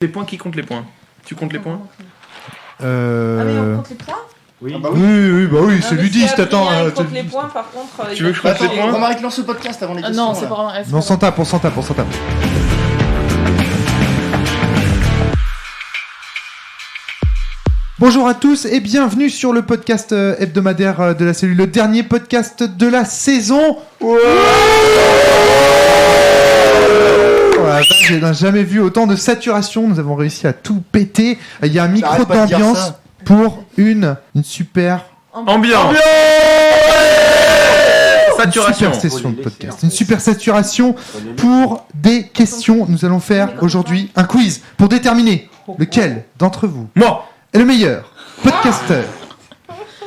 Les points, qui compte les points? Tu comptes les points? Ah mais on compte les points? Oui. Ah bah oui, c'est ludiste, attends. Il compte les points, par contre... Tu veux que je compte les points? Romaric lance le podcast avant les questions. Non, c'est pas vraiment... On s'en tape. Bonjour à tous et bienvenue sur le podcast hebdomadaire de la cellule, le dernier podcast de la saison. Voilà, je n'ai jamais vu autant de saturation, nous avons réussi à tout péter. Il y a un micro Arrête pas de dire d'ambiance ça. pour une super Ambiance. Saturation. super session de podcast. Une super saturation pour des questions. Nous allons faire aujourd'hui un quiz pour déterminer lequel d'entre vous Moi. est le meilleur podcasteur.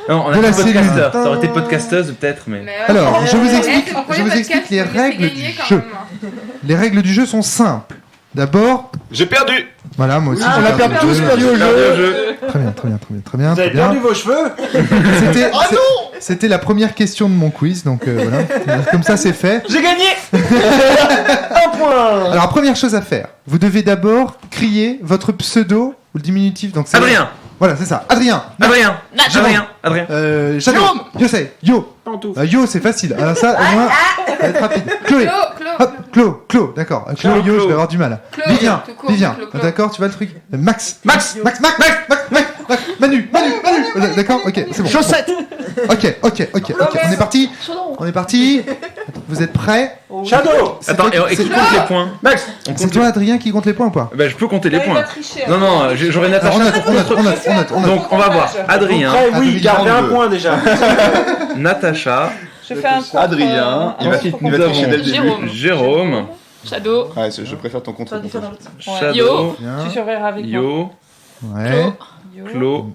Non, on a De la dit cellule. podcasteur. Ça aurait été podcasteuse peut-être, mais... Alors, je vous explique les règles du jeu. Les règles du jeu sont simples. D'abord, J'ai perdu. voilà, moi aussi On j'ai a perdu tous perdu au jeu. Très bien. Vous avez perdu vos cheveux? C'était la première question de mon quiz, donc voilà. Comme ça, c'est fait. J'ai gagné. Un point. Alors, première chose à faire, vous devez d'abord crier votre pseudo ou le diminutif. Donc c'est Adrien. Voilà, c'est ça. Adrien. Adrien. Jérôme. Adrien. Shadow. Yo sais. Yo. Yo, c'est facile. Alors ça, au moins, ça va être rapide. Chloé. Hop, Clo, d'accord. Clo, Yo, je vais avoir du mal. Vivien, d'accord, tu vois le truc. Max, Manu, d'accord, ok, c'est bon. Chaussette. Ok, on est parti. Vous êtes prêts? Shadow. Attends, et qui compte les points? Max. C'est toi, Adrien, qui compte les points ou pas? Bah, je peux compter les Il va points. tricher. Non, j'aurais Alors, Natacha. on note. Donc, on va voir. Adrien, Après, oui, gardez un 42. point déjà. Natacha, Je fais un contre... Adrien, il va ensuite, il nous va tricher avons dès le début. Jérôme, Shadow, Ouais, je préfère ton contre. Shadow, Yo. Tu Bien. surveilleras avec moi. Yo, Ouais. Clo,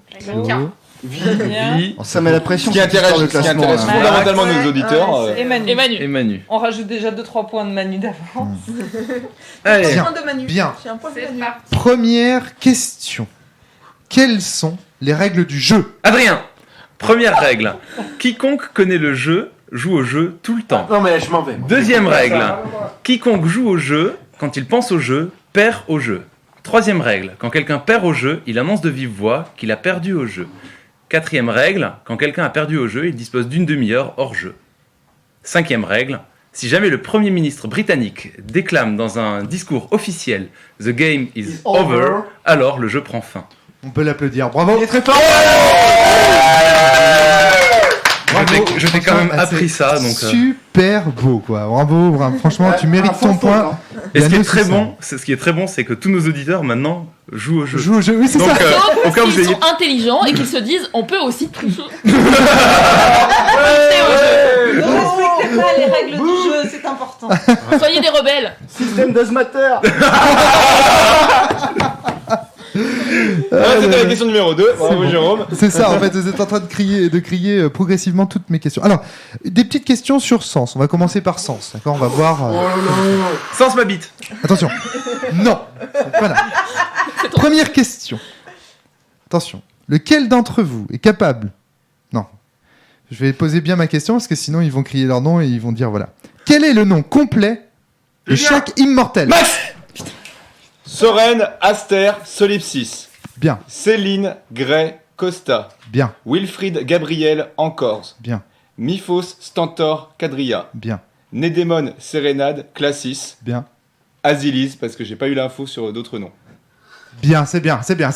Bien. Vi Ça met la pression. Ce qui intéresse Max. fondamentalement nos auditeurs. Et Manu. et Manu. et Manu. On rajoute déjà 2-3 points de Manu d'avance. Allez, Bien. Un point de Manu. Bien. J'ai un point de C'est Manu. parti. Première question. Quelles sont les règles du jeu? Adrien. Première règle. Quiconque connaît le jeu joue au jeu tout le temps. Non mais je m'en vais. Deuxième règle. Quiconque joue au jeu, quand il pense au jeu, perd au jeu. Troisième règle. Quand quelqu'un perd au jeu, il annonce de vive voix qu'il a perdu au jeu. Quatrième règle. Quand quelqu'un a perdu au jeu, il dispose d'une demi-heure hors jeu. Cinquième règle. Si jamais le Premier ministre britannique déclame dans un discours officiel « The game is over », alors le jeu prend fin. On peut l'applaudir. Bravo. Il est très fort. Je t'ai quand même appris ça, donc... Super beau, quoi. Bravo. Franchement, tu mérites ton point. Et ce qui Yannou, est très c'est bon, ce qui est très bon, c'est que tous nos auditeurs maintenant jouent au jeu. Joue au jeu. Oui, c'est Donc, ça. au cas où Ils vous ayez... sont intelligents et qu'ils se disent on peut aussi tricher. Ne respectez pas les règles du jeu, c'est important. Soyez des rebelles. Système does matter. C'était la question numéro 2. Bravo Jérôme. C'est ça, en fait, vous êtes en train de crier progressivement toutes mes questions. Alors, des petites questions sur sens. On va commencer par sens, d'accord? On va voir... Sens ma bite. Attention. Non. Voilà. Première question. Attention. Lequel d'entre vous est capable... Non. Je vais poser bien ma question, parce que sinon, ils vont crier leur nom et ils vont dire, voilà. Quel est le nom complet de chaque immortel? Max. Soren, Aster, Solipsis. Bien, Céline, Gray, Costa. bien, Wilfried, Gabriel, Ancorse. bien, Miphos, Stentor, Quadrilla. bien, Nédémon, Sérénade, Classis. bien. Asilis, parce que j'ai pas eu l'info sur d'autres noms. Bien, c'est bien. Juste, c'est bien,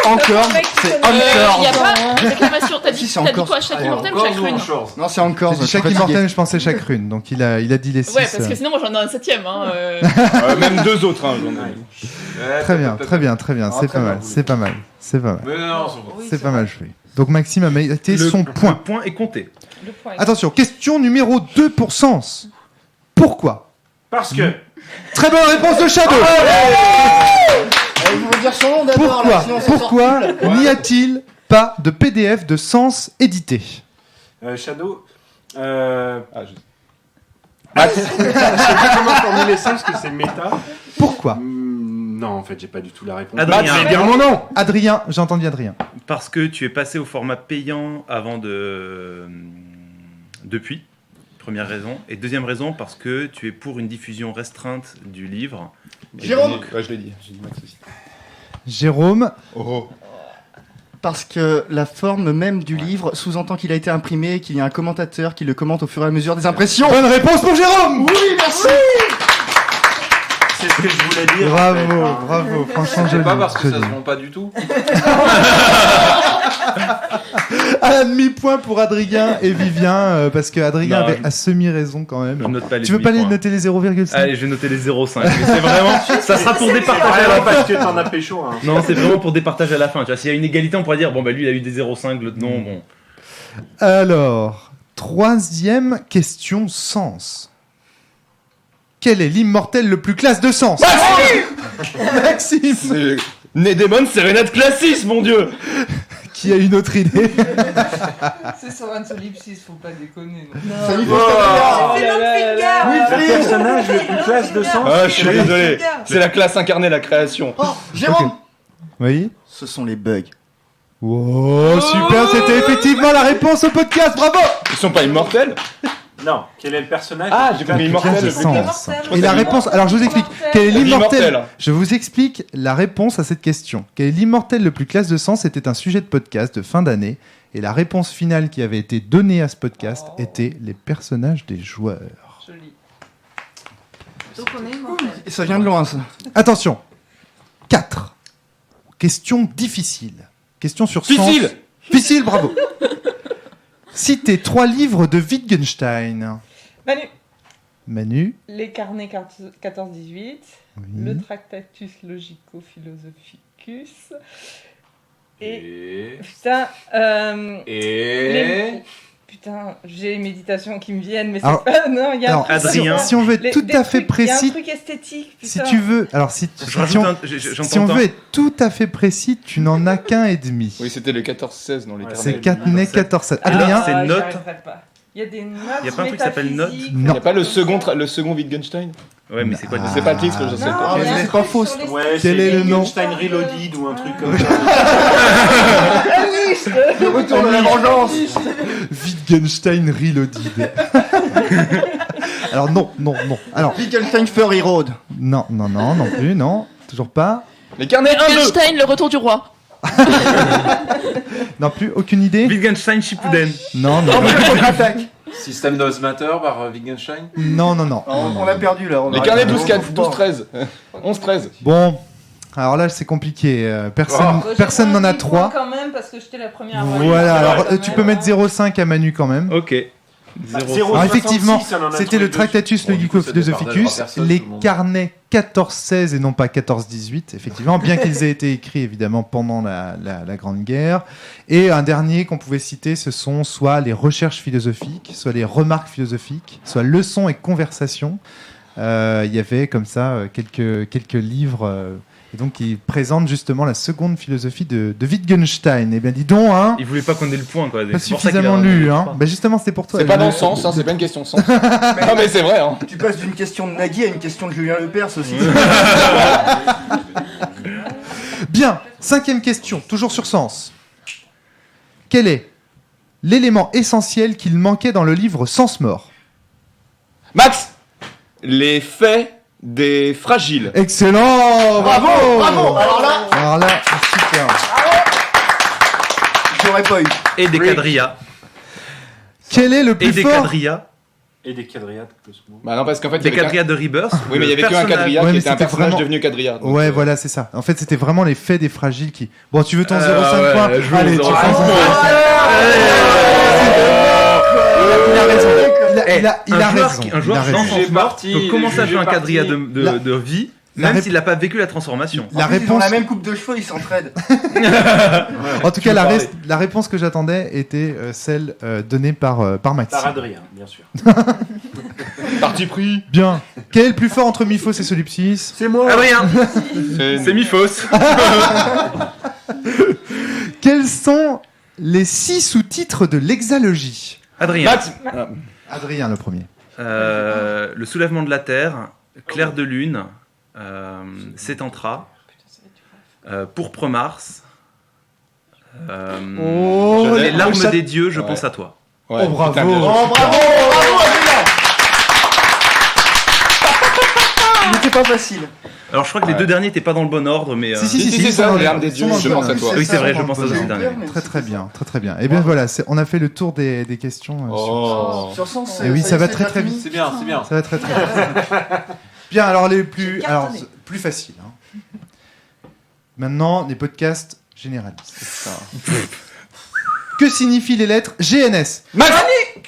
encore. C'est Il n'y encore. a pas de réclamation. T'as dit, Si, c'est t'as dit encore. quoi? Chaque immortel ou chaque rune? Non, c'est encore. C'est chaque immortel, je pensais chaque rune. Donc il a dit les 6. Ouais, parce que sinon moi j'en ai un septième. Hein, Même deux autres. Hein, j'en ai. Très bien. Ah, C'est très pas mal. bien. C'est pas mal. Mais non, C'est pas mal joué. Donc Maxime a mérité son Le point. point est compté. Le point est... Attention, question numéro 2 pour Sens. Pourquoi? Parce que. Très bonne réponse de Shadow. Il faut dire son nom d'abord. là, sinon ça sort Pourquoi plus. n'y a-t-il pas de PDF de Sens édité? Shadow, Ah, je sais pas comment formuler ça parce que c'est méta. Pourquoi? Non, en fait, j'ai pas du tout la réponse. Adrien. Je vais dire mon nom. Adrien, j'ai entendu Adrien. Parce que tu es passé au format payant avant de... Depuis. Première raison. Et deuxième raison, parce que tu es pour une diffusion restreinte du livre. Jérôme. Ouais, je l'ai dit. J'ai dit Max aussi. Jérôme, Oh. Parce que la forme même du livre sous-entend qu'il a été imprimé et qu'il y a un commentateur qui le commente au fur et à mesure des impressions. bonne réponse pour Jérôme. Oui, merci. C'est ce que je voulais dire. Bravo, franchement C'est joli. pas parce que ça joli. se vend pas du tout. Un demi-point pour Adrien et Vivien, parce que Adrien Non, avait je- à semi-raison quand Je même. note pas les Tu veux pas les demi-points. noter les 0,5? Allez, je vais noter les 0,5. Mais c'est vraiment. Ça sera pour départager à la fin. Parce que t'en as pécho. Hein. Non, c'est vraiment pour départager à la fin. Tu vois, s'il y a une égalité, on pourrait dire bon, bah lui, il a eu des 0,5, l'autre non. Bon. Alors, troisième question sens. Quel est l'immortel le plus classe de sens? Maxime. C'est Nédémon Sérénade Classis, mon dieu. Qui a une autre idée? C'est sur un solipsis, faut pas déconner. Non. Ça y Oh. C'est notre Figaro. Le personnage le plus classe de sens. Ah, je suis désolé. C'est la classe incarnée, la création. Oh, Jérôme. Oui. Ce sont les bugs. Oh, super, c'était effectivement la réponse au podcast, bravo! Ils sont pas immortels? Non, quel est le personnage Ah, le j'ai plus compris classe immortel. de le plus sens. classe. Et la réponse, alors je vous explique, quel est l'immortel? L'immortel. Je vous explique la réponse à cette question. Quel est l'immortel le plus classe de sens? C'était un sujet de podcast de fin d'année, et la réponse finale qui avait été donnée à ce podcast était les personnages des joueurs. Joli. Donc on est immortel. Et ça vient de loin, ça. Attention, 4. Question difficile. Question sur sens. Difficile. Difficile, bravo. Citez 3 livres de Wittgenstein. Manu. Manu. Les carnets 14-18, le Tractatus Logico-Philosophicus, et... Putain, Putain, j'ai les méditations qui me viennent, mais c'est Alors- pas... Non, il y a un Alors, truc Adrien. si on veut être tout à fait Il y a un précis, truc esthétique, si putain. tu veux, alors si, Je si rajoute on, un. si J'entends on pas. veut être tout à fait précis, tu n'en as qu'un et demi. Oui, c'était les 14-16 dans les Ouais, C'est carnets. 14-7. Alors, Adrien, c'est j'y note. arriverai pas. Il y a des notes. Il y a pas un truc qui s'appelle note métaphysiques, Non. Y a pas le second Wittgenstein? Ouais, mais c'est quoi C'est pas le titre, je sais Non, pas. il y a c'est un pas truc faux. sur les- Ouais, Quel c'est est le nom Wittgenstein Reloaded ou un truc comme ça. Le retour de la vengeance. Wittgenstein Reloaded. Alors non. Alors Wittgenstein Furry Road. non plus, non, toujours pas. Les carnets 1-2. Wittgenstein, le retour du roi. Non plus, aucune idée. Wittgenstein Shippuden. Non. Système d'Oz Matter par Wittgenstein. Non. On l'a perdu là. Les carnets 12-13. 11-13. Bon, alors là c'est compliqué. Personne n'en a 3. Quand même, parce que j'étais la première à avoir eu. Voilà, alors Quand tu même. peux mettre 0,5 à Manu quand même. Ok. 0,5. Alors effectivement, 0,66, on en a c'était trouvé le deux. Tractatus Bon, du coup, ça Logico-Philosophicus, départage à personne, les tout le monde. carnets 14-16 et non pas 14-18, effectivement, bien qu'ils aient été écrits évidemment pendant la Grande Guerre. Et un dernier qu'on pouvait citer, ce sont soit les recherches philosophiques, soit les remarques philosophiques, soit leçons et conversations. Il y avait comme ça quelques livres et donc qui présentent justement la seconde philosophie de Wittgenstein. Eh bien dis donc, hein, Il voulait pas qu'on ait le point, quoi. pas C'est pour ça qu'il suffisamment a- lu. Hein. Bah justement, c'était pour toi. C'est pas dans Le- le sens, hein, c'est pas une question de sens. Non, mais c'est vrai, hein. Tu passes d'une question de Nagui à une question de Julien Lepers aussi. Bien, 5e question, toujours sur sens. Quel est l'élément essentiel qu'il manquait dans le livre Sens mort? Max, les faits des fragiles. Excellent, bravo. Alors là, Super. j'aurais pas eu. Et des quadrillas. Quel est le Et plus des fort quadrillas. Et des quadriades plus ou moins. Bah non, parce qu'en fait, il y Des avait qu'un- quadrillas de Rebirth. Oui, mais il y avait qu'un personnage- quadrilla Ouais, qui mais était un c'était personnage vraiment- devenu quadrilla. donc, Ouais, voilà, c'est ça. En fait, c'était vraiment les faits des fragiles qui... Bon, tu veux ton 0,5 ouais, points? joue aux Allez, tu 0,5 prends ton points. 0,5. Il a raison. Il a Un joueur raison. Un joueur Il a raison. dans son Jugé sport parti, peut commencer à jugé jouer un quadrilla parti. de vie, La même rép- s'il n'a pas vécu la transformation. La En plus, ils ont réponse... la même coupe de cheveux, ils s'entraident. En tout cas, peux parler. la réponse que j'attendais était celle donnée par Maxime. Par Adrien, bien sûr. Parti pris. Bien. Quel est le plus fort entre Miphos et Solipsis? C'est moi. Adrien, C'est c'est Miphos. Quels sont les 6 sous-titres de l'exalogie? Adrien. Max. Adrien, le premier. Le soulèvement de la Terre, clair de lune, Sétantra, pourpre Mars, Oh, les larmes le chat- des dieux, je Ouais. pense à toi. Ouais, Oh, bravo. putain, bien joué. Oh, bravo, Adrien. n'était pas facile. Alors je crois que les deux derniers n'étaient pas dans le bon ordre, mais... Si, ça, l'arme des dieux, je pense à toi. Oui, c'est vrai, je pense à ce dernier. Très bien, très bien. Et bien voilà, on a fait le tour des questions. Sur 100, Et oui, ça va très vite. C'est bien. Ça va très vite. Bien, alors les plus faciles. Hein. Maintenant, les podcasts généralistes. Que signifient les lettres GNS?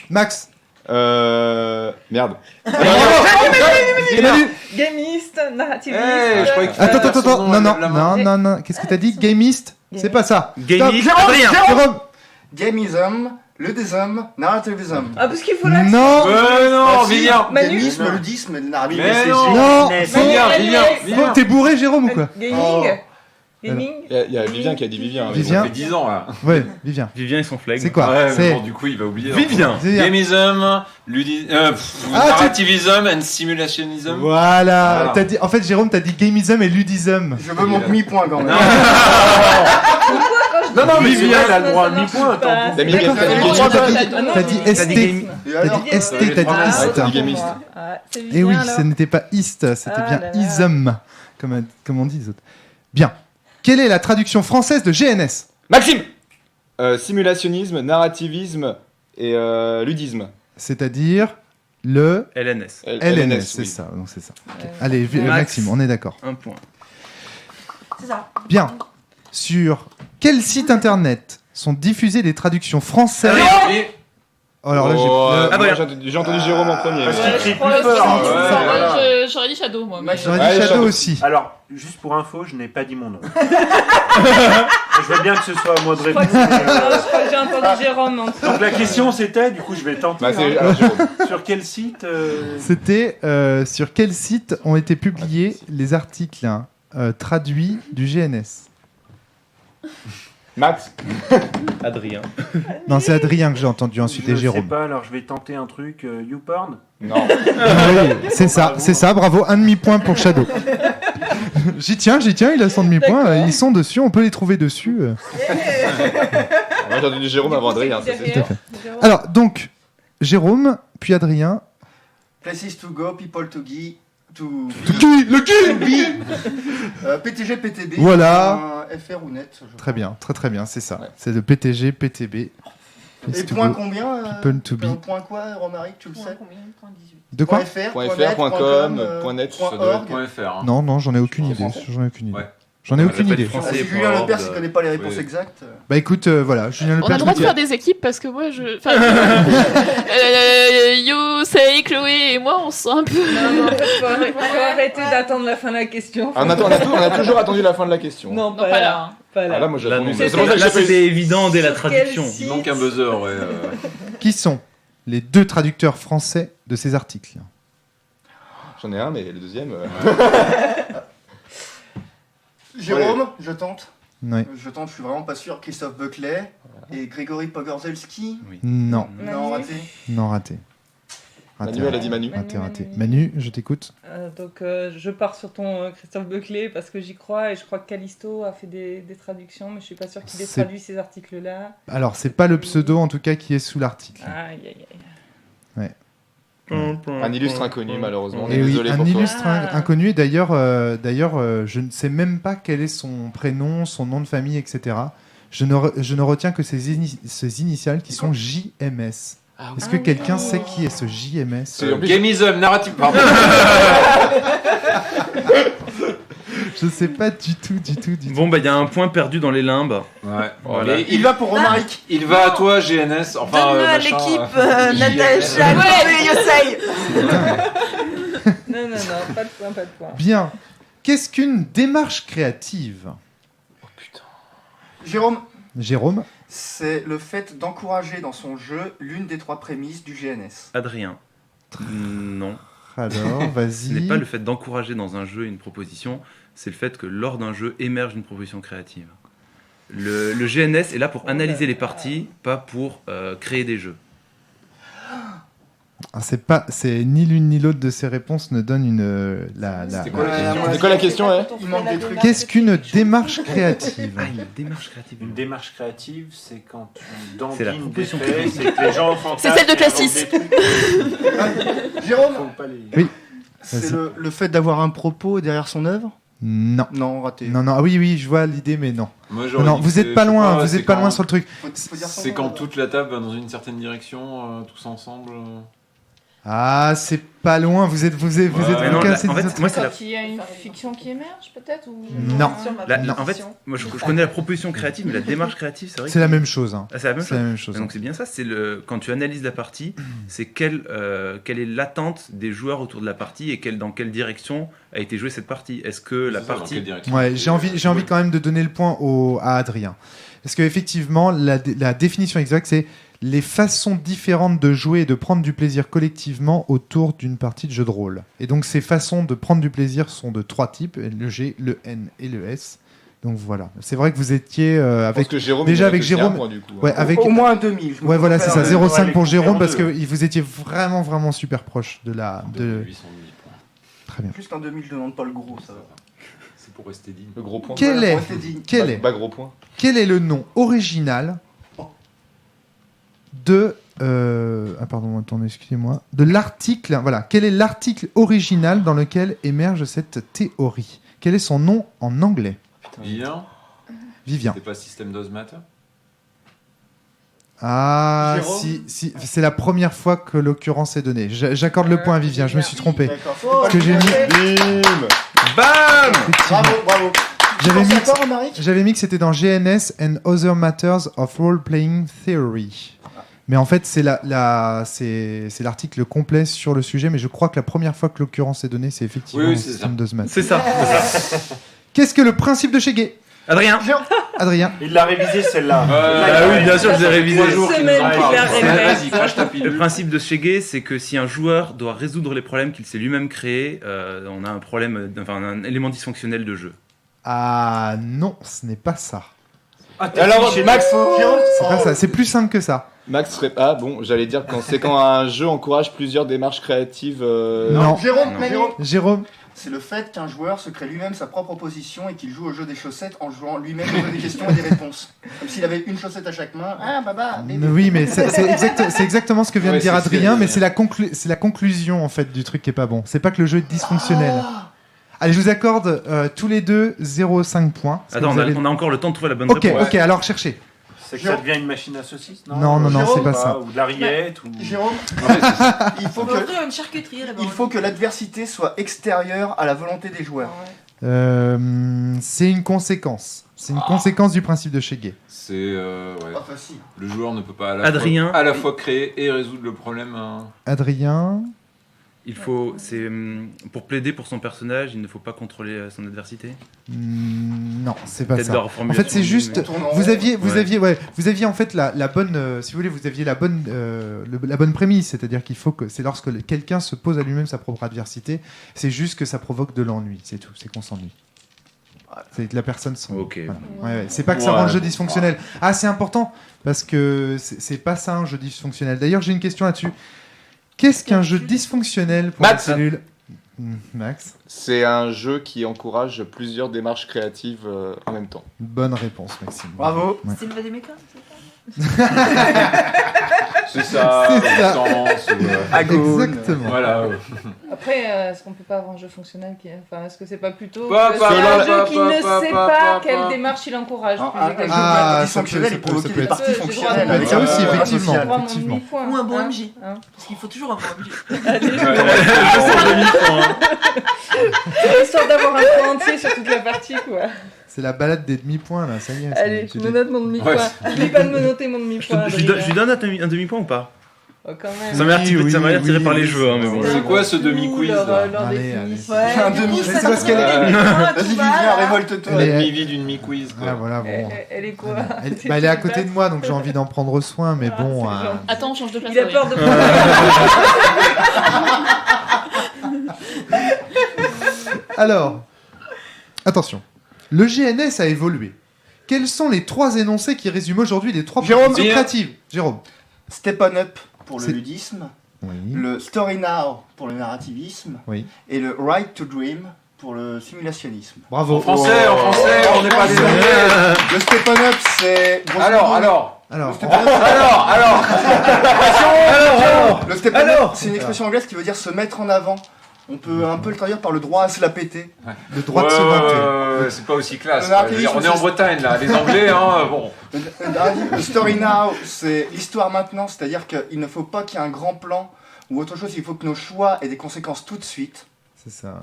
Max. Merde. Gamiste, narrativiste. Attends. Non. Qu'est-ce que t'as dit? Gamiste? C'est pas ça. Gamiste, Stop. rien. Jérôme. Gamism, ludism, narrativism. Ah, parce qu'il faut la... Non. Non, Vivien. Gamisme, ludisme, narrativisme. Mais non. Non. Vivien. T'es bourré, Jérôme, ou quoi? Gaming. Gaming. Il y a Vivien qui a dit Vivien. Vivien. Ça fait 10 ans, là. Ouais, Vivien. Vivien et son flegme. C'est quoi? Ouais, mais C'est bon, du coup, il va oublier. Vivien. Gamism, narrativism and simulationism. Voilà. T'as dit... En fait, Jérôme, t'as dit gamism et ludism. Je veux mon demi-point quand même. Non, mais Vivien, il a le droit à demi-point. T'as dit ST. T'as dit ST. T'as dit IST. Gamiste. Et oui, ce n'était pas IST, c'était bien ISM, comme on dit les autres. Bien. Quelle est la traduction française de GNS? Maxime. Simulationnisme, narrativisme et ludisme. C'est-à-dire le LNS. LNS, c'est oui. ça. Donc c'est ça. Okay. Allez, Max. Maxime, on est d'accord. Un point. C'est ça. Bien. Sur quel site internet sont diffusées les traductions françaises? Alors là, j'ai entendu Jérôme en premier. Parce qu'il crie plus Ouais, fort. J'aurais dit Shadow, moi. mais- j'aurais dit Shadow aussi. Alors, juste pour info, je n'ai pas dit mon nom. Je veux bien que ce soit à moi de Je crois répondre. que j'ai entendu Jérôme en dessous. Donc la question c'était, du coup je vais tenter. Bah, c'est alors, Jérôme. Sur quel site C'était sur quel site ont été publiés les articles traduits du GNS? Max. Adrien. Non, c'est Adrien que j'ai entendu ensuite et Je sais Jérôme. pas, alors je vais tenter un truc. YouPorn. Non. Oui, c'est ça, bravo, un demi-point pour Shadow. J'y tiens, il a son demi-point, ils sont dessus, on peut les trouver dessus. Moi j'ai entendu Jérôme avant Adrien. Ça, c'est... Tout à fait. Alors, donc, Jérôme, puis Adrien. Places to go, people to give. Le qui PTG, PTB. Voilà. FR ou net. Très bien, très bien, c'est ça. Ouais. C'est le PTG, PTB. Et point combien People to be. Point quoi, Romaric, tu le sais? Combien? Point 18. De quoi? .fr, Point net, .fr, .com, .com, .net, point ça doit être .org. Point .fr. Non, j'en ai aucune idée. Ouais. J'en ai aucune idée. Français. Si Julien Lepers ne connaît pas les réponses exactes. Bah écoute, voilà, Julien On a Lepers. le droit de faire des équipes parce que moi je. Enfin, Youssei, Chloé et moi on se sent un peu. Non, faut arrêter d'attendre la fin de la question. Ah, on a toujours attendu la fin de la question. Non, Non, pas là. Pas Ah, là, là. moi j'ai Là, attendu. non. C'est pour ça que Là, j'ai fait. c'était évident dès la Sur traduction. quel Il manque un buzzer, ouais. Qui sont les deux traducteurs français de ces articles? J'en ai un, mais le deuxième. Jérôme, je tente. Oui. Je suis vraiment pas sûr. Christophe Buckley et Grégory Pogorzelski. Non, Non, raté. non, raté. Manu, elle a dit Manu. Raté. Manu, je t'écoute. Donc je pars sur ton Christophe Buckley parce que j'y crois et je crois que Callisto a fait des traductions, mais je suis pas sûr qu'il ait C'est- traduit ces articles-là. Alors, c'est pas le pseudo en tout cas qui est sous l'article. Aïe aïe aïe. Un illustre inconnu, malheureusement. On est Et oui, désolé un pour toi. illustre inconnu. Et d'ailleurs, je ne sais même pas quel est son prénom, son nom de famille, etc. Je ne retiens que ses initiales qui sont JMS. Est-ce que quelqu'un sait qui est ce JMS? Gamism, narrative. Pardon. Je sais pas du tout. Bon, bah, il y a un point perdu dans les limbes. Ouais. Voilà. Et Il va pour Romaric. il va à toi, GNS. Enfin, Donne-le à machin, l'équipe, JNS. Natacha, et Yosei. Non, pas de point. Bien. Qu'est-ce qu'une démarche créative? Jérôme, C'est le fait d'encourager dans son jeu l'une des trois prémices du GNS. Adrien. Non. alors, Ce n'est vas-y. pas le fait d'encourager dans un jeu une proposition, c'est le fait que lors d'un jeu émerge une proposition créative. Le GNS est là pour analyser les parties, pas pour créer des jeux. Ah, c'est ni l'une ni l'autre de ces réponses ne donne C'était quoi la question, ouais? Il manque des trucs. Qu'est-ce qu'une démarche créative? Une démarche créative. Une démarche créative, c'est quand tu C'est la dandines des proposition faits, c'est que les gens fantasment. C'est celle de et Classis. inventent des trucs. Jérôme, Faut pas les- Oui. C'est le fait d'avoir un propos derrière son œuvre? Non. Non, raté. Non, ah oui, je vois l'idée, mais non. Moi, Non, vous êtes pas loin, vous êtes pas loin sur le truc. Faut dire son C'est nom, quand là. toute la table va dans une certaine direction, tous ensemble. Ah, c'est pas loin, vous êtes Ouais, mais non, cassé en des fait, autres. moi, c'est la... Quand il y a une fiction qui émerge, peut-être ou... Non. En fait, moi, je connais la proposition créative, mais la démarche créative, c'est vrai. C'est la même chose. Hein. Ah, c'est la même C'est chose. la même chose. Donc c'est bien ça, c'est quand tu analyses la partie, c'est quelle est l'attente des joueurs autour de la partie et dans quelle direction a été jouée cette partie. Est-ce que la C'est ça, dans partie... quelle direction Ouais, j'ai envie quand même de donner le point à Adrien. Parce qu'effectivement, la définition exacte, c'est les façons différentes de jouer et de prendre du plaisir collectivement autour d'une partie de jeu de rôle. Et donc ces façons de prendre du plaisir sont de 3 types, le G, le N et le S. Donc voilà. C'est vrai que vous étiez avec... que Jérôme, déjà il a avec fait Jérôme- un point, du coup. Ouais, avec... Au moins un demi. Ouais, voilà, c'est ça, Ouais, 0,5 pour les Jérôme, couper en parce deux. que vous étiez vraiment super proche de la... De... 800 000 points. Très bien. Plus qu'un demi, je demande pas le gros, ça va. C'est pour rester digne. Le gros point. Quel Voilà, est, pour rester digne. quel est, Pas gros point. quel est le nom original de... pardon, attendez, excusez-moi. De l'article... Voilà, quel est l'article original dans lequel émerge cette théorie? Quel est son nom en anglais? Bien. Vivien. C'est pas System Does Matter. Ah, Jérôme si, c'est la première fois que l'occurrence est donnée. J'accorde le point à Vivien, je me suis trompé. D'accord. Parce que j'ai mis... Bim. BAM Effectivement. Bravo. J'avais mis, Encore, Romaric j'avais mis que c'était dans GNS and Other Matters of Role-Playing Theory. Mais en fait, c'est l'article complet sur le sujet, mais je crois que la première fois que l'occurrence est donnée, c'est effectivement Oui, c'est System ça. Does Matter. C'est ça. Qu'est-ce que le principe de Cheguet? Adrien. Adrien. Il l'a révisé celle-là. Ah oui, bien sûr, je l'ai révisé. 3 jours qu'il nous en Semaine, parle. il l'a révisé. Vas-y, crache ta pilule. Le principe de Cheguet, c'est que si un joueur doit résoudre les problèmes qu'il s'est lui-même créés, on a un problème, enfin un élément dysfonctionnel de jeu. Ah non, ce n'est pas ça. Alors, Max, C'est pas ça, c'est plus simple que ça. Max serait... Ah bon, j'allais dire quand un jeu encourage plusieurs démarches créatives... Non. Jérôme, Non. Jérôme. Jérôme. C'est le fait qu'un joueur se crée lui-même sa propre position et qu'il joue au jeu des chaussettes en jouant lui-même des questions et des réponses. Comme s'il avait une chaussette à chaque main. Ah, baba, bébé. Oui, mais c'est exactement ce que vient de Ouais, dire c'est ce Adrien, que- mais c'est la conclusion en fait du truc qui est pas bon. C'est pas que le jeu est dysfonctionnel. Allez, je vous accorde tous les deux 0,5 points. Parce que Attends, vous avez- on a encore le temps de trouver la bonne Ok, réponse. ok, alors cherchez. C'est que ça devient une machine à saucisses, non Non, Jérôme, c'est pas ça. Ou de la rillette, ou... Jérôme, Ouais, c'est ça. il faut On que, va ouvrir une charcuterie là-bas. il faut que l'adversité soit extérieure à la volonté des joueurs. C'est une conséquence. C'est une conséquence du principe de Cheguet. C'est ouais. Pas facile. Le joueur ne peut pas Adrien. à la fois créer et résoudre le problème. Adrien. Il faut, pour plaider pour son personnage, il ne faut pas contrôler son adversité. Non, c'est pas Peut-être ça. la En reformulation fait, c'est du- juste. mais- Tourne en Vous rond. aviez en fait la bonne, si vous voulez, vous aviez la bonne prémisse, c'est-à-dire qu'il faut que c'est lorsque quelqu'un se pose à lui-même sa propre adversité, c'est juste que ça provoque de l'ennui, c'est tout, c'est qu'on s'ennuie. C'est que la personne s'ennuie. Ok. Voilà. Ouais. C'est pas que ça rend le jeu dysfonctionnel. Ah, c'est important parce que c'est pas ça un jeu dysfonctionnel. D'ailleurs, j'ai une question là-dessus. Qu'est-ce qu'un jeu dysfonctionnel pour Max. les cellules? Max. C'est un jeu qui encourage plusieurs démarches créatives en même temps. Bonne réponse, Maxime. Bravo. Ouais. C'est le Vadéméca, c'est C'est ça, C'est dans le ça. sens où, Exactement. voilà. Après, est-ce qu'on peut pas avoir un jeu fonctionnel qui... Enfin, est-ce que c'est pas plutôt Pas- que pas- c'est pas- un jeu pas- qui pas- ne pas- sait pas- pas pas- quelle pas- démarche il encourage Un plus jeu exactement. Ah, dysfonctionnel, ça il peut- provoque ça peut des être- parties J'ai droit fonctionnelles. de- avec Ça aussi, un effectivement. social. Moi, mon effectivement. demi-point, Ou un bon hein. MJ. Hein. Parce qu'il faut toujours un bon MJ. Allez, hein. histoire d'avoir un point entier sur toute la partie, quoi. C'est la balade des demi-points là, ça y est. Allez, c'est- je me note mon demi-point. Ouais. N'oublie pas de me noter mon Je demi-point. lui donne un demi-point ou pas? Oh, quand même. Ça m'a l'air Oui, ça m'a l'air tiré oui, par oui, les jeux, hein, mais bon. C'est quoi ce demi-quiz, là Leur Allez, définition. Ouais, Un du demi, coup, c'est ça parce nous qu'elle fait est- des points, Vas-y, tu Vivien, vas, là. révolte-toi. Elle est- Demi-vie d'une mi-quiz, quoi. Ah voilà, bon. Elle est quoi Elle est à côté de moi, donc j'ai envie d'en prendre soin, mais Ah, bon. c'est gentil. Attends, on change de place. Il a Adrien. peur de Alors, attention. Le GNS a évolué. Quels sont les 3 énoncés qui résument aujourd'hui les 3 Jérôme. propositions créatives? Jérôme. Step on up pour le C'est- ludisme, Oui. le story now pour le narrativisme Oui. et le right to dream pour le simulationnisme. Bravo. En français, on n'est pas des Le step on up, c'est... Alors. Alors, Le step on up, le step on up, c'est une expression anglaise qui veut dire se mettre en avant. On peut un peu le traduire par le droit à se la péter. Le droit de se vanter. C'est pas aussi classe. On a quoi. un Je veux dire, pays on est en Bretagne là, les Anglais, hein, bon. Le story now, c'est l'histoire maintenant, c'est-à-dire qu'il ne faut pas qu'il y ait un grand plan ou autre chose, il faut que nos choix aient des conséquences tout de suite. C'est ça.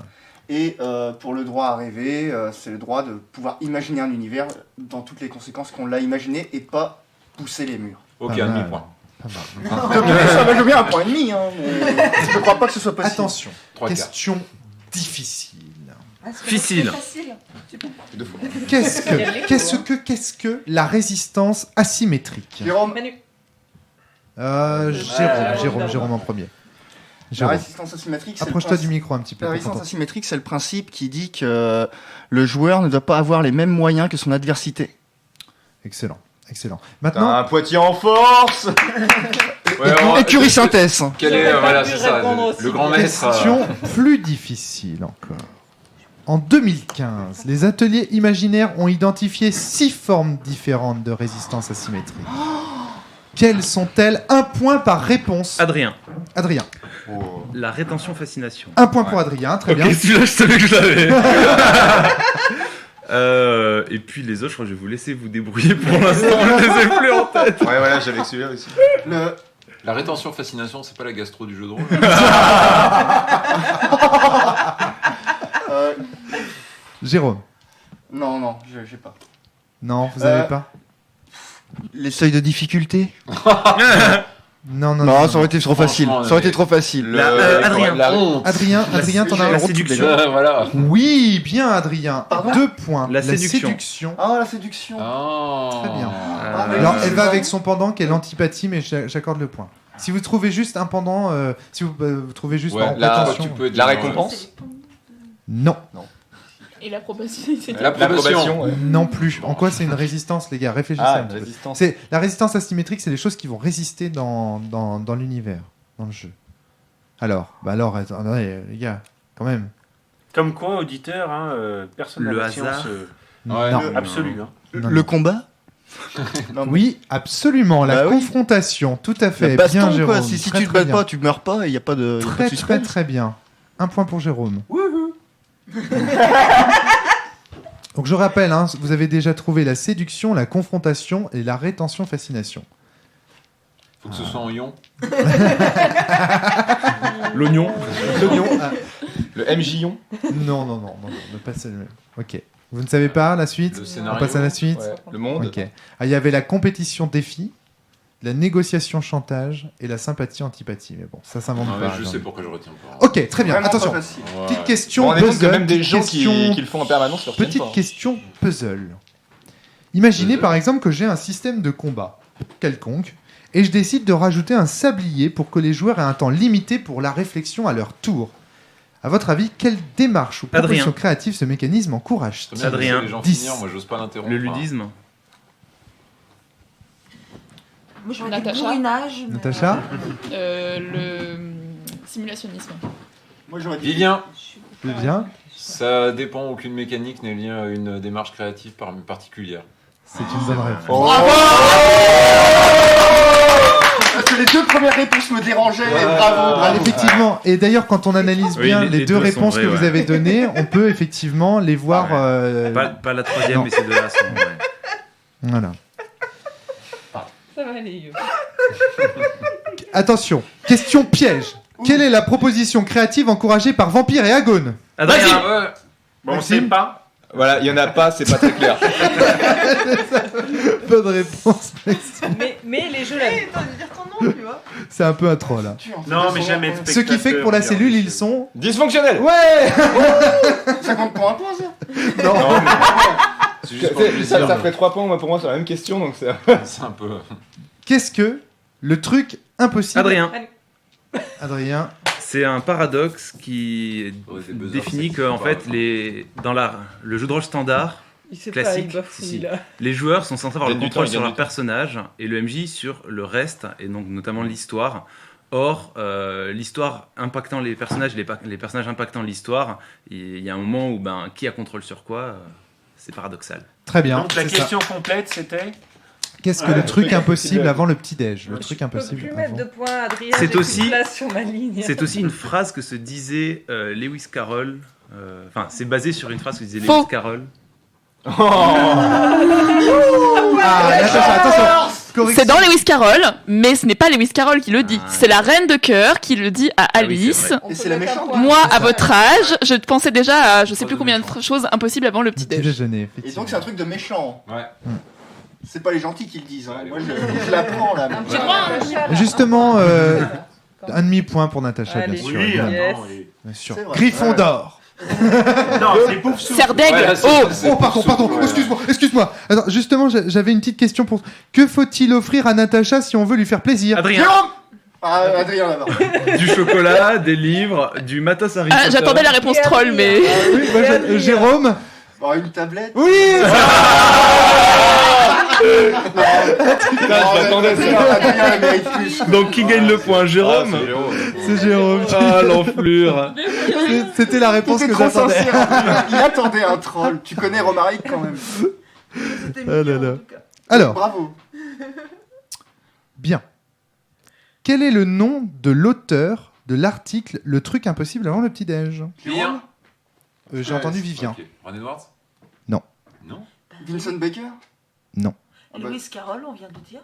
Et pour le droit à rêver, c'est le droit de pouvoir imaginer un univers dans toutes les conséquences qu'on l'a imaginé et pas pousser les murs. Ok, Pas un mal. demi-point. Pas mal. Ça va bien un point et demi, hein, mais je ne crois pas que ce soit possible. Attention, Trois quarts. question difficile. Difficile. Facile. Deux fois. Qu'est-ce que la résistance asymétrique? Jérôme, Manu. Jérôme en premier. la Jérôme. résistance asymétrique, c'est le Approche-toi principe- du micro un petit peu. La pour résistance t'entendre. asymétrique, c'est le principe qui dit que le joueur ne doit pas avoir les mêmes moyens que son adversité. Excellent. T'as Maintenant, un Poitiers en force. Écurie synthèse. Quel est, J'aurais pas voilà, pu c'est ça, répondre aussi le grand maître. question plus difficile encore. En 2015, les ateliers imaginaires ont identifié 6 formes différentes de résistance asymétrique. Quelles sont-elles? Un point par réponse. Adrien, Adrien. la rétention-fascination. Un point pour Adrien, très Ok, bien. celui-là, je savais que je l'avais. Et puis les autres, je crois que je vais vous laisser vous débrouiller pour l'instant, je les ai plus en tête. Ouais, voilà, j'avais celui-là aussi. La rétention-fascination, c'est pas la gastro du jeu de rôle. Jérôme. Non, j'ai pas. Non, vous n'avez pas? Les seuils de difficulté. Non, Non, ça aurait été trop facile. Franchement, Ça aurait été mais- trop facile. Adrien. La honte. Adrien, t'en as La un. séduction. Voilà. Oui, bien Adrien. Pardon 2 points. La séduction. séduction. Ah, la séduction. Très bien. mais Alors, oui, elle c'est va ça. avec son pendant qui est l'antipathie, mais j'accorde le point. Si vous trouvez juste un pendant, si vous trouvez juste Ouais, par là, prétention, tu peux dire, La récompense. non, Et la probabilité. L'approbation. ouais. non plus. En quoi c'est une résistance, les gars? Réfléchissez Ah, un une petit peu. résistance. C'est la résistance asymétrique, c'est les choses qui vont résister dans l'univers, dans le jeu. Alors, attendez, les gars, quand même. Comme quoi, auditeur, hein, personne Le n'a la hasard. science Ouais, non. absolue. Hein. Non, Le non. combat. Non, mais- Oui, absolument. La Bah oui. confrontation, tout à fait. La baston, bien, quoi. Jérôme. Si Très, tu te très bats bien. pas, tu meurs pas, il n'y a pas de. y a pas de Très, très, suspense. très bien. Un point pour Jérôme. Donc je rappelle, hein, vous avez déjà trouvé la séduction, la confrontation et la rétention-fascination. Faut que ce soit en ion. L'oignon. L'oignon, ah, Le MJ-on. non, ne passez le même. Ok. Vous ne savez pas la suite? Le On scénario. passe à la suite. Ouais. Le monde. Ok. Ah, il y avait la compétition défi, la négociation chantage et la sympathie antipathie. Mais bon, ça s'invente Non, mais pas. je non. sais pourquoi je retiens pas. Ok, très bien. Vraiment pas Attention. facile. Ouais. Petite question Bon, on est compte que puzzle. même des petite gens question- qui le font en permanence leur tiennent Petite pas. question puzzle. Imaginez Puzzle. par exemple que j'ai un système de combat quelconque et je décide de rajouter un sablier pour que les joueurs aient un temps limité pour la réflexion à leur tour. À votre avis, quelle démarche ou proposition Adrien. créative ce mécanisme encourage-t-il? J'aime bien Adrien, laisser les gens 10. finir, moi j'ose pas l'interrompre. Le ludisme. Moi, j'aurais dit Natacha. bourrinage. mais, Natacha Le simulationnisme. Moi, j'aurais dit. Vivien, Vivien, ça dépend, aucune mécanique n'est liée à une démarche créative particulière. c'est une bonne réponse. Oh. Parce que les deux premières réponses me dérangeaient. Bravo, Ah, bravo. effectivement, et d'ailleurs quand on analyse Oui, bien les les deux deux sont réponses vraies, que vous ouais. avez données, on peut effectivement les voir. Pas la troisième, non. mais ces deux-là sont. Ouais. Voilà. Ça va aller. Attention, question piège. Quelle est la proposition créative encouragée par Vampire et Agone? Adrien. Ouais. Bon, on Maxime sait pas. Voilà, il y en a pas, c'est pas très clair. Bonne réponse. Mais les jeux là. Hey, t'as envie de dire ton nom, tu vois. C'est un peu un troll. Là. Non, mais jamais de Ce qui fait que pour la spectateur, cellule, ils sont. Dysfonctionnel. Ouais. Ça compte pour un point, ça. Non. Non, mais c'est juste pour le plaisir. Ça ferait 3 points, moi, pour moi, c'est la même question, donc c'est. C'est un peu. Qu'est-ce que le truc impossible? Adrien. Adrien. C'est un paradoxe qui Ouais, des buzzers, définit c'est que en pas fait le jeu de rôle standard, Il sait Classique, pas, il bafouille si. là. les joueurs sont censés avoir le Gagne du contrôle temps, sur gagne leur du temps. personnage et le MJ sur le reste, et donc notamment l'histoire. Or, l'histoire impactant les personnages, les personnages impactant l'histoire, il y a un moment où qui a contrôle sur quoi, c'est paradoxal. Très bien. Donc la c'est ça. question complète, c'était Qu'est-ce que le truc impossible avant le petit-déj? Le truc Je peux impossible plus mettre avant. de points à Adrien. C'est j'ai plus aussi- de place sur ma ligne. C'est aussi une phrase que se disait Lewis Carroll. Enfin, c'est basé sur une phrase que disait Faux. Lewis Carroll. Ah, Natacha, attention. C'est dans Lewis Carroll, mais ce n'est pas Lewis Carroll qui le dit. Ah. C'est la reine de cœur qui le dit à Ah oui, Alice. c'est vrai. On Et peut c'est la mettre un méchante. point. Moi, à votre âge, je pensais déjà à je sais plus combien de choses impossibles avant le Petit petit-déj. déjeuner, Et effectivement. donc c'est un truc de méchant. Ouais. C'est pas les gentils qui le disent. Hein. Ouais, Moi je l'apprends là. Un J'ai point droit à à un Natacha, là. Justement, Quand- un demi-point pour Natacha, bien Allez. sûr. Oui, évidemment. Yes. attends, et- Bien sûr. C'est vrai. Gryffondor. Non, c'est pouf souffle. Serre d'aigle. Ouais, là, c'est- Oh, c'est- Oh, pardon, Ouais. excuse-moi. Attends, justement, j'avais une petite question pour. Que faut-il offrir à Natacha si on veut lui faire plaisir? Adrien, Jérôme Ah, Adrien là-bas. du chocolat, des livres, du matos Harry Ah, Potter. j'attendais la réponse troll, mais. Oui, moi, Jérôme. Bon, une tablette. Oui. Putain, je m'attendais à ça. Adrien elle mérite plus. Donc qui gagne le point, Jérôme? Ah, c'est Jérôme. C'est Jérôme. Ah, l'enflure. C'était la réponse T'étais que trop j'attendais. sincère. Il attendait un troll. Tu connais Romaric quand même. C'était Ah là mignon, là. en tout cas. Alors, Bravo. bien. Quel est le nom de l'auteur de l'article Le truc impossible avant le petit-déj? Vivien. J'ai entendu Vivien. Ok. Ron Edwards. Non. Non. Vincent Baker. Non. Ah bah. Lewis Carroll, on vient de dire.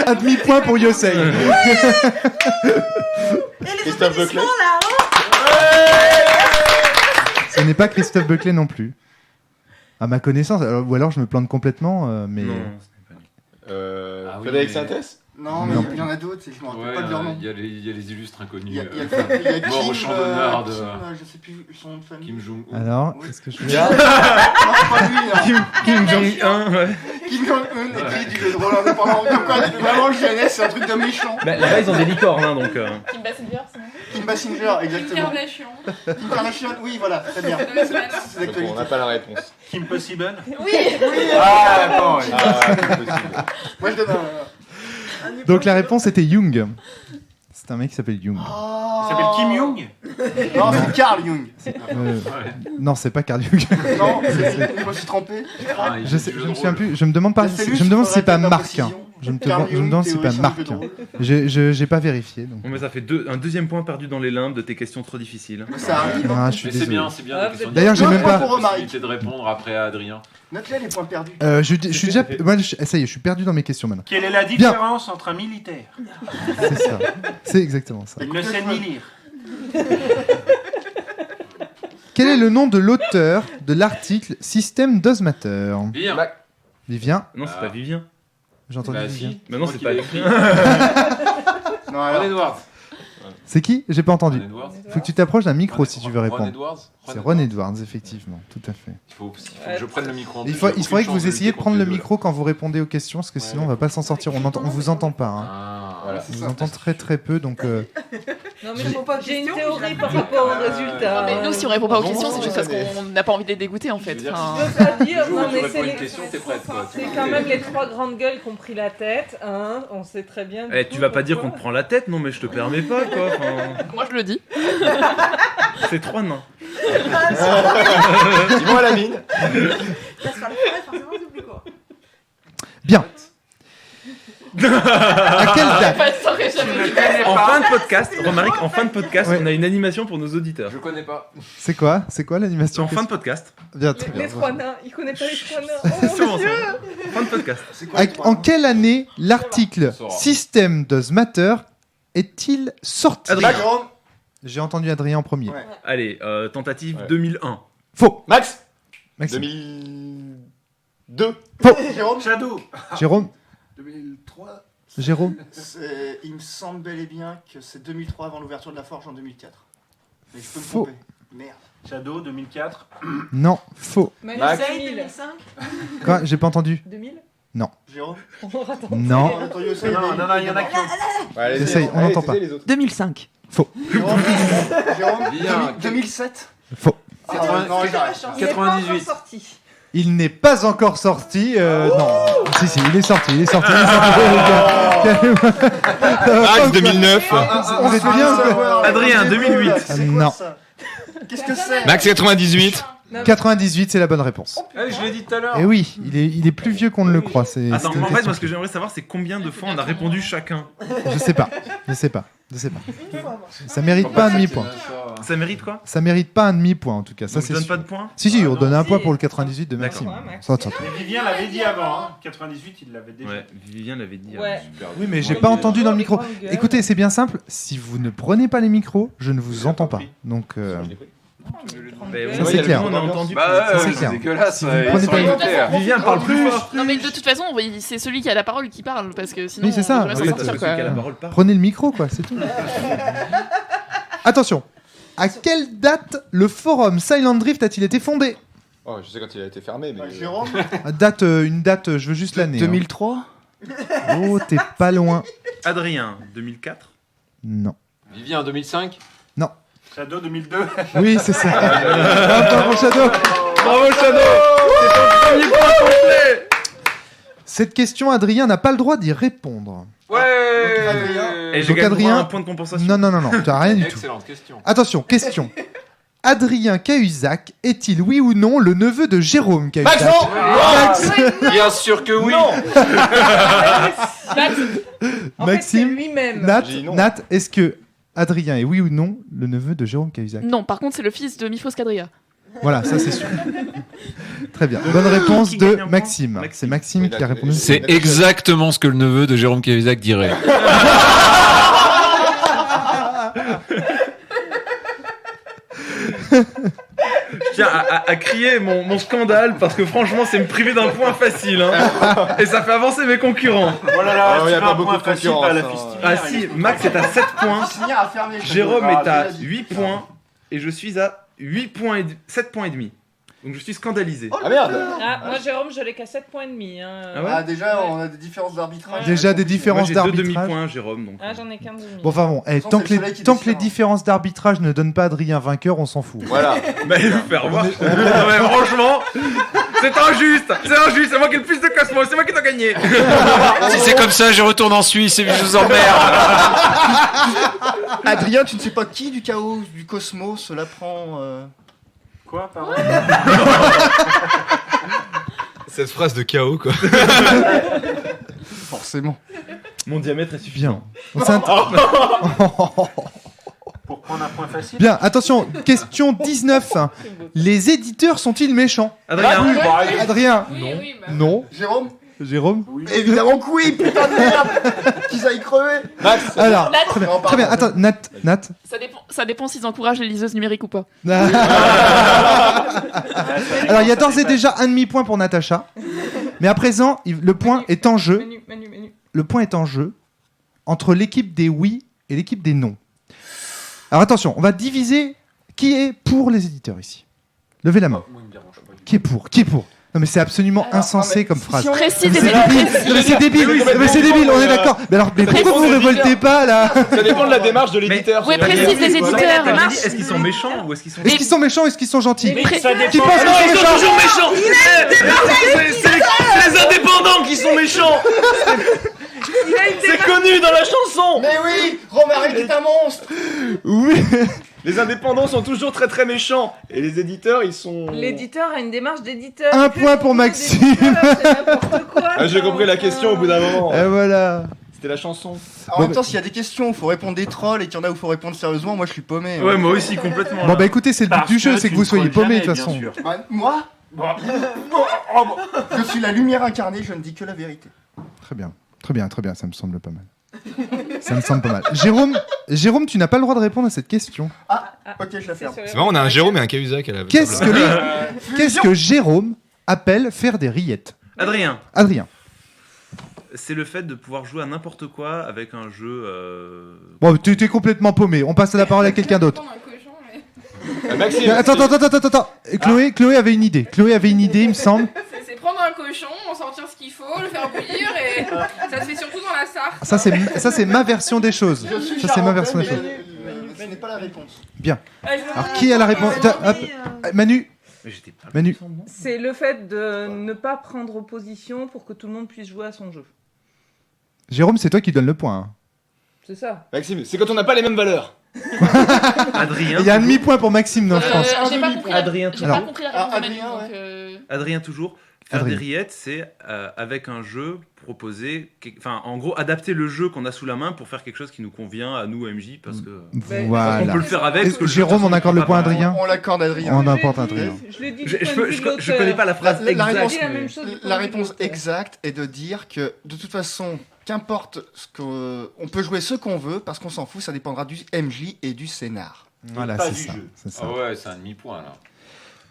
Un demi-point pour Yosei. Et les Christophe applaudissements, Buckley. là, hein. Ce n'est pas Christophe Buckley non plus. À ma connaissance, ou alors je me plante complètement, mais. Non, ce n'est pas lui. Ah oui, Frédéric mais- Sintès. Non, mais Non. il y en a d'autres. Je me rappelle Ouais, pas de leur nom. il y a les illustres Il inconnus. y a Kim, mort au champ d'honneur de- je sais plus son nom de famille. Kim Jong-un. Alors, Oui. est-ce que je Non, c'est pas lui. Hein. Kim Jong-un, ouais. Kim Jong-un écrit du jeu de rôle indépendant. Donc quoi, vraiment, le GNS, c'est un truc de méchant. Bah, là-bas, ils ont des licornes, hein, donc. Kim Basinger, sinon. Kim Basinger, exactement. Kim Kardashian, oui, voilà, très bien. C'est Donc, on l'actualité. n'a pas la réponse. Kim Possible. Ah, attends. Ah, c'est possible. Moi, je donne un. Donc la réponse était Jung. C'est un mec qui s'appelle Jung. Il s'appelle Kim Jong. Non, c'est Carl Jung. Non, c'est pas Carl Jung. Non, je me suis trompé. Ah, il Je fait sais, du je jeu me de souviens rôle. plus. Je me demande pas. Castellus, Je me demande si c'est pas faudrait Marc. précision. Hein. Je me Carl demande si c'est pas théoricien Marc. du jeu de rôle. J'ai pas vérifié. Donc. Bon, mais ça fait un deuxième point perdu dans les limbes de tes questions trop difficiles. Mais ça arrive. Ah, je suis Mais c'est désolé. bien, c'est bien. Ah, des questions D'ailleurs, j'ai Deux même points pas. pour Romaric. possibilité de répondre après à Adrien. Note-les les points perdus. Je suis déjà. Moi, ça y est, je suis perdu dans mes questions maintenant. Quelle est la différence entre un militaire C'est ça. C'est exactement ça. Il ne sait ni lire. Quel est le nom de l'auteur de l'article Système d'Osmater? Vivien. Vivien. Non, c'est Ah. pas Vivien. J'ai entendu Bah Vivien. si. Mais non, moi c'est qui pas l'ai écrit. Non, Ron alors. Edwards. C'est qui? J'ai pas entendu. Ron Edwards. Faut que tu t'approches d'un micro Ron- si tu veux Ron répondre. Edwards. C'est Ron Edwards, effectivement, tout à fait. Il faut que je prenne le micro. en Il plus, faudrait j'ai que aucune vous chance essayiez de lutter prendre le contre les deux, micro quand vous répondez aux questions, parce que Ouais. sinon on va pas s'en sortir. On vous entend pas. Hein. là. Ah, Voilà. On vous entend très très peu, donc. Non, mais Je réponds pas aux j'ai une questions, théorie je par réponds rapport pas. aux résultats. Mais nous, si on répond pas aux bon, questions, c'est juste parce ouais. qu'on n'a pas envie de les dégoûter, en fait. Je veux dire, Enfin, Je veux pas dire, Le jour où non tu mais réponds c'est à une les- question, t'es prête, quoi. c'est quand même les trois grandes gueules qui ont pris la tête, hein. On sait très bien. du Eh, coup, tu vas pas dire qu'on pourquoi. te prend la tête, non, mais je te permets pas, quoi. Enfin, moi, je le dis. c'est trois nains. Dis-moi la mine. Passe par la forêt, forcément, c'est plus court. Bien. À quelle date? En fin de podcast, Romaric, en fin de podcast, Ouais. on a une animation pour nos auditeurs. Je connais pas. C'est quoi l'animation? En fin de podcast. Bien, très bien. Les trois nains, il connaît pas les trois nains. Oh C'est mon bon, dieu. c'est bon. Fin de podcast. C'est quoi les trois En noms quelle année l'article On saura. Système d'Osmater est-il sorti? Adrien. Jérôme. J'ai entendu Adrien en premier. Ouais. Allez, tentative Ouais. 2001. Faux. Max. Maxime. 2002. Jérôme. Shadow. Jérôme. 2003. Jérôme. Il me semble bel et bien que c'est 2003 avant l'ouverture de la Forge en 2004. Mais je peux me Faux. tromper. Merde. Shadow 2004. Non, faux. Mais Max. 2005. Quoi? J'ai pas entendu. 2000. Jérôme. On aura tenté. Non. Attends, Yosei, Non, il y en a qui ont. Ouais, allez-y, Essaye, on allez, n'entend essayez pas. les autres. 2005. Jérôme. Jérôme. Bien. 2007. Faux. Ah, non, C'est j'arrête. la chance. Il est pas encore 98. sorti. Il n'est pas encore sorti. Non. Si, il est sorti. Il est sorti. Max 2009. On est bien. Savoir, Adrien, les 2008. deux, là, c'est quoi Non. ça Qu'est-ce que c'est Max 98. Non, 98, c'est la bonne réponse. Ah, je l'ai dit tout à l'heure. Et oui, il est plus vieux qu'on ne le croit. Attends, c'est une en fait, question moi, ce que j'aimerais savoir, c'est combien de fois on a répondu chacun. Je sais pas. Ça mérite pas un demi-point. Ça mérite quoi? Ça mérite pas un demi-point en tout cas. Ça, Donc, c'est je donne sûr. pas de points? Si, on donne un si. point pour le 98 de D'accord. Maxime. Ouais, Max. Ça. Mais Vivien l'avait dit avant, hein. 98, il l'avait déjà. Ouais, Vivien l'avait dit. Ouais. Super. Oui, mais j'ai Ouais, pas mais- entendu dans le micro. Grande gueule. Écoutez, c'est bien simple. Si vous ne prenez pas les micros, je ne vous entends pas. Donc, Mais Ça, c'est clair. On a entendu. Bah, Ça, c'est c'est clair. dégueulasse. Si vous ils prenez sont pas- volontaires. Vivien parle plus fort. Non mais de toute façon, oui, c'est celui qui a la parole qui parle parce que sinon Oui, c'est ça. on devrait Oui, s'en parce sortir, que celui qui a la quoi. parole parle. prenez le micro, quoi. C'est tout. Attention. À quelle date le forum Silent Drift a-t-il été fondé? Oh, je sais quand il a été fermé, mais. Jérôme, Une date, je veux juste l'année. 2003 Oh, t'es pas loin. Adrien, 2004. Non. Vivien en 2005. Shadow 2002. Oui, c'est ça. Bravo, Shadow. Bravo Shadow. C'est ton premier point complet. Cette question, Adrien n'a pas le droit d'y répondre. Ouais. Et j'ai Donc, gagné Adrien- un point de compensation. Non, t'as rien du tout. Excellente question. Attention, question. Adrien Cahuzac est-il oui ou non le neveu de Jérôme Cahuzac? Max Bien sûr que oui. En fait, c'est Maxime, lui-même. Nat, est-ce que Adrien est oui ou non le neveu de Jérôme Cahuzac? Non, par contre, c'est le fils de Mifos Kadria. Voilà, ça c'est sûr. Très bien. Bonne réponse qui de gagne un point Maxime. Maxime. C'est Maxime Oui, qui a d'accord. répondu. C'est exactement ce que le neveu de Jérôme Cahuzac dirait. Je tiens à crier mon scandale parce que franchement, c'est me priver d'un point facile. Hein. Et ça fait avancer mes concurrents. Oh là là, Ah, tu y a fais pas un beaucoup point de facile concurrence, à la hein. fistinière. Ah si, Max est à 7 points. Seigneur a fermé. Jérôme Ah, est à déjà dit. 8 points. Et je suis à 8 points et 7 points et demi. Donc je suis scandalisé. Ah merde. Ah, moi, Jérôme, je l'ai qu'à 7 points et demi. Hein. Ah ouais Ah, déjà, on a des différences d'arbitrage. Déjà des Moi différences j'ai 2 d'arbitrage. demi-points, Jérôme. Donc, Ah, j'en ai qu'un demi. Bon, enfin bon, Sans, tant c'est que le soleil qui les déchire. différences d'arbitrage ne donnent pas Adrien vainqueur, on s'en fout. Voilà. bah il faut faire voir. Non, mais franchement, c'est injuste. C'est moi qui ai le plus de cosmos. C'est moi qui dois gagner. Si c'est comme ça, je retourne en Suisse et je vous emmerde. Adrien, tu ne sais pas qui du chaos, du cosmos l'apprend. Quoi, pardon? Cette phrase de chaos, quoi. Forcément. Mon diamètre est suffisant. Bien. On s'int- Pour prendre un point facile. Bien, attention, question 19. Les éditeurs sont-ils méchants? Adrien. Bah, allez. Adrien? Non. Jérôme Jérôme? Évidemment que oui, putain de merde. Qu'ils aillent crever. Max. Alors, Nat, très bien. Non, Très bien. pardon. Attends, Nat. ça dépend s'ils encouragent les liseuses numériques ou pas. Alors, il y a d'ores et déjà un demi-point pour Natacha. Mais à présent, le point est en jeu. Manu. Le point est en jeu entre l'équipe des oui et l'équipe des non. Alors attention, on va diviser qui est pour les éditeurs ici. Levez la main. Qui est pour? Non mais c'est absolument insensé comme phrase. si on- Précis Mais des c'est débile, non, mais c'est débile, non, mais c'est débile, on est d'accord. Mais alors, mais pourquoi vous ne révoltez pas là? Ça dépend de la démarche de l'éditeur. Ouais, c'est la précise guerre. des éditeurs. T'as Marche. dit, est-ce qu'ils sont méchants ou est-ce qu'ils sont Est-ce qu'ils sont méchants ou est-ce qu'ils sont gentils? Mais Ça Qui dépend. pense qu'ils sont méchants? toujours méchants. C'est les indépendants qui sont méchants. C'est connu dans la chanson. Mais oui, Romaric est un monstre. Oui. Les indépendants sont toujours très très méchants. Et les éditeurs, ils sont. L'éditeur a une démarche d'éditeur. Un point pour Maxime. C'est n'importe quoi. Ah, j'ai compris la question au bout d'un moment. Et voilà. C'était la chanson. En même temps, s'il y a des questions, faut répondre des trolls et qu'il y en a où faut répondre sérieusement, moi je suis paumé. Ouais, moi aussi complètement. Bon là. bah écoutez, c'est le but Parce du jeu, c'est que tu vous ne soyez trolles paumés de jamais, toute façon. bien sûr. Bah, moi, je suis la lumière incarnée, je ne dis que la vérité. Très bien, ça me semble pas mal. Ça me semble pas mal. Jérôme, tu n'as pas le droit de répondre à cette question. Ok, je la ferme. C'est marrant, on a un Jérôme et un Cahuzac à la Qu'est-ce que Jérôme appelle faire des rillettes? Adrien, Adrien. c'est le fait de pouvoir jouer à n'importe quoi avec un jeu. Bon, t'es complètement paumé. On passe la parole à quelqu'un d'autre. Maxime. Attends. Chloé avait une idée. Il me semble. C'est prendre un cochon, en sortir ce qu'il faut, le faire bouillir et ça se fait surtout dans la Sarthe. Ça, c'est ma version des choses. Je suis Ça, c'est ma version des charrentais, choses. mais ce n'est pas la réponse. Bien. Ouais, je- Alors, qui a la réponse? Hop. Manu. Mais j'étais pas. Manu. C'est le fait de ne pas prendre position pour que tout le monde puisse jouer à son jeu. Jérôme, c'est toi qui donne le point. Hein. C'est ça. Maxime, c'est quand on n'a pas les mêmes valeurs. Adrien. Il y a un demi-point pour Maxime, non, je pense. J'ai pas compris. Adrien J'ai toujours. pas compris la réponse de Manu, Adrien, donc, Adrien toujours. Faire Adrien. des rillettes, c'est avec un jeu proposer, enfin en gros adapter le jeu qu'on a sous la main pour faire quelque chose qui nous convient à nous MJ parce que Voilà. on peut le faire avec. Est-ce parce que le Jérôme, jeu, on accorde le point à pas- Adrien. On l'accorde à Adrien. On apporte Adrien. Je l'ai dit. Je connais pas la phrase La exacte. réponse, la même chose du point la de vue réponse de l'auteur. exacte est de dire que de toute façon, qu'importe ce que, on peut jouer ce qu'on veut parce qu'on s'en fout, ça dépendra du MJ et du scénar. Voilà, Pas c'est du ça. jeu. C'est ça. Ah ouais, c'est un demi-point là.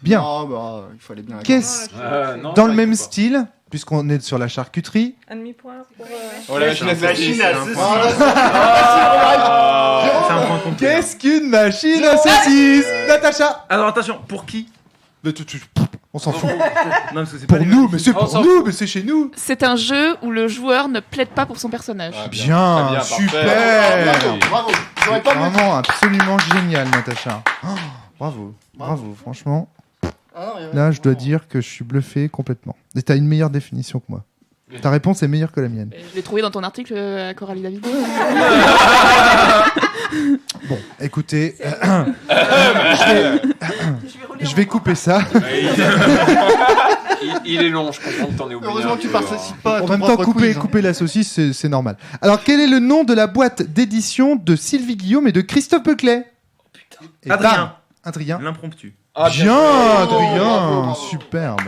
Bien. Ah bah, il fallait bien. Qu'est-ce Non, dans ça, le il même faut pas. style, puisqu'on est sur la charcuterie, Un demi-point pour. Oh, la machine à saucisse. C'est un point complet. qu'est-ce qu'une machine à saucisse, Natacha? Alors attention, pour qui? On s'en fout. Non, parce que c'est Pour pas les nous, mêmes. mais c'est On pour s'en nous, mais c'est chez nous. C'est un jeu où le joueur ne plaide pas pour son personnage. Ah, Bien, Très parfait. super. Bravo. Bravo. J'aurais pas mieux. Vraiment absolument génial, Natacha. Oh, bravo, franchement. Ah, non, mais ouais. Là, je dois dire que je suis bluffé complètement. Et t'as une meilleure définition que moi. Ta réponse est meilleure que la mienne. Je l'ai trouvé dans ton article à Coralie David. Bon, écoutez, Je je vais couper ça. Il est long, je comprends que t'en aies oublié. Heureusement un que tu peu, participes pas à En ton même temps, propre couper, quiz, hein. couper la saucisse, c'est normal. Alors, quel est le nom de la boîte d'édition de Sylvie Guillaume et de Christophe Beuclet? Et Adrien. bam, Adrien. L'impromptu. Ah, Bien, joué. Adrien, bravo, bravo. superbe.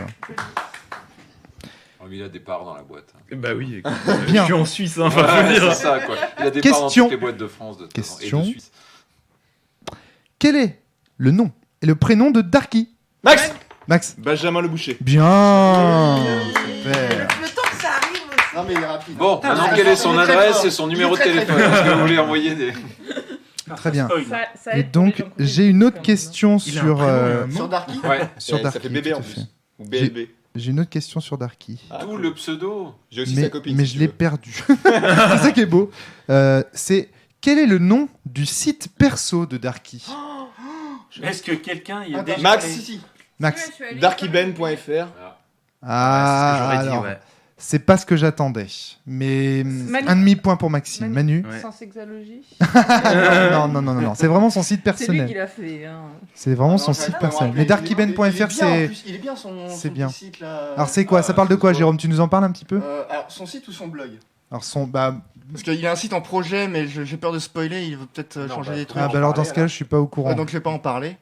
Oh, mais il a des parts dans la boîte. Bah oui. Bien. Je suis en Suisse, hein, enfin, faut Ouais, le dire. c'est ça quoi. Il a des parts dans Question. toutes les boîtes de France de toute façon, et Question. de Suisse. Quel est le nom et le prénom de Darky? Max Max. Benjamin Le Boucher. Bien, super. Le temps que ça arrive aussi. Non mais il est rapide. Bon, Putain, maintenant mais quelle est il son très adresse fort. et son Il est numéro de très, très téléphone? fort. Est-ce que vous voulez envoyer des... Très bien. Ça Et aide pour les donc, gens qui j'ai écoutent, une autre quand même. question Il a un sur, prénom, Sur Darky. Ouais, sur Ça Darky. fait bébé tout en à plus. fait. Ou BLB. J'ai une autre question sur Darky. Ah, tout cool. le pseudo. J'ai aussi mais sa copine. mais si je tu l'ai veux. perdu. C'est ça qui est beau. C'est quel est le nom du site perso de Darky? Est-ce que quelqu'un y a Attends, déjà Max. si, si. Max. Darkyben.fr. Ah, C'est ce que j'aurais dit, alors, ouais. c'est pas ce que j'attendais. Mais Manu. un demi-point pour Maxime. Manu. Ouais. Sans sexologie. Non. C'est vraiment son site C'est lui qui personnel. l'a fait. Hein. C'est vraiment Ah son non, site j'arrive pas à me personnel. rappeler. Mais darkyben.fr, Il est bien, en c'est. plus. Il est bien son c'est son bien. petit site là. Alors, c'est quoi? Ça parle de quoi, Jérôme? Tu nous en parles un petit peu? Alors, son site ou son blog? Alors, bah. Parce qu'il a un site en projet, mais j'ai peur de spoiler, il veut peut-être changer des trucs. Ah, bah alors, dans ce cas, je suis pas au courant. Donc je vais pas en parler.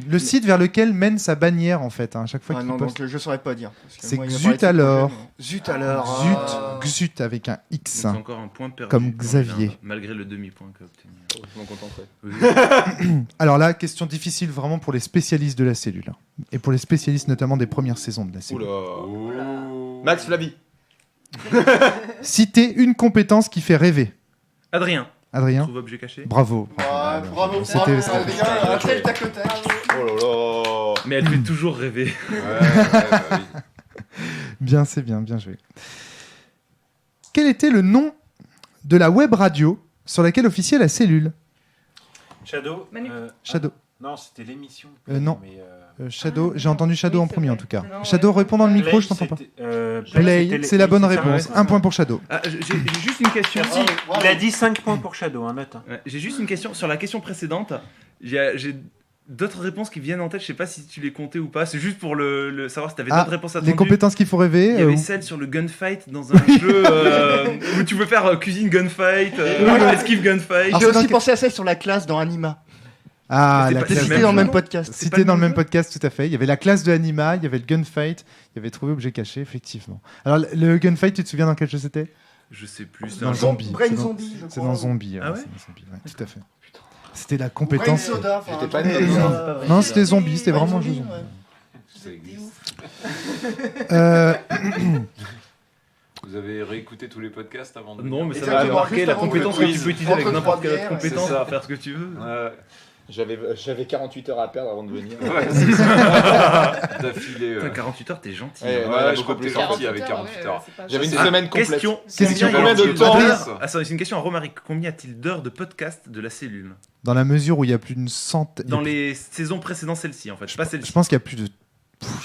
Le site vers lequel mène sa bannière, en fait, hein, à chaque fois Ah qu'il non, poste. donc je saurais pas dire. parce que C'est moi, il m'a Xut parlé de ses alors. projets, mais- Zut alors. Xut avec un Donc X. c'est encore un point perdu. Comme pour Xavier. Julien, malgré le demi-point qu'a obtenu. Je m'en contenterai. Alors là, question difficile vraiment pour les spécialistes de la cellule. hein. Et pour les spécialistes notamment des premières saisons de la cellule. Oula. Max Flavie. Citez une compétence qui fait rêver. Adrien. Adrien. Trouve objet caché. Bravo. Ah, bravo, C'était- bravo, c'était- Adrien, un tel tac au tac. Oh là là. Mais elle fait toujours rêver. Bah oui. Bien, c'est bien, bien joué. Quel était le nom de la web radio sur laquelle officiait la cellule? Shadow. Manu. Shadow. Non, c'était l'émission. Non. Mais, Shadow, j'ai entendu Shadow oui, en c'est premier vrai. en tout cas. Non, Shadow, ouais. réponds dans le micro, Play, je t'entends pas. c'était Play, c'est la bonne ça, réponse. ouais. Un point pour Shadow. Ah, j'ai juste une question. Merci. Bravo. Il a dit 5 points pour Shadow, hein, note. Ouais, j'ai juste une question. Sur la question précédente, j'ai d'autres réponses qui viennent en tête. Je sais pas si tu les comptais ou pas. C'est juste pour savoir si tu avais Ah, d'autres réponses attendues. Les compétences qu'il faut rêver. Il y avait celle sur le gunfight dans un jeu où tu peux faire cuisine gunfight, esquive gunfight. Ah, J'ai c'est dans aussi quel- pensé à celle sur la classe dans Anima. Ah, C'était la pas- classe. c'était Cité dans le même jeu. podcast. Cité dans le même podcast, tout à fait. Il y avait la classe de Anima, il y avait le gunfight, il y avait trouvé objet caché, effectivement. Alors, le gunfight, tu te souviens dans quel jeu c'était? Je sais plus. c'est Dans un le jeu. Zombie. Brain C'est dans- Zombie, je C'est crois. dans Zombie. Ah ouais c'est dans Zombie, ouais, tout à fait. C'était la Brain compétence. Soda. enfin, J'étais un pas truc né, comme non. ça. Non, c'était Zombie, c'était Brain vraiment un jeu Zombie, zombie. ouais. Ça existe. Euh, Vous avez réécouté tous les podcasts avant de Non, mais ça Exactement, va remarqué juste la avant le compétence que quiz. tu peux utiliser avec Entre n'importe trois quelle autre bières, compétence c'est ça. pour faire ce que tu veux. J'avais 48 heures à perdre avant de venir. Ouais, c'est ça. D'affilée. Putain, 48 heures, t'es gentil. Ouais, hein. ouais, Ouais, beaucoup je crois que t'es plus. gentil avec 48 heures. J'avais une Ah, semaine complète. Question. Question. Combien de temps C'est une question à Romaric. Combien y a-t-il d'heures de podcast de la cellule Dans la mesure où il y a plus d'une centaine. dans les saisons précédentes, celle-ci en fait, pas Je celle-ci. pense qu'il y a plus de.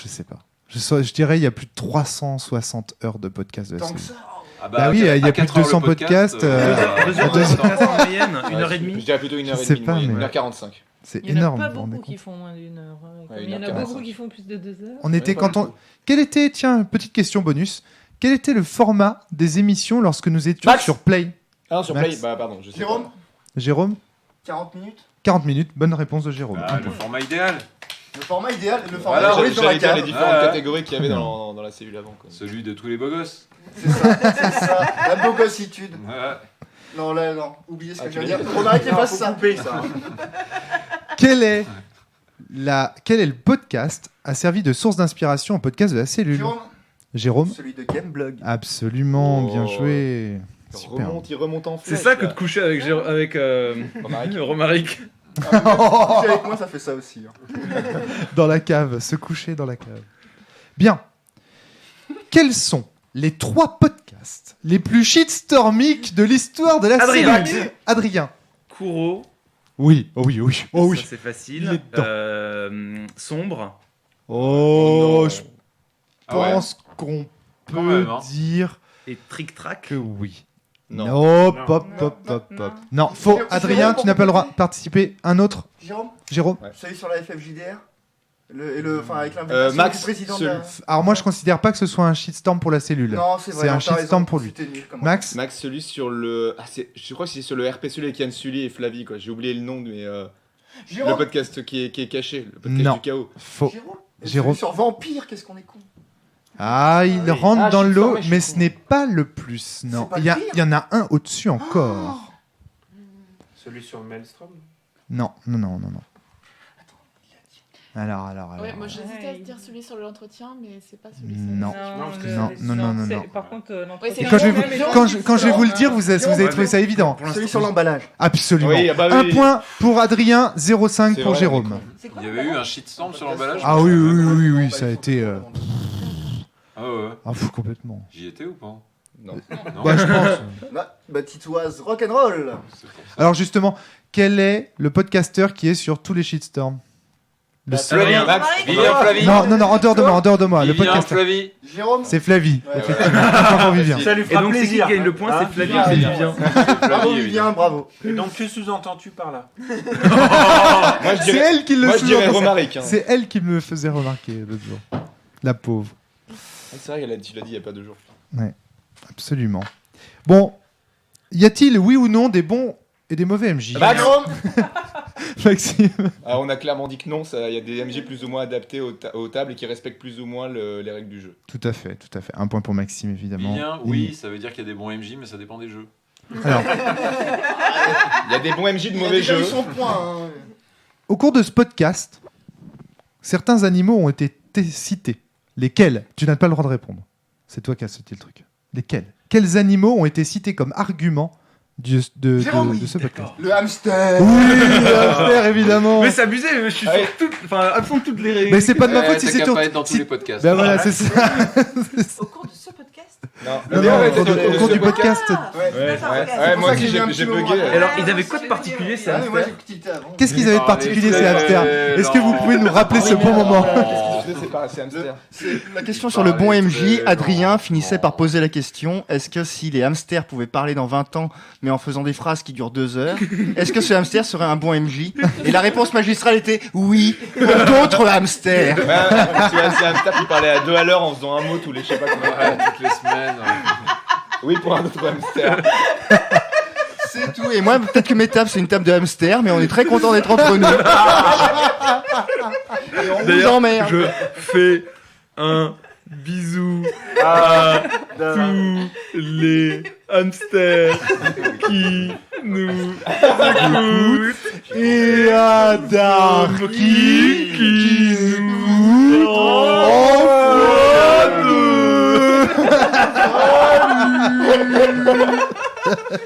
Je sais pas. Je dirais il y a plus de 360 heures de podcast de la Tant que série. ça. Ah Bah oui, il y a plus de 200 podcasts. 2 heures de podcast en moyenne, 1h30. Je dirais plutôt 1h30 Je sais pas, moyenne, mais- 1h45. C'est Il y en a énorme. pas vous vous rendez beaucoup qui compte. font moins d'1 heure. Hein. Ouais, Il y en a 1h45. beaucoup qui font plus de 2 heures. On était pas quand du on. tout. Quel était, tiens, petite question bonus. Quel était le format des émissions lorsque nous étions Max sur Play? Ah non, sur Max. Play, bah pardon, je sais Jérôme, pas. Jérôme? 40 minutes. 40 minutes, bonne réponse de Jérôme. Ah, le format idéal. Le format idéal, le format Voilà, Joris dans la J'allais dire les cave. différentes Ouais. catégories qu'il y avait dans la cellule avant. Quoi. Celui de tous les beaux gosses. C'est ça, la bogossitude. Ouais. Non, là, non, oubliez ce que Ah, je tu viens l'as de dit. dire. Romarik, il Non, passe faut ça. couper, ça. Quel est le podcast a servi de source d'inspiration au podcast de la cellule? Jérôme, Jérôme? celui de Gameblog. Absolument, bien Oh. joué. Super. Il remonte en C'est flèche, ça que là. de coucher avec Romaric. Romaric. Ah, avec moi, ça fait ça aussi. hein. Dans la cave, se coucher dans la cave. Bien. Quels sont les 3 podcasts les plus shitstormiques de l'histoire de la Adrien. cellule? Adrien. Courreau. Oui, oh oui, oui, oh oui. Ça, c'est Il facile. est dedans. Sombre. Oh, je Ah ouais. pense qu'on peut Quand même, hein. dire Et Trick Track. que oui. Non. Hop, Non. hop, hop, hop, hop. Non, faux. Jérôme, Adrien, tu n'as pas le droit de participer. Un autre, Jérôme, Jérôme. celui sur la FFJDR. Enfin, avec l'invitation Max, du président de celui- la... Alors moi, je considère pas que ce soit un shitstorm pour la cellule. Non, c'est vrai. C'est un t'as shitstorm raison, pour lui. c'était nul, comme Max. Max, celui sur le. Ah, je crois que c'est sur le RP, celui avec Yann Sully et Flavie, quoi. J'ai oublié le nom, mais. Le Jérôme, podcast qui est caché, le podcast Non. du chaos. Faux. Jérôme. Jérôme. Celui sur Vampire, qu'est-ce qu'on est con. Ah, il oui. rentre Ah, dans je suis l'eau, fort, mais je mais suis ce n'est pas le plus. Non, C'est pas il y, le pire. il y en a un au-dessus encore. Celui sur Maelstrom. Non, non, non, non, non. Alors. Ouais, moi j'hésitais à se dire celui sur l'entretien, mais c'est pas celui-ci. Non. Non, non. Par contre, Ouais, l'entretien. c'est Et quand je vais Jérôme, vous, quand je vais vous le dire, vous avez trouvé ça évident. Celui sur l'emballage. Absolument. Oui, ah bah Un oui. point pour Adrien, 0,5 C'est pour vrai, Jérôme. Il y avait eu un shitstorm sur l'emballage. Ah oui, ça a été. Ah ouais. Ah, fou, complètement. J'y étais ou pas? Non. Non. Bah, je pense. Bah, Titoise, rock'n'roll. C'est pour ça. Alors, justement, quel est le podcasteur qui est sur tous les shitstorms? Le seul- Adrien, Max, Vivien, Flavie. Non, en dehors de moi. Le Vivien, podcasteur. Flavie. Jérôme. C'est Flavie. Ouais, effectivement. Un point pour Vivien. Ça lui Et fera donc, c'est qui plaisir. gagne le point? Hein, C'est Flavie Vivien. ou c'est Vivien? Bravo, Flavie, Vivien, bravo. Et donc, que sous-entends-tu par là? Moi, je C'est dirais, elle qui le moi, je dirais sous-entend. Romaric. Hein. C'est elle qui me le faisait remarquer l'autre jour. La pauvre. C'est vrai, tu l'as dit il y a pas 2 jours. Absolument. Bon, y a-t-il, oui ou non, des bons et des mauvais MJ? Jérôme. Maxime. Ah, on a clairement dit que non, il y a des MJ plus ou moins adaptés aux tables et qui respectent plus ou moins les règles du jeu. Tout à fait. Un point pour Maxime, évidemment. Vivien, oui, ça veut dire qu'il y a des bons MJ, mais ça dépend des jeux. Alors, Il y a des bons MJ de Il a mauvais déjà eu jeux. son point. hein. au cours de ce podcast, certains animaux ont été cités. Lesquels? Tu n'as pas le droit de répondre. C'est toi qui as sauté le truc. Lesquels? Quels animaux ont été cités comme argument de ce podcast? Le hamster. Oui, le hamster, évidemment. Mais c'est abusé, je suis Ah oui. sur toutes, enfin, absent toutes les règles. Mais c'est pas de ma faute si T'as c'est qu'à ton. pas être dans tous si- les podcasts. Ben voilà, c'est ça. Au cours de ce podcast. Non, Non, le non, meilleur au était cours sur au cours ce du podcast. Ouais. D'accord, ok. Ouais, moi aussi j'ai bugué. Et alors, ils avaient quoi de particulier, ces Ah, mais moi hamsters? j'ai quitté avant. Qu'est-ce qu'ils avaient de particulier, ces Allez, hamsters? Est-ce que vous pouvez nous rappeler ce bon moment? C'est hamster. La question sur le bon MJ, Adrien finissait par poser la question, est-ce que si les hamsters pouvaient parler dans 20 ans, mais en faisant des phrases qui durent 2 heures, est-ce que ce hamster serait un bon MJ? Et la réponse magistrale était oui, pour d'autres hamsters. C'est un hamster qui parlait à 2 à l'heure en faisant un mot tous les je sais pas combien. Ouais, toutes les semaines. Oui, pour un autre hamster. C'est tout. Et moi, peut-être que mes tables, c'est une table de hamster, mais on est très content d'être entre nous. Et on vous D'ailleurs, emmerde. je fais un bisou à tous les hamsters qui nous écoutent Et à Darky qui nous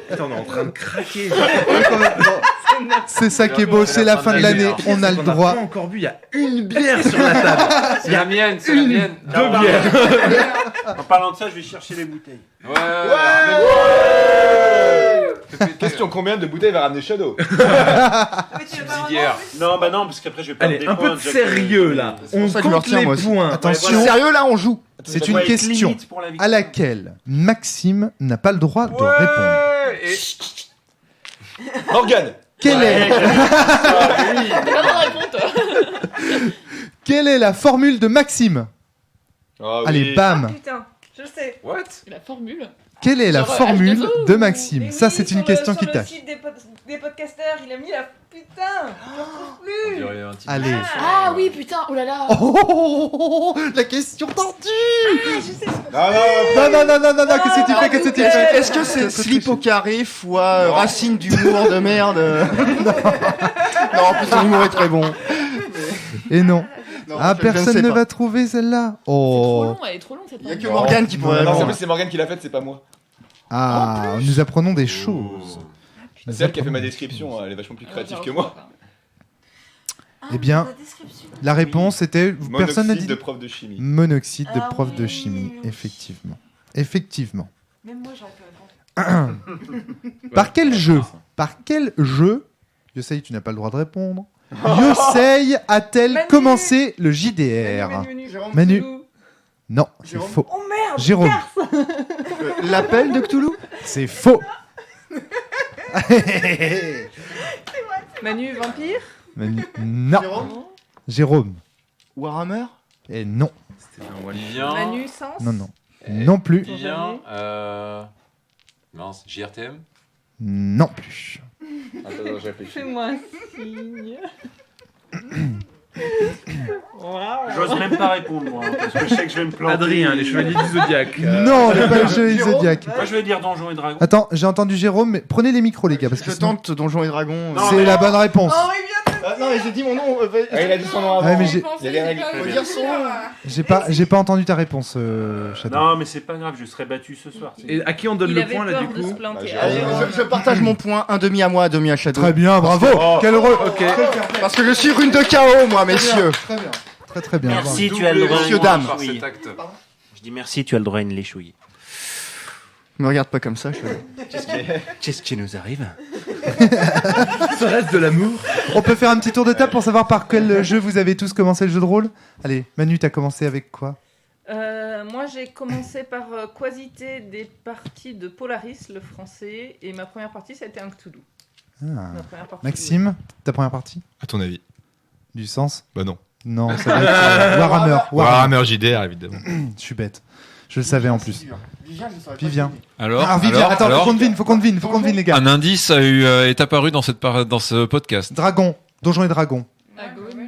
Putain, on est en train de craquer. C'est ça qui est beau, c'est la fin de l'année, on a le droit. On a pas encore bu, il y a une bière sur la table. C'est la mienne, c'est la mienne. Deux bières. En parlant de ça, je vais chercher les bouteilles. Ouais. Question, combien de bouteilles va ramener Shadow? Mais tu veux pas Subsidiaire. Non, bah non, parce qu'après je vais perdre Allez, des un points. peu de déjà que- sérieux là. C'est pour On ça que je me compte retiens, les moi aussi. points. Attention. Sérieux, là, on joue. C'est une question à laquelle Maxime n'a pas le droit de répondre. Morgane. Quelle est... Quelle est la formule de Maxime? Allez, bam. Putain, je sais. What? La formule. Quelle est la Genre, formule H2O, de Mais Maxime? oui, Ça, c'est sur une le- question qui sur tâche. le site des podcasters, il a mis la putain. J'en trouve On plus. dirait un titre. Allez. Ah oui, putain, oh là là. Oh, la question tendue. Ah, je sais. Non, qu'est-ce que tu fais? Qu'est-ce que tu fais? Est-ce que c'est slip au carré fois racine d'humour de merde? Non, en plus, ton humour est très bon. Et non. Non, Ah, je ne personne sais ne pas. va trouver celle-là. Trop Oh. long, elle est trop longue cette Il y a que formule. Morgane qui pourrait Non, répondre. c'est Morgane qui l'a faite, c'est pas moi. Ah, nous apprenons des choses. C'est elle qui a fait ma description, elle est vachement plus créative que moi. Eh bien, la réponse était... Personne n'a dit... Monoxyde de prof de chimie. Monoxyde de Ah prof de oui. chimie, effectivement. Effectivement. Même moi, j'aurais pu répondre. Par quel jeu Yosei, tu n'as pas le droit de répondre. Yosei a-t-elle Manu. commencé le JDR? Manu. Non, c'est faux. Oh merde. Jérôme, L'appel de Cthulhu? c'est faux. Manu, vampire. Manu, non. Jérôme. Warhammer? Et non. C'était un one. Vivien. Manu, Sens. Non, non. Non plus. Vivien. Mince, JRTM. Non plus. Attends, je réfléchis. Fais-moi un signe. J'ose même pas répondre, moi, parce que je sais que je vais me planter. Adrien, les chevaliers du Zodiaque. Non, on n'est pas le jeu Zodiac. Moi, je vais dire Donjons et Dragons. Attends, j'ai entendu Jérôme, mais prenez les micros, les gars, parce que Je sinon, tente Donjons et Dragons. Non, c'est mais- la bonne réponse. Oh, il vient de... Non, mais j'ai dit mon nom. Ah, il a dit son nom avant. Ouais, mais j'ai- Il y a des règles. Faut dire son nom. J'ai pas entendu ta réponse, Shadow. Non, mais c'est pas grave, je serai battu ce soir. Et à qui on donne Il le avait point là peur du de se coup planter. Bah, Allez, je partage mon point. Un demi à moi, un demi à Shadow. Très bien, bravo. Oh. Quel rôle. Ok. Parce que je suis rune de chaos, moi, messieurs. Très bien. Très bien. Merci, bravo. tu as le droit à Monsieur, une dame. Par cet léchouille. acte. Je dis merci, tu as le droit à une léchouille. Me regarde pas comme ça, Shadow. Qu'est-ce qui nous arrive? Ça reste de l'amour. On peut faire un petit tour de table pour savoir par quel jeu vous avez tous commencé le jeu de rôle. Allez, Manu, t'as commencé avec quoi? Moi, j'ai commencé par quasité des parties de Polaris, le français, et ma première partie, ça a été un Cthulhu. Ah. Ma première partie. Maxime, ta première partie? À ton avis? Du sens? Bah non. Non, ça va être Warhammer. Warhammer JDR, évidemment. Je suis bête. Je le savais en plus. Vivien. Alors, Vivien, attends, alors, faut qu'on devine, les gars. un indice est apparu dans ce podcast. Dragon, Donjons et Dragons.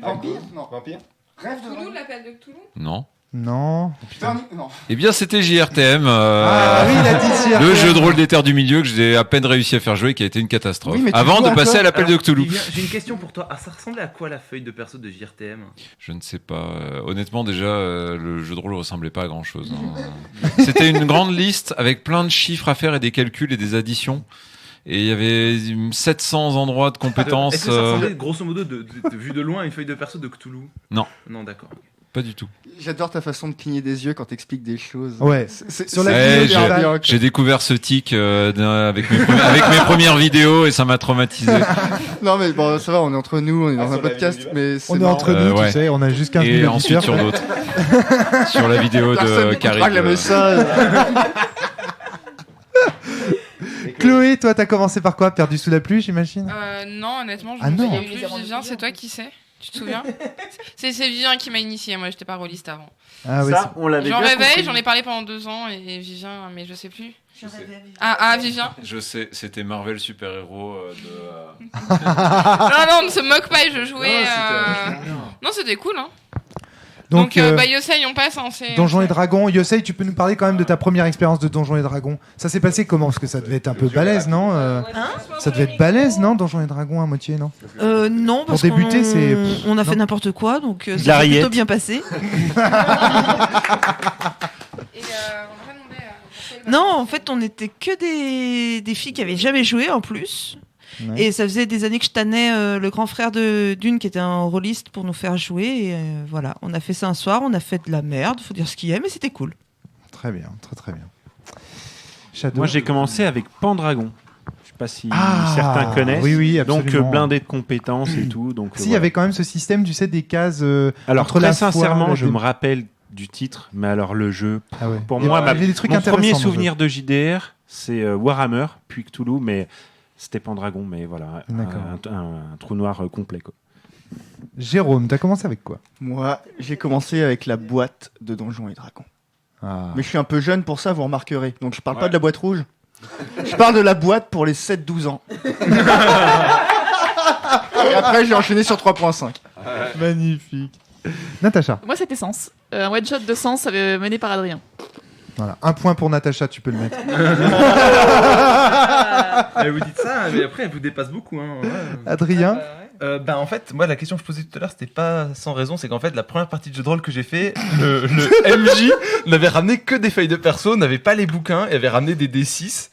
Vampire? Non. Vampire? Rêve de Cthulhu, l'appel de Cthulhu. Non. Non. Putain, non. Eh bien, c'était JRTM, Ah oui, il a dit JRTM. le jeu de rôle des Terres du Milieu que j'ai à peine réussi à faire jouer, qui a été une catastrophe. Oui, mais tu Avant joues de passer encore. à l'appel de Cthulhu. Vivien, j'ai une question pour toi. Ah, ça ressemblait à quoi la feuille de perso de JRTM? Je ne sais pas. Honnêtement, déjà, le jeu de rôle ressemblait pas à grand chose. C'était une grande liste avec plein de chiffres à faire et des calculs et des additions. Et il y avait 700 endroits de compétences. Est-ce que ça ressemblait grosso modo de vue de loin à une feuille de perso de Cthulhu? Non. Non, d'accord. Pas du tout. J'adore ta façon de cligner des yeux quand t'expliques des choses. Ouais. Sur la Ouais, vidéo, il y a un j'ai découvert ce tic avec mes premières vidéos et ça m'a traumatisé. Non, mais bon, ça va, on est entre nous, on est dans un sur la podcast, vidéo mais c'est On est marrant. entre nous, ouais. tu sais, on a juste 15 Et minutes ensuite sur d'autres. Sur la vidéo Personne de n'écoutera Carrie. le message. Chloé, toi, t'as commencé par quoi? Perdu sous la pluie, j'imagine? Non, honnêtement, je Ah me non. souviens plus. Vivien, c'est toi qui sais? Tu te souviens? C'est Vivien qui m'a initié, moi j'étais pas rôliste avant. Ah oui, Ça, on l'avait J'en bien réveille, compris. j'en ai parlé pendant 2 ans et Vivien, mais je sais plus. Je rêvais à vivre. Ah, Vivien. Je sais, c'était Marvel super-héros de. Non, ne se moque pas, je jouais. Non, c'était cool, hein. Donc, Yosei, on passe. Hein, Donjons et Dragons. Yosei, tu peux nous parler quand même de ta première expérience de Donjons et Dragons. Ça s'est passé comment? Parce que ça devait être un peu balèze, non? Ça devait être balèze, non? Donjons et Dragons à moitié, non? Non, parce Pour débuter, c'est... on a fait non. n'importe quoi, donc ça la s'est rillette. plutôt bien passé. Non, en fait, on était que des filles qui avaient jamais joué en plus. Ouais. Et ça faisait des années que je tannais le grand frère d'une qui était un rôliste pour nous faire jouer. Et voilà, on a fait ça un soir, on a fait de la merde, faut dire ce qu'il y a, mais c'était cool. Très bien, très bien. Shadow. Moi, j'ai commencé avec Pendragon. Je sais pas si Ah, certains connaissent. oui, Donc absolument. blindé de compétences et tout. Donc Si, il y avait quand même ce système, tu sais, des cases Alors entre très la foi, sincèrement, la je me rappelle du titre, mais alors le jeu, Ah ouais. pour Il y moi, avait des trucs mon intéressants premier dans le souvenir de JDR, c'est Warhammer, puis Cthulhu, mais c'était Pendragon, mais voilà, un trou noir complet, quoi. Jérôme, t'as commencé avec quoi? Moi, j'ai commencé avec la boîte de Donjons et Dragons. Ah. Mais je suis un peu jeune pour ça, vous remarquerez. Donc je parle pas de la boîte rouge. Je parle de la boîte pour les 7-12 ans. Et après, j'ai enchaîné sur 3.5. Magnifique. Natacha. Moi, c'était Sens. Un one-shot de Sens mené par Adrien. Voilà. 1 point pour Natacha, tu peux le mettre. Vous dites ça, mais après, elle vous dépasse beaucoup. Hein. Ouais. Adrien. En fait, moi, la question que je posais tout à l'heure, c'était pas sans raison. C'est qu'en fait, la première partie de jeu de rôle que j'ai fait, le MJ n'avait ramené que des feuilles de perso, n'avait pas les bouquins, et avait ramené des D6.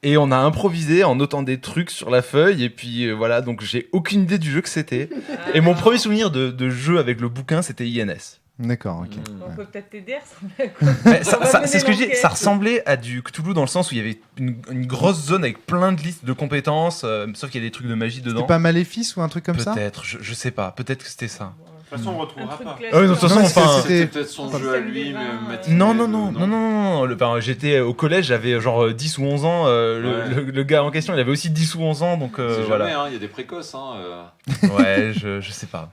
Et on a improvisé en notant des trucs sur la feuille. Et puis voilà, donc j'ai aucune idée du jeu que c'était. Et mon premier souvenir de jeu avec le bouquin, c'était INS. D'accord, ok. On peut peut-être t'aider à ressembler à quoi? C'est ce que je dis, ça ressemblait à du Cthulhu dans le sens où il y avait une grosse zone avec plein de listes de compétences, sauf qu'il y a des trucs de magie dedans. C'était pas Maléfice ou un truc comme ça? Peut-être, je sais pas, peut-être que c'était ça. De toute façon, on retrouvera pas. Ah oui, de toute façon, enfin, c'était peut-être son jeu à lui, mais non. J'étais au collège, j'avais genre 10 ou 11 ans. Le gars en question, il avait aussi 10 ou 11 ans, donc voilà. Jamais, il y a des précoces. Ouais, je sais pas.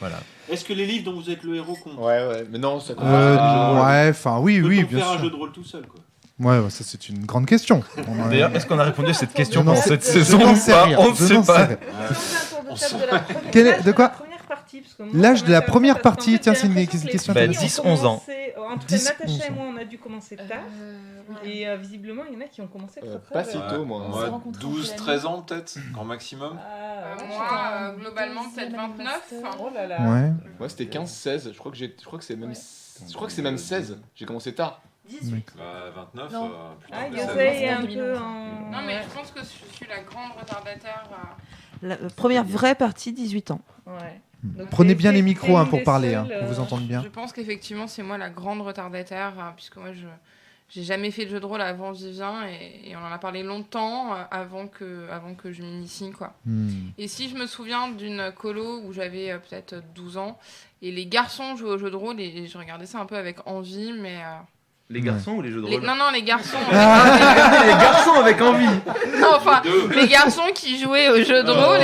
Voilà. Est-ce que les livres dont vous êtes le héros comptent? Ouais, mais non, ça compte ouais, enfin, oui, Peut-on bien faire sûr. un jeu de rôle tout seul, quoi? Ouais, ça c'est une grande question. D'ailleurs, est-ce qu'on a répondu à cette question pendant cette je saison n'en ou sais pas? rien, On ne je sait n'en pas. sais rien. De quoi? L'âge de la première partie, tiens, c'est une question intéressante. 10-11 ans. Entre 10, Natacha 11 et ans. moi, on a dû commencer tard. Et visiblement, il y en a qui ont commencé très pas très si tôt, moi. On s'est rencontrés 12-13 ans peut-être, grand maximum. Moi, globalement, peut-être 29. Oh là là. Ouais. Moi, c'était 15-16. Je crois que c'est même 16. J'ai commencé tard. 18. 29. Ah, Yosei est un peu en... Non, mais je pense que je suis la grande retardataire. La première vraie partie, 18 ans. Ouais. Donc, Prenez t'es- bien les t'es micros une pour des parler, seules, on vous entende bien. Je pense qu'effectivement, c'est moi la grande retardataire, puisque moi, j'ai jamais fait de jeu de rôle avant Vivien, et on en a parlé longtemps avant que je m'initie, quoi. Et si je me souviens d'une colo où j'avais peut-être 12 ans, et les garçons jouaient au jeu de rôle, et je regardais ça un peu avec envie, mais... Les garçons ou les jeux de rôle? Non, les garçons. Les garçons avec envie. Non, enfin, les garçons qui jouaient au jeu de rôle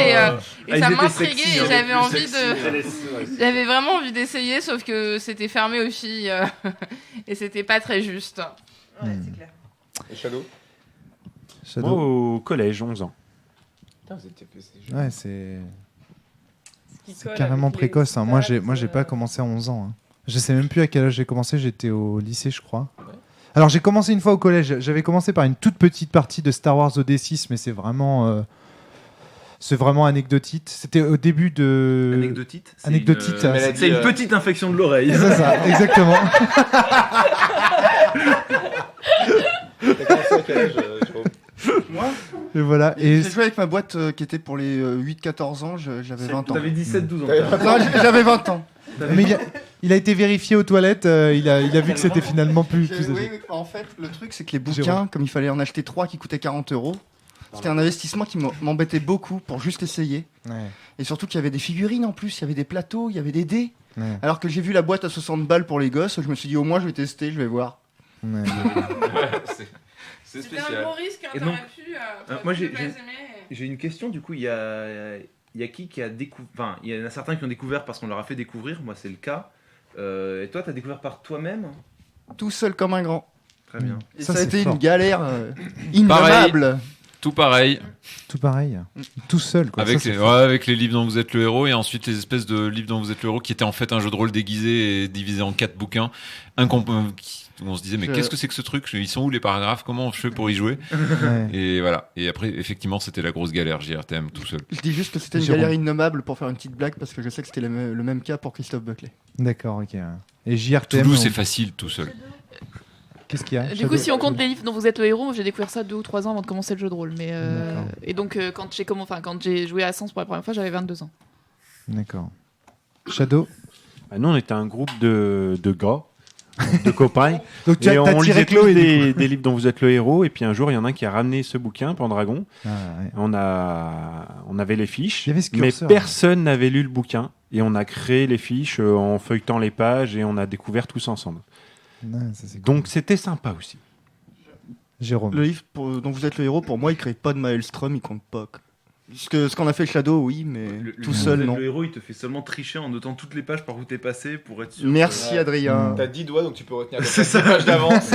et ça m'intriguait et j'avais envie j'avais vraiment envie d'essayer, sauf que c'était fermé aux filles et c'était pas très juste. Ouais, c'est clair. Et Shadow? Moi, au collège, 11 ans. Putain, vous étiez PC. Ouais, c'est colle carrément avec les précoce. Hein. Moi, j'ai stats, pas commencé à 11 ans. Hein. Je sais même plus à quel âge j'ai commencé. J'étais au lycée, je crois. Alors, j'ai commencé une fois au collège. J'avais commencé par une toute petite partie de Star Wars OD6, mais c'est vraiment anecdotique. C'était au début de... Anecdotite? Anecdotite. C'est une petite infection de l'oreille. C'est ça, exactement. T'as commencé à quel âge, Jérôme? Moi Et voilà. Et j'ai joué avec ma boîte qui était pour les 8-14 ans, j'avais 20 ans. T'avais 17-12 ans. Non, j'avais 20 ans. Mais il a été vérifié aux toilettes, il a vu que c'était finalement plus âgé. Oui, en fait, le truc, c'est que les bouquins, comme il fallait en acheter 3 qui coûtaient 40 €, c'était un investissement qui m'embêtait beaucoup pour juste essayer. Ouais. Et surtout qu'il y avait des figurines en plus, il y avait des plateaux, il y avait des dés. Ouais. Alors que j'ai vu la boîte à 60 balles pour les gosses, je me suis dit au moins je vais tester, je vais voir. Ouais. C'est C'était un spécial. gros risque, Et t'aurais donc, pu... moi, t'aurais pu pas aimer. j'ai une question, du coup, il y a qui a découvert... Enfin, il y en a certains qui ont découvert parce qu'on leur a fait découvrir, moi c'est le cas. Et toi, t'as découvert par toi-même? Tout seul comme un grand. Très bien. Et Ça, ça a c'est été fort. une galère innommable. Tout pareil. Tout pareil. Tout seul, quoi. Avec, Ça, c'est avec les livres dont vous êtes le héros et ensuite les espèces de livres dont vous êtes le héros qui étaient en fait un jeu de rôle déguisé et divisé en 4 bouquins. Où on se disait mais qu'est-ce que c'est que ce truc? Ils sont où les paragraphes? Comment je fais pour y jouer? Ouais. Et voilà. Et après effectivement c'était la grosse galère JRTM tout seul. Je dis juste que c'était une Jérôme. galère innommable pour faire une petite blague parce que je sais que c'était le même cas pour Christophe Buckley. D'accord, ok. Et JRTM. Toulouse c'est facile tout seul. Qu'est-ce qu'il y a? Du coup, si on compte les livres dont vous êtes le héros, j'ai découvert ça 2 ou 3 ans avant de commencer le jeu de rôle. Mais D'accord. et donc, quand j'ai joué à Sens pour la première fois, j'avais 22 ans. D'accord. Shadow? Nous, on était un groupe de gars. de copains. Donc tu as on tiré lisait tous Chloé, des livres dont vous êtes le héros. Et puis un jour, il y en a un qui a ramené ce bouquin, Pendragon. Ah, ouais. On avait les fiches, Il y avait ce mais curseur. personne n'avait lu le bouquin. Et on a créé les fiches en feuilletant les pages et on a découvert tous ensemble. Ouais, ça, c'est cool. Donc c'était sympa aussi. Jérôme. Le livre dont vous êtes le héros, pour moi, il crée pas de Maelstrom, il compte pas. Ce qu'on a fait Shadow, oui, mais tout seul, non. Le héros, il te fait seulement tricher en notant toutes les pages par où t'es passé pour être sûr. Merci, Adrien. T'as 10 doigts, donc tu peux retenir les pages d'avance.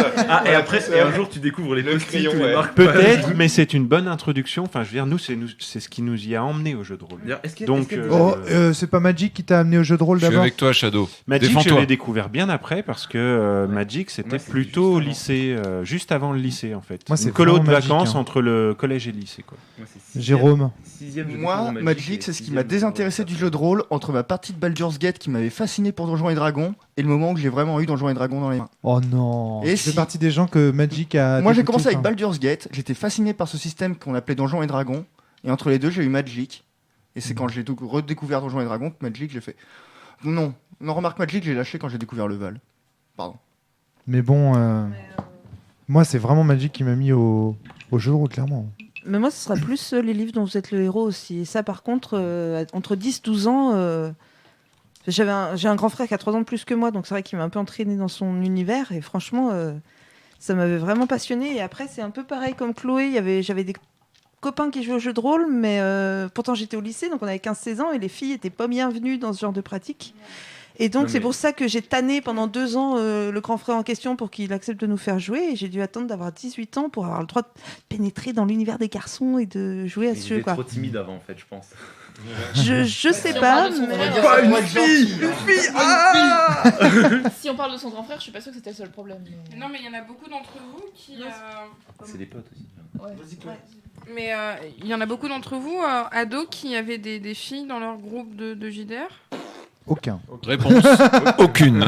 Et après, et un jour, tu découvres les post-it crayon, ou les ouais. marques. Peut-être, mais c'est une bonne introduction. Enfin, je veux dire, c'est ce qui nous y a emmené au jeu de rôle. Donc, c'est pas Magic qui t'a amené au jeu de rôle Je suis d'abord avec toi, Shadow. Magic, je Défends-toi. l'ai découvert bien après parce que Magic, c'était plutôt au lycée, juste avant le lycée en fait. Moi, c'est une colo de vraiment Magic, vacances hein. entre le collège et le lycée. Quoi. Jérôme. Moi, Magic, c'est ce qui m'a désintéressé du jeu de rôle entre ma partie de Baldur's Gate qui m'avait fasciné pour Donjons et Dragons et le moment où j'ai vraiment eu Donjons et Dragons dans les mains. Oh non. Et tu fais partie des gens que Magic a. Moi, j'ai dégoûté, commencé avec enfin. Baldur's Gate, j'étais fasciné par ce système qu'on appelait Donjons et Dragons, et entre les deux, j'ai eu Magic. Et c'est quand j'ai redécouvert Donjons et Dragons que Magic, j'ai fait. Non, remarque Magic, j'ai lâché quand j'ai découvert le Val. Pardon. Mais bon, moi, c'est vraiment Magic qui m'a mis au jeu de rôle, clairement. Mais moi, ce sera plus les livres dont vous êtes le héros aussi. Et ça, par contre, entre 10-12 ans, j'ai un grand frère qui a 3 ans de plus que moi, donc c'est vrai qu'il m'a un peu entraîné dans son univers. Et franchement, ça m'avait vraiment passionné. Et après, c'est un peu pareil comme Chloé. J'avais des copains qui jouaient au jeu de rôle, mais pourtant j'étais au lycée, donc on avait 15-16 ans, et les filles n'étaient pas bienvenues dans ce genre de pratique. Et donc, c'est pour ça que j'ai tanné pendant 2 ans le grand frère en question pour qu'il accepte de nous faire jouer. Et j'ai dû attendre d'avoir 18 ans pour avoir le droit de pénétrer dans l'univers des garçons et de jouer à ce jeu. Il était trop timide avant, en fait, je pense. Je sais pas. Mais... Quoi, une fille Si on parle de son grand frère, je suis pas sûre que c'était le seul problème. Non, mais il y en a beaucoup d'entre vous qui. C'est des potes aussi. Ouais. Mais il y en a beaucoup d'entre vous, ados, qui avaient des filles dans leur groupe de JDR. Aucun. Réponse aucune. Bon,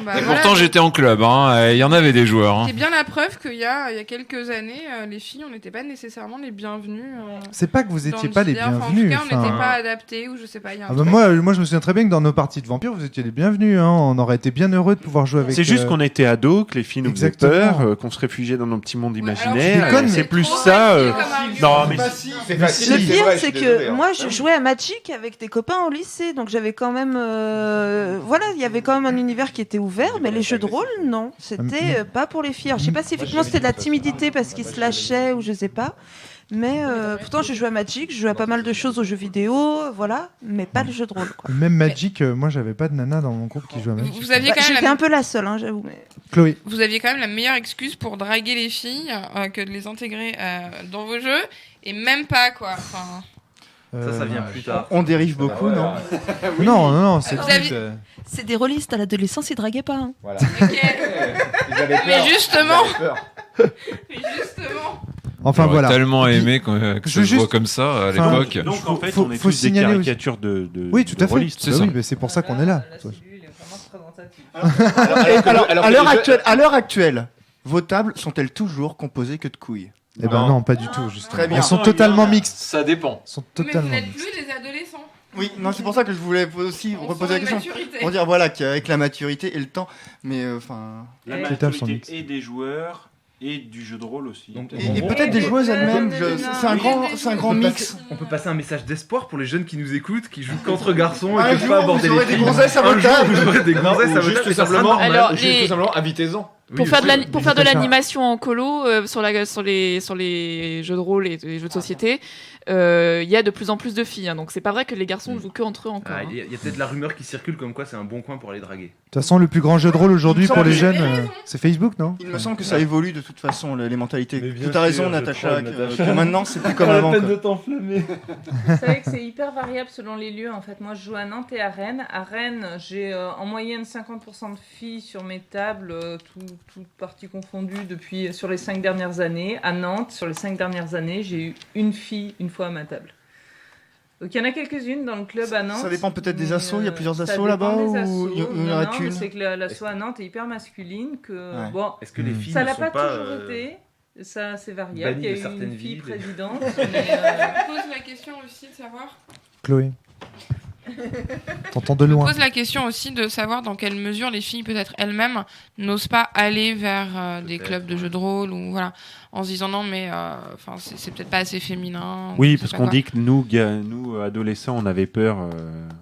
bah, Et voilà. pourtant j'étais en club, il y en avait des joueurs. Hein. C'est bien la preuve qu'il y a quelques années, les filles, on n'était pas nécessairement les bienvenues. C'est pas que vous étiez pas les bienvenus. En tout cas, on n'était pas adaptés ou je sais pas. Y a un bah moi, je me souviens très bien que dans nos parties de vampires, vous étiez les bienvenus. Hein. On aurait été bien heureux de pouvoir jouer avec. C'est juste qu'on était ados, que les filles nous faisaient peur, qu'on se réfugiait dans nos petits mondes imaginaires. C'est plus ça. Non, mais le pire, c'est que moi, je jouais à Magic avec des copains au lycée, donc j'avais quand même, voilà, il y avait quand même un univers qui était ouvert, mais les jeux de rôle, non, c'était pas pour les filles. Alors, je sais pas si effectivement c'était de la timidité parce qu'ils se lâchaient ou je sais pas. Mais pourtant, je jouais à Magic, je jouais à pas mal de choses aux jeux vidéo, voilà, mais pas le jeu de rôle. Quoi. Même Magic, moi, j'avais pas de nana dans mon groupe qui jouait à Magic. Vous aviez quand même j'étais un peu la seule, hein, j'avoue. Mais... Chloé. Vous aviez quand même la meilleure excuse pour draguer les filles que de les intégrer dans vos jeux, et même pas, quoi. Enfin... Ça vient plus tard. On dérive beaucoup, non Oui. Non, c'est C'est des rôlistes à l'adolescence, ils draguaient pas. Hein. Voilà. Mais justement. Enfin J'aurais voilà. tellement aimé que ça se voit comme ça à l'époque. Donc en fait, on est tous des caricatures de oui, tout à fait. rôlistes, C'est ça. Oui, mais c'est pour ça qu'on est là. À l'heure actuelle, vos tables sont-elles toujours composées que de couilles? Eh ben non, pas du tout. Justement. Très bien. Elles sont totalement mixtes. Ça dépend. Sont Mais vous totalement n'êtes mixtes. plus des adolescents. Oui, non, c'est pour ça que je voulais aussi On reposer la sent la question. maturité. Pour dire voilà qu'avec la maturité et le temps, mais enfin. La Les tables sont maturité mixtes. et des joueurs et du jeu de rôle aussi. Et peut-être des joueuses elles-mêmes. C'est un grand mix. On peut passer un message d'espoir pour les jeunes qui nous écoutent, qui jouent qu'entre garçons Un et qui jour, peuvent pas aborder vous les aurez des filles. gonzesses à Un votre jour, table. vous aurez des gonzesses à votre Juste table. tout simplement, Alors, juste les- tout simplement, invitez-en. Pour faire de ça. l'animation en colo sur les jeux de rôle et les jeux de société, il y a de plus en plus de filles. Hein, donc c'est pas vrai que les garçons jouent que entre eux encore. Il y a peut-être la rumeur qui circule comme quoi c'est un bon coin pour aller draguer. De toute façon, le plus grand jeu de rôle aujourd'hui Il me pour les semble jeunes, c'est Facebook, non? Il me semble que ça évolue de toute façon, les mentalités. Mais bien Tu as raison, sûr, je Natacha, troll, que Natacha. maintenant c'est plus comme avant. quoi. t'enflammer. Vous savez que c'est hyper variable selon les lieux. En fait, moi, je joue à Nantes et à Rennes. À Rennes, j'ai en moyenne 50% de filles sur mes tables, toutes parties confondues depuis sur les 5 dernières années. À Nantes, sur les 5 dernières années, j'ai eu une fille une fois à ma table. Donc il y en a quelques-unes dans le club à Nantes. Ça dépend peut-être des mais, assos, il y a plusieurs ça assos dépend là-bas des ou assos. il y en Non, a non, qu'une mais c'est que l'asso à Nantes est hyper masculine. Que, Ouais. bon, Est-ce que les filles ça ne l'a sont pas pas toujours été. Ça, c'est variable. bannies Il y a de eu certaines une fille villes. présidente. Je pose la question aussi de savoir. Chloé. T'entends de Je me loin. pose la question aussi de savoir dans quelle mesure les filles, peut-être elles-mêmes, n'osent pas aller vers des clubs de jeux de rôle ou voilà, en se disant non mais c'est peut-être pas assez féminin. Oui, ou je parce sais qu'on pas dit que nous, adolescents, on avait peur.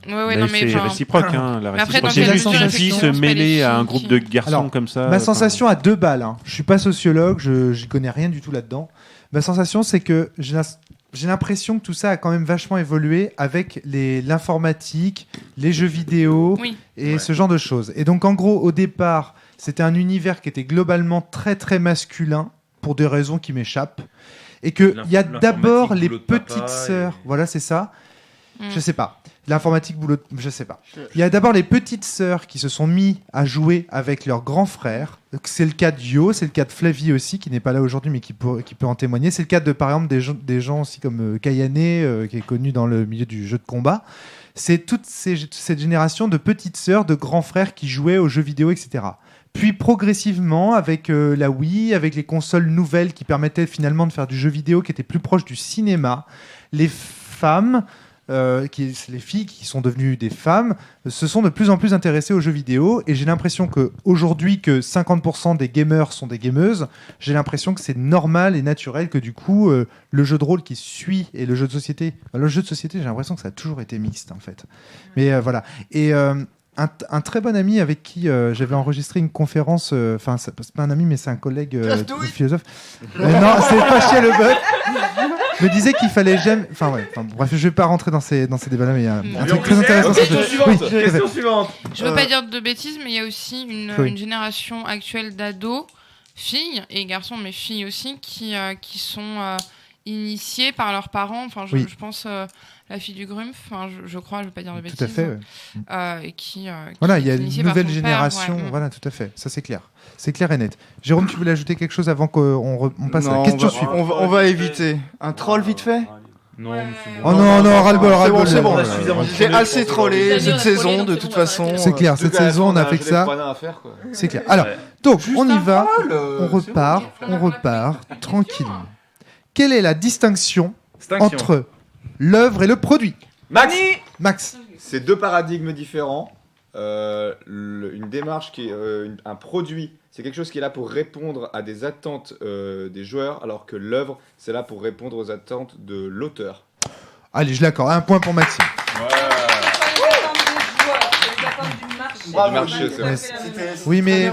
non, mais c'est réciproque. Hein, mais après, dans J'ai quelle vu mesure, une fille se effectivement, c'est pas les mêler à un filles groupe qui- de garçons Alors, comme ça. Ma sensation à 2 balles, hein. Je suis pas sociologue, je connais rien du tout là-dedans. Ma sensation, c'est que j'ai l'impression que tout ça a quand même vachement évolué avec l'informatique, les jeux vidéo et ce genre de choses. Et donc, en gros, au départ, c'était un univers qui était globalement très très masculin pour des raisons qui m'échappent. Et qu'il y a d'abord les boulot de papa petites sœurs. Voilà, c'est ça. Mm. Je sais pas. L'informatique, boulot, je sais pas. Il y a d'abord les petites sœurs qui se sont mis à jouer avec leurs grands frères. C'est le cas de Yo, c'est le cas de Flavie aussi, qui n'est pas là aujourd'hui, mais qui peut en témoigner. C'est le cas de, par exemple, des gens aussi comme Kayane, qui est connu dans le milieu du jeu de combat. C'est toute cette génération de petites sœurs, de grands frères qui jouaient aux jeux vidéo, etc. Puis progressivement, avec la Wii, avec les consoles nouvelles qui permettaient finalement de faire du jeu vidéo qui était plus proche du cinéma, les femmes... les filles qui sont devenues des femmes se sont de plus en plus intéressées aux jeux vidéo et j'ai l'impression qu'aujourd'hui que 50% des gamers sont des gameuses, j'ai l'impression que c'est normal et naturel que du coup le jeu de rôle qui suit et le jeu de société, j'ai l'impression que ça a toujours été mixte en fait. Mais voilà. Et un très bon ami avec qui j'avais enregistré une conférence, enfin c'est pas un ami mais c'est un collègue philosophe. Non, c'est pas chez le bot. Me disait qu'il fallait jamais. Bref, je vais pas rentrer dans ces débats-là, mais il y a un truc très intéressant. Question suivante. Je veux pas dire de bêtises, mais il y a aussi Oui. une génération actuelle d'ados, filles et garçons, mais filles aussi, qui sont initiés par leurs parents. Enfin, je pense la fille du Grumpf, je crois, je veux pas dire de bêtises. Tout à fait. Et qui Voilà, il y a est une initiée par nouvelle son père, génération. ouais. Voilà, tout à fait. Ça, c'est clair. C'est clair et net. Jérôme, tu voulais ajouter quelque chose avant qu'on passe à la Non, question suivante. on va éviter. Un troll vite fait. Non, Oh non, ras-le-bol, ras-le-bol. C'est bon. suffisamment J'ai assez trollé cette saison, de toute façon. C'est clair, cette saison, on a fait que ça. C'est clair. Alors, donc, on y va. On repart tranquillement. Quelle est la distinction entre l'œuvre et le produit? Max. C'est 2 paradigmes différents. Une démarche qui est un produit, c'est quelque chose qui est là pour répondre à des attentes des joueurs, alors que l'œuvre, c'est là pour répondre aux attentes de l'auteur. Allez, je l'accorde. Un point pour Maxime. Oui, mais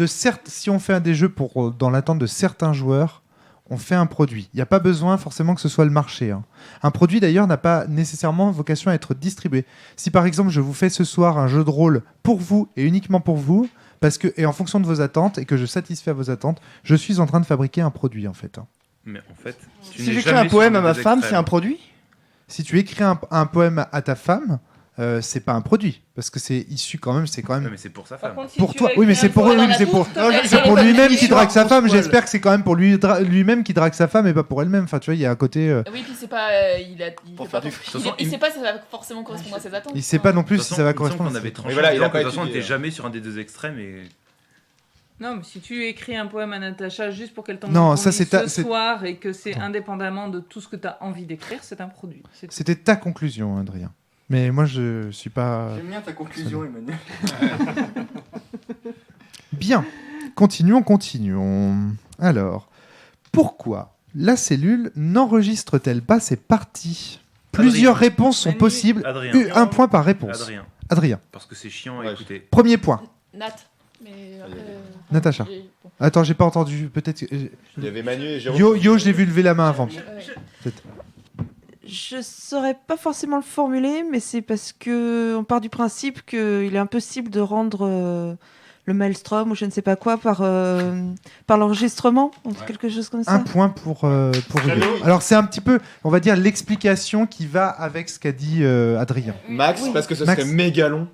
certes, si on fait des jeux dans l'attente de certains joueurs, on fait un produit. Il n'y a pas besoin forcément que ce soit le marché. Hein. Un produit, d'ailleurs, n'a pas nécessairement vocation à être distribué. Si, par exemple, je vous fais ce soir un jeu de rôle pour vous et uniquement pour vous, et en fonction de vos attentes, et que je satisfais à vos attentes, je suis en train de fabriquer un produit, en fait. Hein. Mais en fait, si j'écris un poème à ma femme, c'est un produit? Si tu écris un poème à ta femme, c'est pas un produit parce que c'est issu quand même. Mais c'est pour sa femme. Pour toi, oui, mais c'est pour lui-même qui drague sa femme. J'espère que c'est quand même pour lui-même qui drague sa femme et pas pour elle-même. Enfin, tu vois, il y a un côté. Oui, puis c'est pas. Il sait pas si ça va forcément correspondre à ses attentes. Il sait pas non plus si ça va correspondre. On avait tranché. De toute façon, on n'était jamais sur un des 2 extrêmes et. Non, mais si tu écris un poème à Natacha juste pour qu'elle Non, ça, ce soir et que c'est indépendamment de tout ce que tu as envie d'écrire, c'est un produit. C'était ta conclusion, Adrien. Mais moi, je suis pas... J'aime bien ta conclusion, Emmanuel. Bien. Continuons. Alors, pourquoi la cellule n'enregistre-t-elle pas ses parties? Plusieurs réponses sont possibles. Adrien. Un point par réponse. Adrien. Parce que c'est chiant à écouter. Premier point. Nat. Mais Natacha. Attends, j'ai pas entendu. Peut-être. Il y avait Manu et Jérôme. Yo, je l'ai vu lever la main avant. Peut-être. Je saurais pas forcément le formuler, mais c'est parce que on part du principe qu'il est impossible de rendre le maelstrom ou je ne sais pas quoi par l'enregistrement, quelque chose comme ça. Un point pour Hugo. Alors c'est un petit peu, on va dire, l'explication qui va avec ce qu'a dit Adrien. Max, parce que ce serait méga long.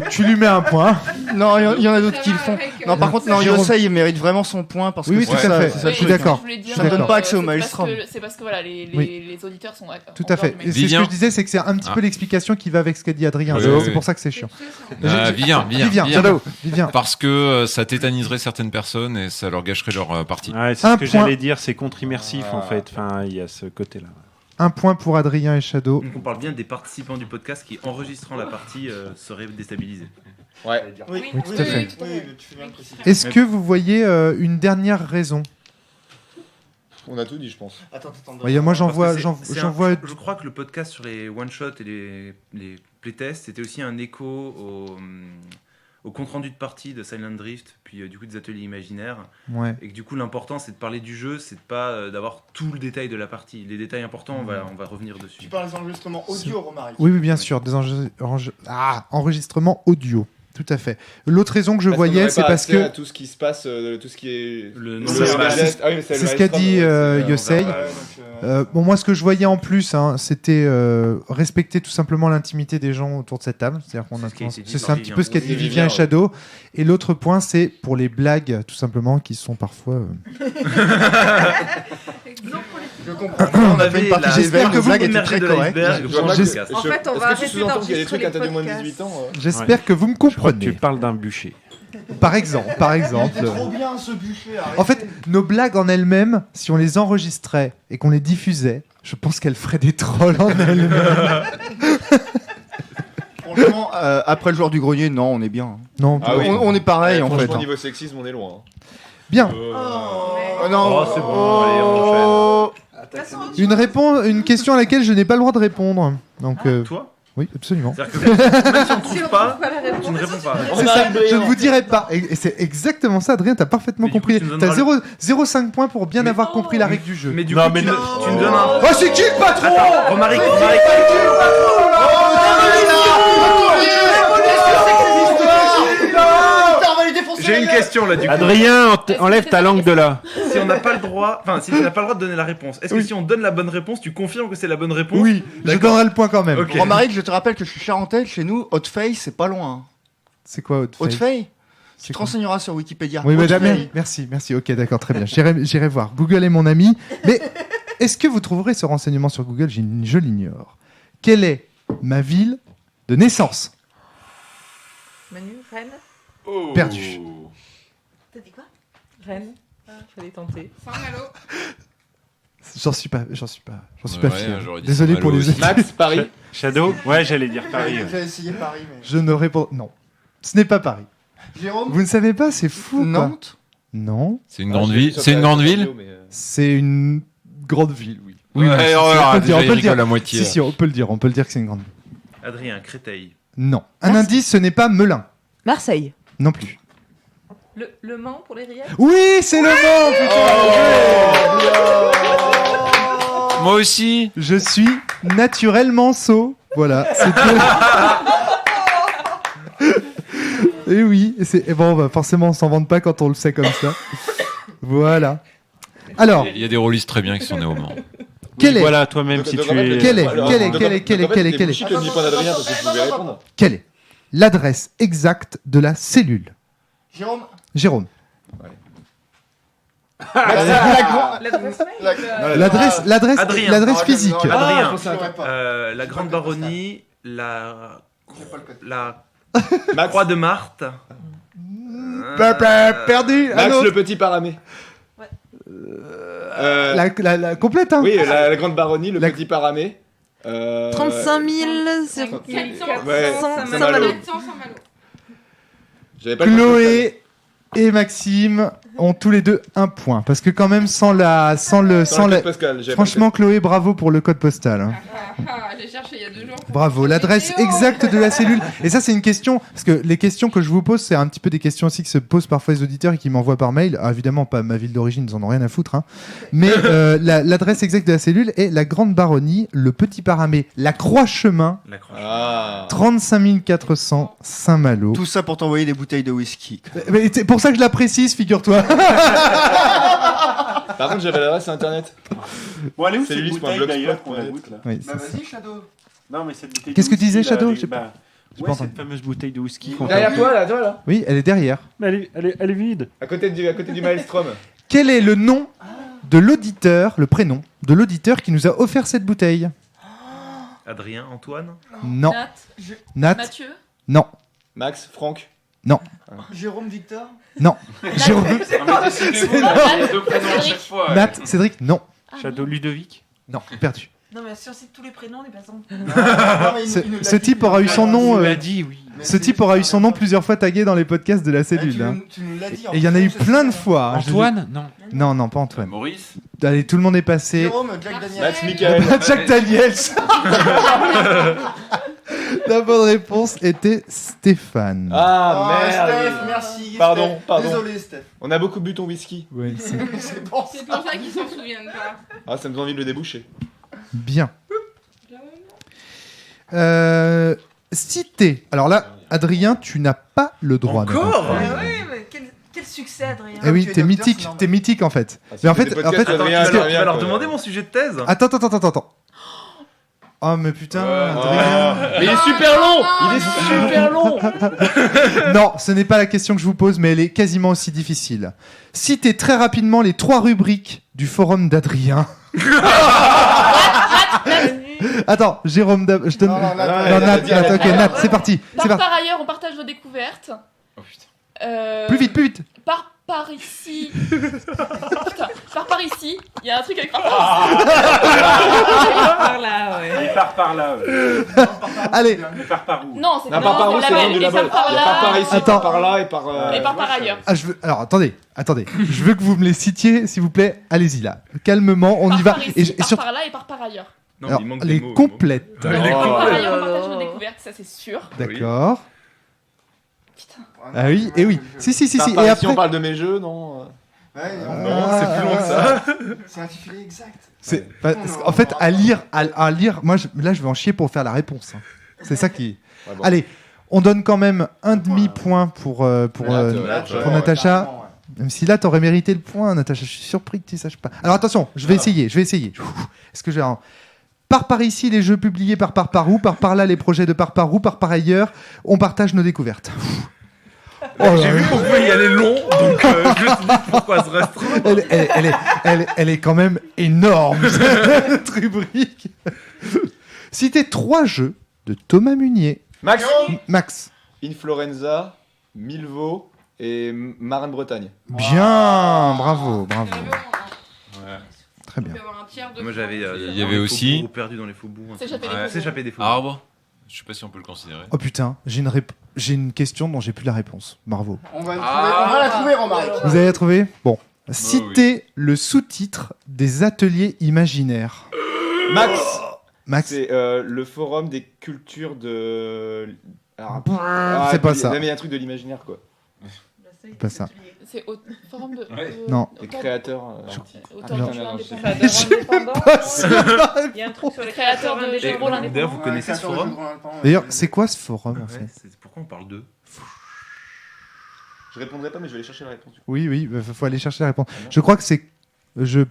Tu lui mets un point. Non, il y en a d'autres qui le font. Non, par contre, Yosei, il mérite vraiment son point parce que oui, tout à fait. Je suis d'accord. Ça ne donne pas accès au maelstrom. C'est parce que voilà, les auditeurs sont. Tout à fait. C'est ce que je disais, c'est que c'est un petit peu l'explication qui va avec ce qu'a dit Adrien. C'est pour ça que c'est chiant. Vivien. Parce que ça tétaniserait certaines personnes et ça leur gâcherait leur partie. C'est ce que j'allais dire, c'est contre-immersif en fait. Enfin, il y a ce côté-là. 1 point pour Adrien et Shadow. Donc on parle bien des participants du podcast qui, enregistrant la partie, seraient déstabilisés. Ouais. Oui, tout à fait. Est-ce que vous voyez une dernière raison? On a tout dit, je pense. Attends. Ouais, moi, j'en vois. Je crois que le podcast sur les one-shots et les playtests, c'était aussi un écho au compte-rendu de partie de Silent Drift, puis du coup des ateliers imaginaires. Ouais. Et que du coup, l'important, c'est de parler du jeu, c'est de pas d'avoir tout le détail de la partie. Les détails importants, on va revenir dessus. Tu parles des enregistrements audio, Romaric. Oui, bien sûr, des enregistrements audio. Tout à fait. L'autre raison que je voyais, c'est parce que tout ce qui se passe, tout ce qui est c'est ce qu'a dit Yosei. Bon, moi, ce que je voyais en plus, c'était respecter tout simplement l'intimité des gens autour de cette table. C'est-à-dire qu'on c'est un petit peu ce qu'a dit Vivien et Shadow. Et l'autre point, c'est pour les blagues, tout simplement, qui sont parfois. Je comprends. On avait une partie j'espère que vous blagues étaient très correctes. En fait, on va arrêter qu'il y a des trucs d'enregistrer les interdits moins de podcasts. 18 ans J'espère que vous me comprenez. Tu parles d'un bûcher. Par exemple. C'était trop bien ce bûcher. En fait, nos blagues en elles-mêmes, si on les enregistrait et qu'on les diffusait, je pense qu'elles feraient des trolls en elles-mêmes. Franchement, après le joueur du grenier, non, on est bien. Non, on est pareil en fait. Au niveau sexisme, on est loin. Bien. Oh non. C'est bon, allez, on enchaîne. Une question à laquelle je n'ai pas le droit de répondre. Donc, toi? Oui, absolument. C'est-à-dire que même si on ne trouve pas, tu ne réponds pas. C'est ça, je ne vous dirai pas. Et c'est exactement ça, Adrien, t'as parfaitement compris. T'as 0,5 points pour bien avoir compris la règle du jeu. Mais du coup, tu me donnes un... Oh, c'est qui le patron? Attends, Romaric. J'ai une question là du coup. Adrien, enlève ta langue de là. Si on n'a pas le droit, si tu n'as pas le droit de donner la réponse, est-ce que si on donne la bonne réponse, tu confirmes que c'est la bonne réponse? Oui, je donnerai le point quand même. Okay. Romaric, je te rappelle que je suis charentais, chez nous, Hautefeuille, c'est pas loin. C'est quoi Hautefeuille? Hautefeuille? Tu te renseigneras sur Wikipédia. Oui, madame, merci, ok, d'accord, très bien. J'irai voir. Google est mon ami. Mais est-ce que vous trouverez ce renseignement sur Google? Je l'ignore. Quelle est ma ville de naissance? Manu, Rennes. Perdu. T'as dit quoi? Rennes. Fallait tenter. Saint-Malo. J'en suis pas Ouais, fier. j'aurais dit Désolé Saint-Malo pour les aussi. Max, Paris. Shadow? Ouais, j'allais dire Paris. J'ai essayé Paris, mais. Je ne réponds. Non. Ce n'est pas Paris. Jérôme? Vous ne savez pas, c'est fou. Nantes? Non. C'est une grande ville. C'est une grande ville. C'est une grande ville, oui. Oui, on peut le dire. la moitié. Si, on peut le dire. On peut le dire que c'est une grande ville. Adrien, Créteil. Non. Un indice, ce n'est pas Melun. Marseille. Non plus. Le Mans pour les rillettes. Oui, c'est le Mans. Moi aussi. Je suis naturellement sot. Voilà. Et oui, et bon, bah, forcément, on s'en vante pas quand on le sait comme ça. Voilà. Alors. Il y a des rôlistes très bien qui sont nés au Mans. Quelle est Voilà, toi-même si tu es. Quelle est l'adresse exacte de la cellule? Jérôme. L'adresse physique. Adrien. La Grande Baronnie, la Croix de Marthe. Perdu. Max, le Petit Paramé. La complète, hein. Oui, la Grande Baronnie, le Petit Paramé. 35 000. Ouais, Saint-Malo. Chloé et Maxime ont tous les deux un point. Parce que quand même, franchement, Chloé, bravo pour le code postal. Hein. J'ai cherché il y a 2 jours. Bravo, l'adresse exacte de la cellule. Et ça, c'est une question, parce que les questions que je vous pose, c'est un petit peu des questions aussi que se posent parfois les auditeurs et qui m'envoient par mail. Ah, évidemment, pas ma ville d'origine, ils en ont rien à foutre. Hein. Mais l'adresse exacte de la cellule est la Grande Baronnie, le Petit Paramé, la Croix-Chemin, 35 400 Saint-Malo. Tout ça pour t'envoyer des bouteilles de whisky. Mais c'est pour ça que je la précise, figure-toi. Par contre, j'avais l'adresse internet. Bon, allez où c'est cette bouteille d'ailleurs qu'on la goûte là? Oui, Bah vas-y, Shadow. Non, mais cette bouteille. Qu'est-ce que tu disais, Shadow? Ouais, J'ai pas cette fameuse bouteille de whisky. Derrière toi, là. Oui, elle est derrière. Mais elle est vide. À côté du Maelstrom. Quel est le nom de l'auditeur, le prénom de l'auditeur qui nous a offert cette bouteille? Adrien, Antoine. Non. Nat. Mathieu. Non. Max, Franck. Non. Jérôme, Victor. Non. Jérôme. Il y a 2 prénoms à chaque fois. Nat, Cédric. Non. Shadow, Ludovic. Non, perdu. Non, mais si on cite tous les prénoms, on est pas ensemble. Ce type aura eu son nom. Il l'a dit, oui. Ce type aura eu son nom plusieurs fois tagué dans les podcasts de la cellule. Hein. Tu nous l'as dit. Et il y en a eu plein de fois. hein. Antoine Non. Non, non, pas Antoine. Maurice. Allez, tout le monde est passé. Jérôme, Jack Daniels. Max Michael. Jack Daniels. La bonne réponse était Stéphane. Ah merde. Steph, merci. Pardon, Steph. pardon. Désolé, Steph. On a beaucoup bu ton whisky. Ouais, c'est C'est bon. C'est pour ça qu'ils s'en souviennent pas. Ah, ça me donne envie de le déboucher. bien. Cité. Alors là, Adrien, tu n'as pas le droit. Encore de Ah oui, mais quel succès, Adrien. Eh oui, Tu es t'es docteur, mythique, c'est normal. t'es mythique en fait. Ah, si Mais en tu fais fait, des podcasts, parce Adrien, que- Tu Adrien, vas leur quoi. demander mon sujet de thèse. Attends. Oh mais putain, Adrien. Ah. Mais il est super long. Il est super long. Non, ce n'est pas la question que je vous pose, mais elle est quasiment aussi difficile. Citez très rapidement les 3 rubriques du forum d'Adrien. Attends, Jérôme, je donne. Non, Non, Nat, Nat, ok, Nat, c'est parti. C'est parti. Par ailleurs, on partage nos découvertes. Oh putain. Plus vite. Par ici. Putain, par ici. Il y a un truc avec par ici. Par là, ouais. Il part par là. Allez, Il part par où Non, c'est Non, par où, c'est le nom du label. Il y a par ici, Attends. par là et par. Et par ailleurs. alors attendez. Je veux que vous me les citiez, s'il vous plaît. Allez-y là, calmement, on y va. Par ici, par surtout, par là et par ailleurs. Non, alors, il manque les des mots. complètes. Ouais, les Oh. Par complètes. ailleurs, on partage nos découvertes, ça c'est sûr. D'accord. Putain. Ah oui, et oui. Si. Par Et ici, après. on parle de mes jeux, non Ouais, Non, c'est plus long que ça. c'est intitulé exact. C'est pas- en fait, à lire, moi, là, je vais en chier pour faire la réponse. hein. C'est ça qui. Ouais, bon. Allez, on donne quand même un demi-point pour Natacha. Carrément, ouais. Même si là, t'aurais mérité le point, Natacha. Je suis surpris que tu saches pas. Alors attention, je vais essayer. Est-ce que j'ai un. Par ici, les jeux publiés par où, par là, les projets de par où, par ailleurs, on partage nos découvertes. Oh là J'ai là. vu qu'on pouvait y aller long, donc je me suis dit pourquoi se restreindre. Elle est quand même énorme, cette rubrique. Citez 3 jeux de Thomas Munier. Max. Inflorenza, Milvaux et Marne-Bretagne. Bien, bravo. Très bien. Moi j'avais. Il y avait aussi- Perdu dans les faubourgs. S'échapper des Ouais. faubourgs. S'échapper des faubourgs. Arbre. Je sais pas si on peut le considérer. Oh putain, j'ai une question dont j'ai plus la réponse. Bravo. On va la trouver, Romaric. Vous avez trouvé? Bon. Citez le sous-titre des ateliers imaginaires. Max. C'est le forum des cultures de. Alors, c'est pas ça. Mais il y a un truc de l'imaginaire, quoi. C'est pas ça. C'est au forum de. Non. Les créateurs. Auteur Non. de jeux indépendants. Il y a un truc sur les Créateurs de jeux de rôle indépendants. D'ailleurs, vous connaissez ce forum? D'ailleurs, c'est quoi ce forum en fait? Pourquoi on parle d'eux? Je répondrai pas, mais je vais aller chercher la réponse. Oui, il faut aller chercher la réponse. Je crois que c'est. Je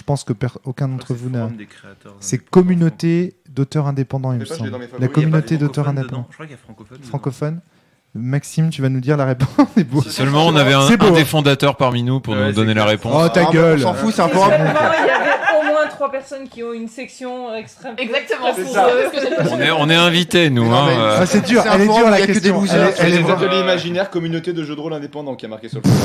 pense que aucun d'entre vous n'a. Forum des créateurs C'est communauté d'auteurs indépendants, il me Je sais pas, je l'ai semble. dans mes favoris, La il y a pas communauté des d'auteurs francophones indépendants. dedans. Je crois qu'il y a francophone. dedans. Francophone. Maxime, tu vas nous dire la réponse. C'est beau. Si seulement on avait C'est beau, un des hein. fondateurs parmi nous pour nous donner la réponse. Oh ta gueule. On s'en fout, c'est un Si forum. seulement il y avait au moins 3 personnes qui ont une section extrêmement. Exactement, C'est pour ça. ce que j'ai On est invités, nous. Non, mais- hein, Ah, c'est dur, C'est un elle est forum dure où la il y a que des question. losers. Elle est Les vraiment- ateliers imaginaires, communauté de jeux de rôle indépendants qui a marqué sur le forum.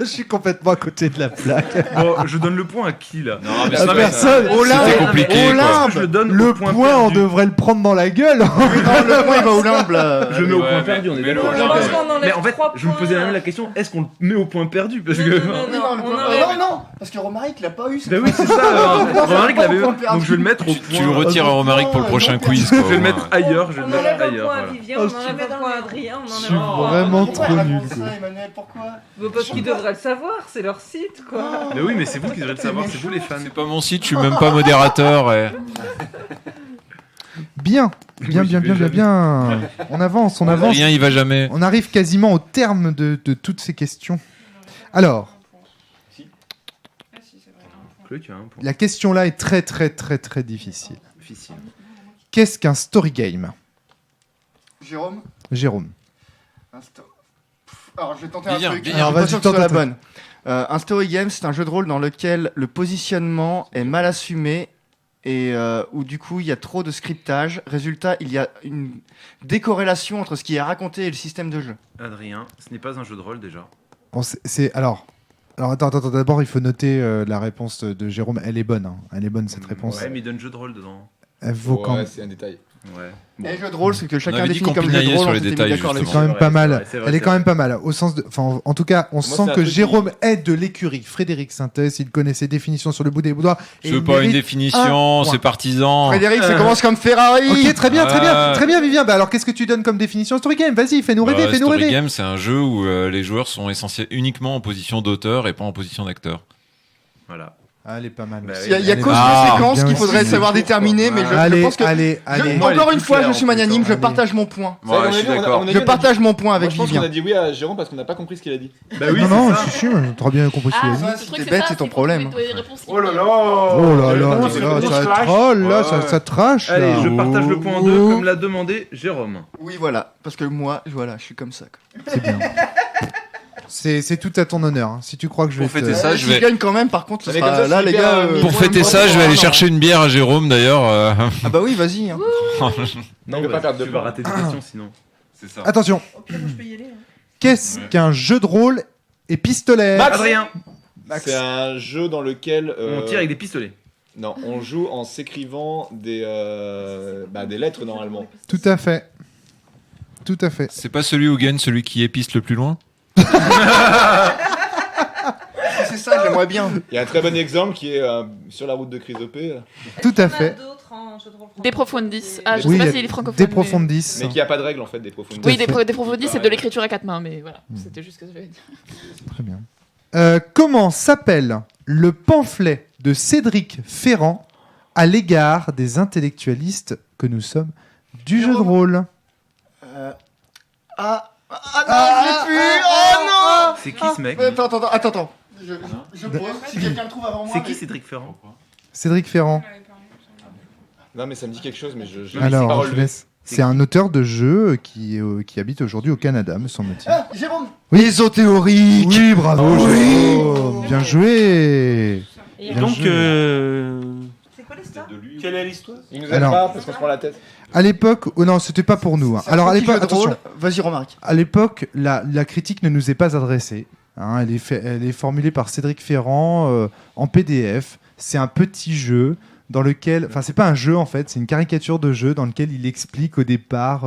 Je suis complètement à côté de la plaque. Bon, je donne le point à qui là? Non, mais À ça, personne. c'était compliqué. quoi. Olympe. Je donne Le au point point, on perdu. devrait le prendre dans la gueule. Non, le point, il va au limbe, là. Je mets au Ouais, point mais- perdu, on est mais d'accord. le- Je pense qu'on enlève Mais en fait, 3 je me posais même la question, est-ce qu'on le met au point perdu? Parce que. Non, Oui, non, le on point- enlève. non, parce que Romaric l'a pas eu. Bah oui, c'est ça. Romaric l'avait eu. Point perdu. Donc je vais le mettre au point. Tu le retires à Romaric pour le prochain quiz. Je quoi, vais le au mettre moins. ailleurs. Je vais On le mettre enlève un ailleurs. point à voilà. Vivien, Oh, on je enlève un point à Adrien, on Je en suis enlève un point. vraiment Pourquoi trop elle nul. répond ça, Emmanuel? Pourquoi? Parce qu'ils devraient le savoir, c'est leur site quoi. Mais oui, mais c'est vous qui devrez le savoir, c'est vous les fans. C'est pas mon site, je suis même pas modérateur. Bien. On avance. Rien, il va jamais. On arrive quasiment au terme de toutes ces questions. Alors, Chloé, tu as un point. la question là est très difficile. Difficile. Qu'est-ce qu'un story game, Jérôme? Jérôme? Alors, je vais tenter un Viens, truc. viens. Je suis Alors, pas vas-y, sûr que ce soit la tente un truc. bonne. Un story game, c'est un jeu de rôle dans lequel le positionnement est mal assumé et où du coup il y a trop de scriptage. Résultat, il y a une décorrélation entre ce qui est raconté et le système de jeu. Adrien, ce n'est pas un jeu de rôle déjà. Bon, alors, Alors attends, d'abord il faut noter la réponse de Jérôme. Elle est bonne, hein. Elle est bonne cette réponse. Ouais, mais il donne jeu de rôle dedans. Elle vaut quand même. c'est un détail. Ouais. Bon. Et jeu de rôle, c'est que chacun avait dit définit qu'on comme jeu de pinaillait rôle. sur les détails, C'est quand même pas mal. Elle est quand même pas mal. Au sens de, enfin, en tout cas, on Moi, sent c'est un que truc Jérôme est de l'écurie. Frédéric Sintès, il connaît ses définitions sur le bout des doigts. et C'est il pas une mérite définition, un c'est point. partisan. Frédéric, ça commence comme Ferrari. Ok, très bien, Vivien. Bah alors, qu'est-ce que tu donnes comme définition Story Game? Vas-y, fais-nous rêver, fais-nous Story rêver. Game, c'est un jeu où les joueurs sont essentiels uniquement en position d'auteur et pas en position d'acteur. Voilà. Ah, elle est pas mal. Bah aussi. Il y a cause Ah, de séquence bien qu'il aussi. faudrait savoir déterminer, mais je Allez, pense que. allez. Encore une fois, je suis magnanime, je partage mon point. Ouais, je suis d'accord. Je partage mon point avec Je pense qu'on Vivien. a dit oui à Jérôme parce qu'on n'a pas compris ce qu'il a dit. Bah oui, non, c'est ça. si, j'ai trop bien compris ce qu'il a dit. Le truc, t'es c'est bête, ça, c'est ton faut problème. trouver des réponses qui Oh là viennent. là. Oh là là, C'est là, le ça trash. troll, là, ça trash. Allez, là. je partage le point 2 comme l'a demandé Jérôme. Oui, voilà, parce que moi, voilà, je suis comme ça. C'est bien. C'est tout à ton honneur. Hein. Si tu crois que je vais Pour fêter te... ça, Si je gagne quand même, par contre, ce Mais sera comme ça, là, c'est les hyper, gars. Pour fêter ça, je vais aller chercher une bière à Jérôme d'ailleurs. Ah bah oui, vas-y. hein. Non, il va pas perdre de tu vas points. rater des questions sinon. C'est ça. Attention. Je peux y aller. Hein. Qu'est-ce qu'un jeu de rôle épistolaire? Max. Adrien, C'est un jeu dans lequel on tire avec des pistolets. non, on joue en s'écrivant des lettres normalement. Tout à fait. Tout à fait. C'est pas celui où gagne celui qui épiste le plus loin? C'est ça, j'aimerais bien. Il y a un très bon exemple qui est sur la route de Chrysopée, Tout à fait. Des profondis. Ah, je Oui, sais pas il y a s'il est francophone. des mais- profondis. mais qui a pas de règle en fait des profondis. Oui, Tout à fait. des profondis, c'est de l'écriture à quatre mains, mais voilà. C'était juste ce que je voulais dire. Très bien. Comment s'appelle le pamphlet de Cédric Ferrand à l'égard des intellectualistes que nous sommes du jeu de rôle? Non, je l'ai plus. Oh non. C'est qui ce mec Attends. Je pose. Si quelqu'un le trouve avant moi. C'est qui Cédric Ferrand? Cédric Ferrand. Non mais ça me dit quelque chose mais je l'ai pas Alors, je relevé. laisse. C'est un auteur de jeu qui habite aujourd'hui au Canada, me semble-t-il. Ah, Jérôme. Ésothéorique. Oui, bravo, Oui. Jérôme. Bien joué. Et Bien donc, joué. C'est quoi l'histoire? quelle est l'histoire? Il nous aide Alors- pas parce qu'on se prend la tête. À l'époque, oh non, c'était pas pour nous. Hein. Alors à l'époque, attention. Vas-y, remarque. À l'époque, la critique ne nous est pas adressée. Hein. Elle est formulée par Cédric Ferrand en PDF. C'est un petit jeu dans lequel, enfin c'est pas un jeu en fait, c'est une caricature de jeu dans lequel il explique au départ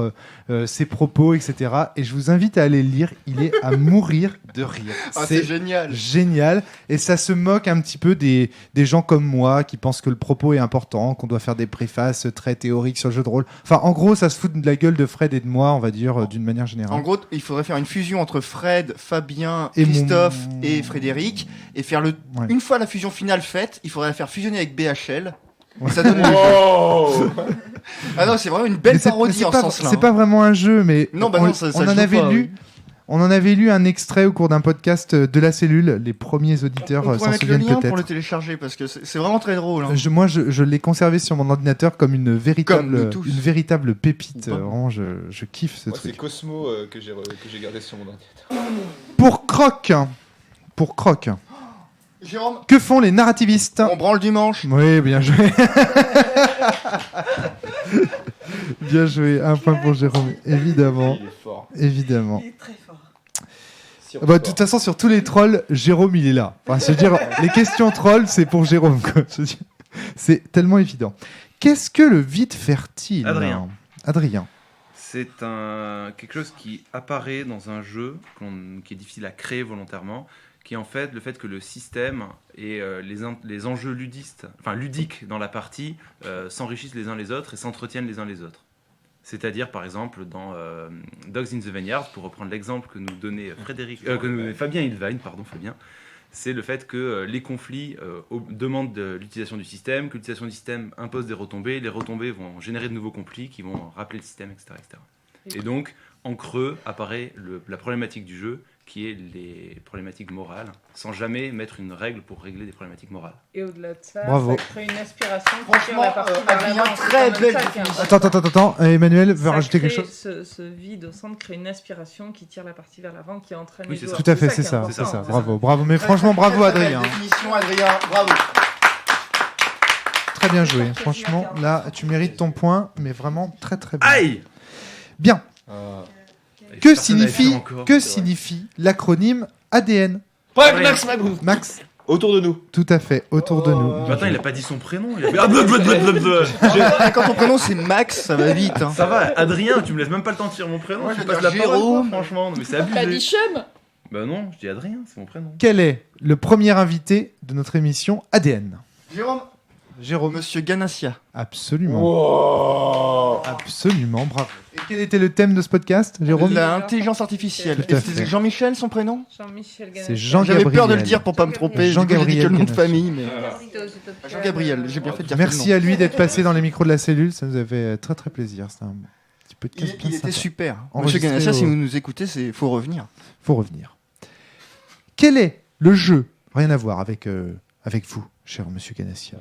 ses propos, etc. Et je vous invite à aller le lire. Il est à mourir de rire. Ah, c'est génial. Génial. Et ça se moque un petit peu des gens comme moi qui pensent que le propos est important, qu'on doit faire des préfaces très théoriques sur le jeu de rôle. Enfin, en gros, ça se fout de la gueule de Fred et de moi, on va dire, d'une manière générale. En gros, il faudrait faire une fusion entre Fred, Fabien, Et Christophe mon- et Frédéric et faire Ouais. une fois la fusion finale faite, il faudrait la faire fusionner avec BHL. Et ça donne. Ah non, c'est vraiment une belle Mais c'est- parodie c'est en pas- ce sens-là. C'est pas vraiment un jeu, mais Non, bah on, non, ça on se en joue avait pas, lu. oui. On en avait lu un extrait au cours d'un podcast de la cellule. Les premiers auditeurs On pourrait s'en mettre le souviennent lien pour peut-être. le télécharger parce que c'est vraiment très drôle. hein. Moi, je l'ai conservé sur mon ordinateur comme une Comme véritable, nous tous. une véritable pépite. Ou pas. Vraiment, je kiffe ce Moi c'est truc. Cosmo que j'ai gardé sur mon ordinateur. Pour Croc, Jérôme, que font les narrativistes? on branle du manche. Oui, bien joué. Bien joué. Un point pour Jérôme, évidemment. Il est fort. Évidemment. Il est très fort. Bah, de toute façon, sur tous les trolls, Jérôme, il est là. Enfin, je veux dire, les questions trolls, c'est pour Jérôme. Quoi. Je veux dire, c'est tellement évident. Qu'est-ce que le vide fertile? Adrien. C'est quelque chose qui apparaît dans un jeu qui est difficile à créer volontairement, qui est en fait le fait que le système et les enjeux ludiques dans la partie s'enrichissent les uns les autres et s'entretiennent les uns les autres. C'est-à-dire, par exemple, dans Dogs in the Vineyard, pour reprendre l'exemple que nous donnait Fabien Ilvain, c'est le fait que les conflits demandent de l'utilisation du système, que l'utilisation du système impose des retombées, les retombées vont générer de nouveaux conflits qui vont rappeler le système, etc. etc. Et donc, en creux, apparaît la problématique du jeu, qui est les problématiques morales, sans jamais mettre une règle pour régler des problématiques morales. Et au-delà de ça, Bravo. ça crée une aspiration qui Franchement, tire la partie vers Adrien, l'avant. très C'est belle comme ça qu'il y a un- Attends. Emmanuel veut Ça rajouter crée quelque chose? Ce vide au centre crée une aspiration qui tire la partie vers l'avant, qui entraîne Oui, les c'est joueurs. Tout à fait, c'est qui est ça. important, C'est ça. en fait. Bravo. Mais franchement, bravo, Très, très Adrien. belle définition, Adrien. Bravo. Très bien joué. Franchement, là, tu mérites ton point, mais vraiment très très bien. Aïe! Bien. Personne n'avait fait Que encore, c'est vrai. signifie l'acronyme ADN? Max. Autour de nous. Tout à fait, autour de nous. Attends, il a pas dit son prénom. Il a fait blablabla. Quand ton prénom c'est Max, ça va vite. Hein. Ça va, Adrien, tu me laisses même pas le temps de dire mon prénom. Ouais, tu je passes veux la dire parole, Jérôme. quoi, franchement. Non, mais c'est T'as abusé. dit chum. Bah non, je dis Adrien, c'est mon prénom. Quel est le premier invité de notre émission ADN? Jérôme. Monsieur Ganassia. Absolument. Wow. Absolument, bravo. Et quel était le thème de ce podcast, Jérôme? L'intelligence artificielle. Tout à Et fait. c'est Jean-Michel son prénom? Jean-Michel C'est Ganassia. Jean-Gabriel. J'avais peur de le dire pour pas me tromper. Jean-Gabriel J'ai dit que le nom de Ganassia. famille, mais. Jean-Gabriel. Jean-Gabriel, j'ai bien fait de dire Merci le à nom. lui d'être passé dans les micros de la cellule, ça nous a fait très très plaisir. C'était un petit podcast bien Il était sympa. super. Monsieur Enregistré Ganassia, si au- vous nous écoutez, faut revenir. Faut revenir. Quel est le jeu, rien à voir avec, avec vous, cher monsieur Ganassia,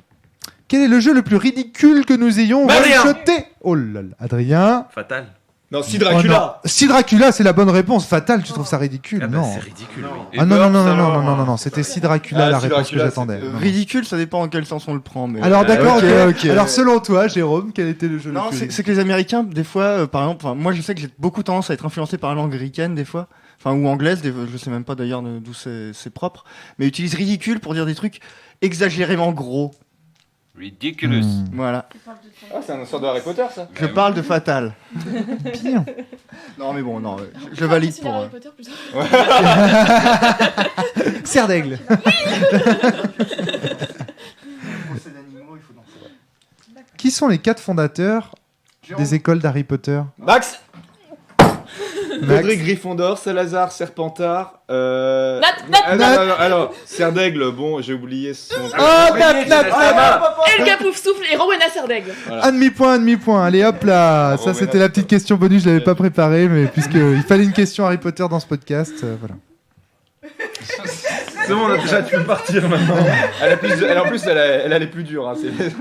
quel est le jeu le plus ridicule que nous ayons Adrien. rejeté? Oh là là, Adrien. Fatal. Non, si Dracula. Oh non. Si Dracula, c'est la bonne réponse. Fatal, tu trouves ça ridicule? Ah bah, Non. c'est ridicule, oui. Ah non, non, non, Meurtre, non, non, alors, non, non, non, c'était si Dracula Ah, la si réponse Dracula, que j'attendais. c'était- Non, non. Ridicule, ça dépend en quel sens on le prend. Mais... Alors d'accord, ok, ok. ok. Alors selon toi, Jérôme, quel était le jeu le Non, plus c'est que les Américains, des fois, par exemple, moi je sais que j'ai beaucoup tendance à être influencé par la langue ricaine, des fois, ou anglaise, je sais même pas d'ailleurs d'où c'est propre, mais utilisent ridicule pour dire des trucs exagérément gros. Ridiculous. Voilà. Ah, c'est un sort de Harry Potter, ça. Je parle de Fatal. Bien. Non, mais bon, non, je valide pour. Harry Potter, plutôt. Serre d'aigle. Qui sont les 4 fondateurs des écoles d'Harry Potter? Max. Max. Cédric Gryffondor, Salazar Serpentard. Nat. Non, alors, Serdaigle, bon, j'ai oublié son. Oh, Nat. Elga Poufsouffle et Rowena Serdaigle. Voilà. Un demi-point. Allez, hop là. Ça, Bravo, c'était Nat. la petite question bonus. Je l'avais pas préparée, mais puisqu'il fallait une question Harry Potter dans ce podcast, voilà. C'est bon, déjà, tu peux partir maintenant. En plus, elle a les plus dures. Hein,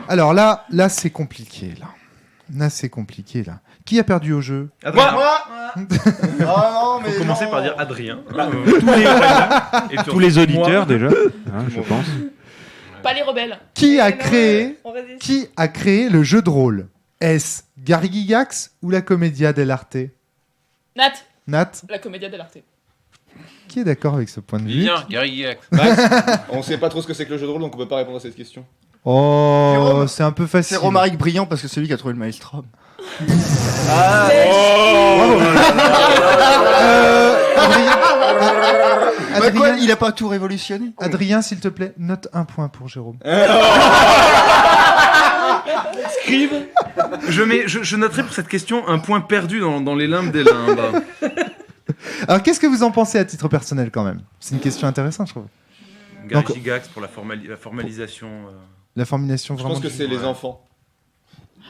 Alors là, c'est compliqué. Là, c'est compliqué. Là. Qui a perdu au jeu? Adrien. non, mais. Faut commencer non. par dire Adrien. Tous les auditeurs déjà, hein, je pense. Pas les rebelles. Qui a On résiste. créé le jeu de rôle? Est-ce Gary Gygax ou la Commedia dell'arte? Nat. Nat, La Commedia dell'arte. qui est d'accord avec ce point de vue? Vivien, Gary Gygax. Max, on sait pas trop ce que c'est que le jeu de rôle, donc on peut pas répondre à cette question. Oh, Jérôme, c'est un peu facile. C'est Romaric Brillant parce que c'est lui qui a trouvé le maelstrom. Bah quoi, il a pas tout révolutionné. Adrien, s'il te plaît, note 1 point pour Jérôme. Scribe. Je noterai pour cette question un point perdu dans les limbes des limbes. Alors, qu'est-ce que vous en pensez à titre personnel quand même? C'est une question intéressante, je trouve. Gary Donc- Gygax pour la formalisation. La formulation Je vraiment. pense que c'est les enfants.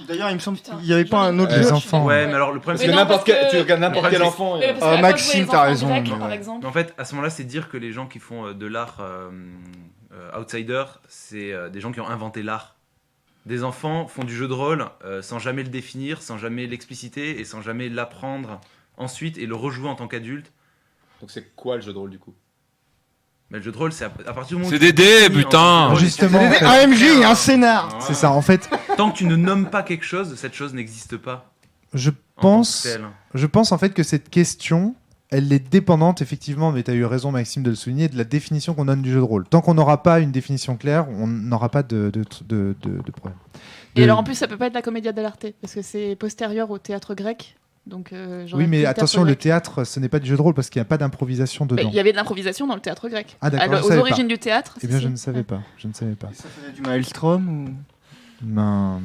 D'ailleurs, il me semble qu'il y avait pas un autre Les jeu. enfants. Ouais, mais alors le problème Parce c'est que non, n'importe parce quel, que- tu regardes n'importe quel enfant. Oui, parce Ah, qu'à la Maxime, fois, jouer les t'as enfants raison, grecs, mais par ouais. exemple. En fait, à ce moment-là, c'est dire que les gens qui font de l'art outsider, c'est des gens qui ont inventé l'art. Des enfants font du jeu de rôle sans jamais le définir, sans jamais l'expliciter et sans jamais l'apprendre ensuite et le rejouer en tant qu'adulte. Donc c'est quoi le jeu de rôle du coup? Mais le jeu de rôle, c'est à partir du moment où C'est tu des dés, définis putain. en jeu de rôle, Justement, C'est en des fait, AMJ, un scénar. c'est ça. En fait, tant que tu ne nommes pas quelque chose, cette chose n'existe pas. je en tant pense, que telle. je pense en fait que cette question, elle est dépendante effectivement, mais tu as eu raison Maxime de le souligner, de la définition qu'on donne du jeu de rôle. Tant qu'on n'aura pas une définition claire, on n'aura pas de problème. Et De- alors en plus, ça peut pas être la Commedia dell'arte parce que c'est postérieur au théâtre grec. Donc, j'aurais Oui, pris mais le attention, théâtre le grec. théâtre, ce n'est pas du jeu de rôle parce qu'il n'y a pas d'improvisation Mais dedans. il y avait de l'improvisation dans le théâtre grec. Ah d'accord, je Aux savais origines pas. du théâtre. Eh bien, si, je si. ne savais pas. Je ne savais pas. Ça faisait du maelstrom ou. Ben,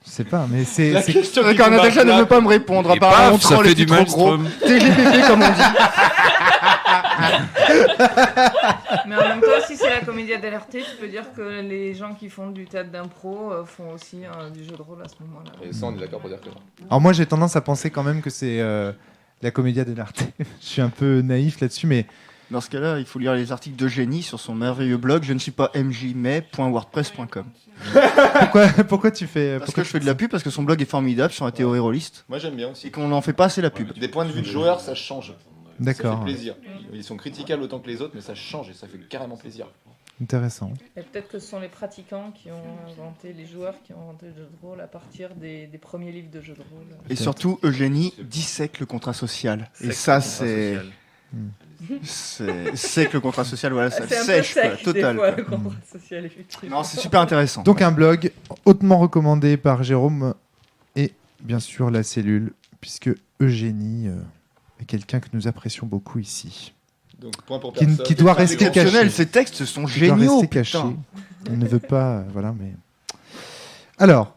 je sais pas, mais c'est. La c'est- question qui D'accord, combat Natacha ne là. veut pas me répondre. Et Apparemment, paf, ça troll fait était du trop gros. maelstrom. TGPP, comme on dit. Mais en même temps, si c'est la Commedia dell'arte, tu peux dire que les gens qui font du théâtre d'impro font aussi du jeu de rôle à ce moment-là. Et ça, on est d'accord pour dire que non. Alors moi, j'ai tendance à penser quand même que c'est la Commedia dell'arte. Je suis un peu naïf là-dessus, mais Dans ce cas-là, il faut lire les articles d'Eugénie sur son merveilleux blog je ne suis pas mjmais.wordpress.com. pourquoi tu fais Parce que je fais de la pub, parce que son blog est formidable sur la théorie rôliste. Moi j'aime bien aussi. Et qu'on n'en fait pas assez la pub. Des points de vue de joueurs, ça change. D'accord. Ça fait plaisir. Ils sont critiquables autant que les autres, mais ça change et ça fait carrément plaisir. Intéressant. Et peut-être que ce sont les pratiquants qui ont inventé, les joueurs qui ont inventé le jeu de rôle à partir des premiers livres de jeux de rôle. Et surtout, Eugénie dissèque le contrat social. Et Sexe ça, le contrat c'est. social. C'est que le contrat social, voilà, ça C'est un peu sèche, quoi, sec, total. des fois, quoi. le contrat social, effectivement. Non, c'est super intéressant. Donc un blog hautement recommandé par Jérôme et bien sûr la cellule, puisque Eugénie est quelqu'un que nous apprécions beaucoup ici. Donc, point pour Qui personne. doit rester Exceptionnel, caché. ces textes sont Qui doit géniaux, rester putain. caché. Il ne veut pas, voilà, mais... Alors,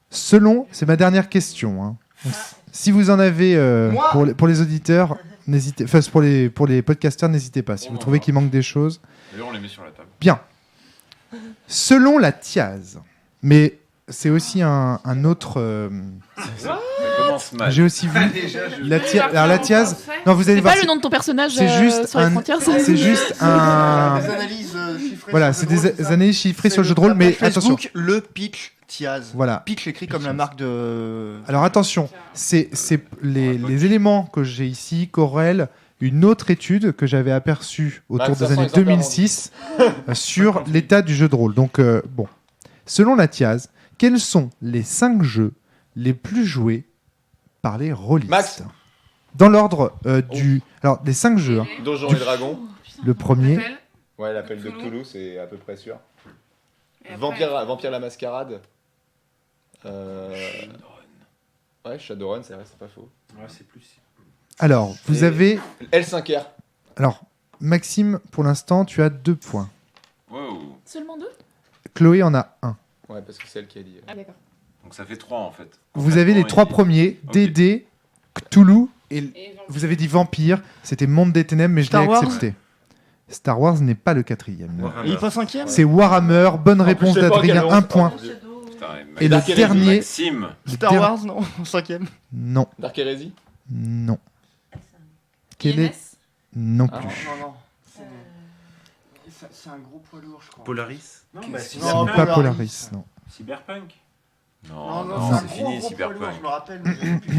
selon... C'est ma dernière question. Hein. Donc, si vous en avez Moi pour les auditeurs, n'hésitez... Enfin, pour les podcasteurs, n'hésitez pas. Si vous trouvez qu'il manque des choses... D'ailleurs, on les met sur la table. Bien. Selon la Thiaz, mais c'est aussi un autre... Ça commence mal. J'ai aussi vu la Thiaz. Alors la Thiaz, non, vous allez C'est voir. pas le nom de ton personnage C'est juste sur les un. frontières, ça C'est juste un. Des analyses chiffrées. Voilà, c'est des analyses chiffrées sur le jeu de rôle, mais attention. Facebook, le pitch Thiaz. Voilà. Pitch écrit comme la marque de. Alors attention, c'est les éléments que j'ai ici corrèlent une autre étude que j'avais aperçue autour des années 2006 sur l'état du jeu de rôle. Donc bon, selon la Thiaz, quels sont les 5 jeux les plus joués par les rôlistes? Max. Dans l'ordre du... Alors, les 5 jeux. Hein. Donjons Du- et Dragons. Le premier. Ouais, l'appel de Cthulhu, c'est à peu près sûr. Vampire la Mascarade. Ouais, Shadowrun, c'est vrai, c'est pas faux. Ouais, c'est plus. Alors, vous Et avez... L5R. Alors, Maxime, pour l'instant, tu as 2 points. Wow. Seulement 2? Chloé en a 1. Ouais, parce que c'est elle qui a dit. Ah, d'accord. Donc ça fait 3 en fait. Vous avez les 3 premiers, DD, Cthulhu, et vous avez dit Vampire. C'était Monde des Ténèbres, mais je l'ai Star Wars. accepté. Star Wars n'est pas le 4e. Warhammer. Et il faut 5e. C'est Warhammer. Bonne réponse je sais pas d'Adrien, quel 1 nom. point. Putain, Et le Dark Heresy. dernier... Maxime. Star Wars, non 5e. Non. Dark Heresy. Non. Quel est... Non plus. Non. C'est un gros poids lourd, je crois. Polaris. Non, bah, Ce c'est n'est pas Polaris, non. Cyberpunk. Non, c'est c'est fini, gros poids lourd, Cyberpunk. je me rappelle. mais je sais plus.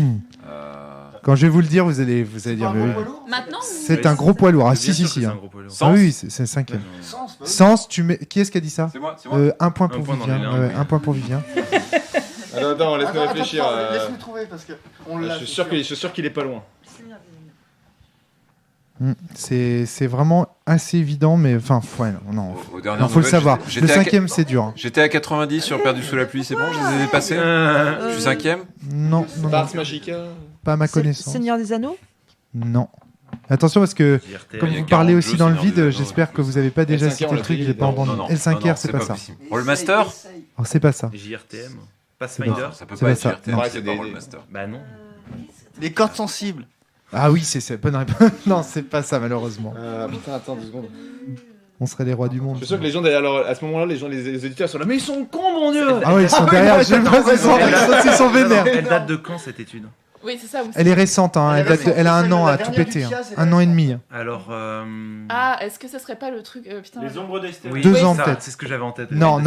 Quand je vais vous le dire, vous allez dire... un mais gros oui. poids lourd Maintenant C'est un gros poids lourd. Ah, Bien si, sûr si, que si. c'est hein. un gros poids lourd. Ah oui, c'est le 5e. Sens, bah oui. Sens, tu mets... Qui est-ce qui a dit ça? C'est moi, c'est moi. 1 point pour Un point dans Vivien. les limbes, oui. 1 point pour Vivien. Attends, laisse-moi Attends, réfléchir. laisse-nous trouver parce que on l'a. Je suis sûr qu'il est pas loin. C'est vraiment assez évident, mais enfin, ouais, non. Aux dernières faut le nouvelles, savoir. j'étais Le à 5e, c'est dur. Hein. J'étais à 90 sur Perdu sous la pluie, c'est bon, je les ai dépassés. Je suis 5e. Non, non, non. Ars Magica. Pas à ma connaissance. Seigneur des Anneaux? Non. Attention parce que JRTM. comme il y a vous parlez 40 aussi jeux, dans le Seigneur des vide, Anneaux, j'espère que plus. vous n'avez pas déjà L5R, cité on le l'a truc, dit, il est pas non, abandonné. L5R, c'est pas ça. possible. Rollmaster Oh, c'est pas ça. JRTM. pas Pathfinder. Ça peut C'est pas pas être ça. JRTM, Ouais, c'est c'est pas des- Rollmaster. Bah non. Les cordes sensibles. Ah oui, c'est bonne réponse. Non, c'est pas ça malheureusement. Putain, attends 2 secondes. On serait les rois du monde. Je suis sûr que les gens derrière à ce moment-là, les éditeurs sont là, mais ils sont cons, mon dieu. Ah oui, ils sont derrière. Je sais pas s'ils sont vénères. Elle date de quand cette étude? Oui, c'est ça. ou Elle est récente, hein. Elle a 1 an à tout péter. Hein. 1 an et demi. Hein. Alors. Ah, est-ce que ça serait pas le truc. Putain. Les ombres d'Esther. Oui, 2 ans ça, peut-être. C'est ce que j'avais en tête. Non.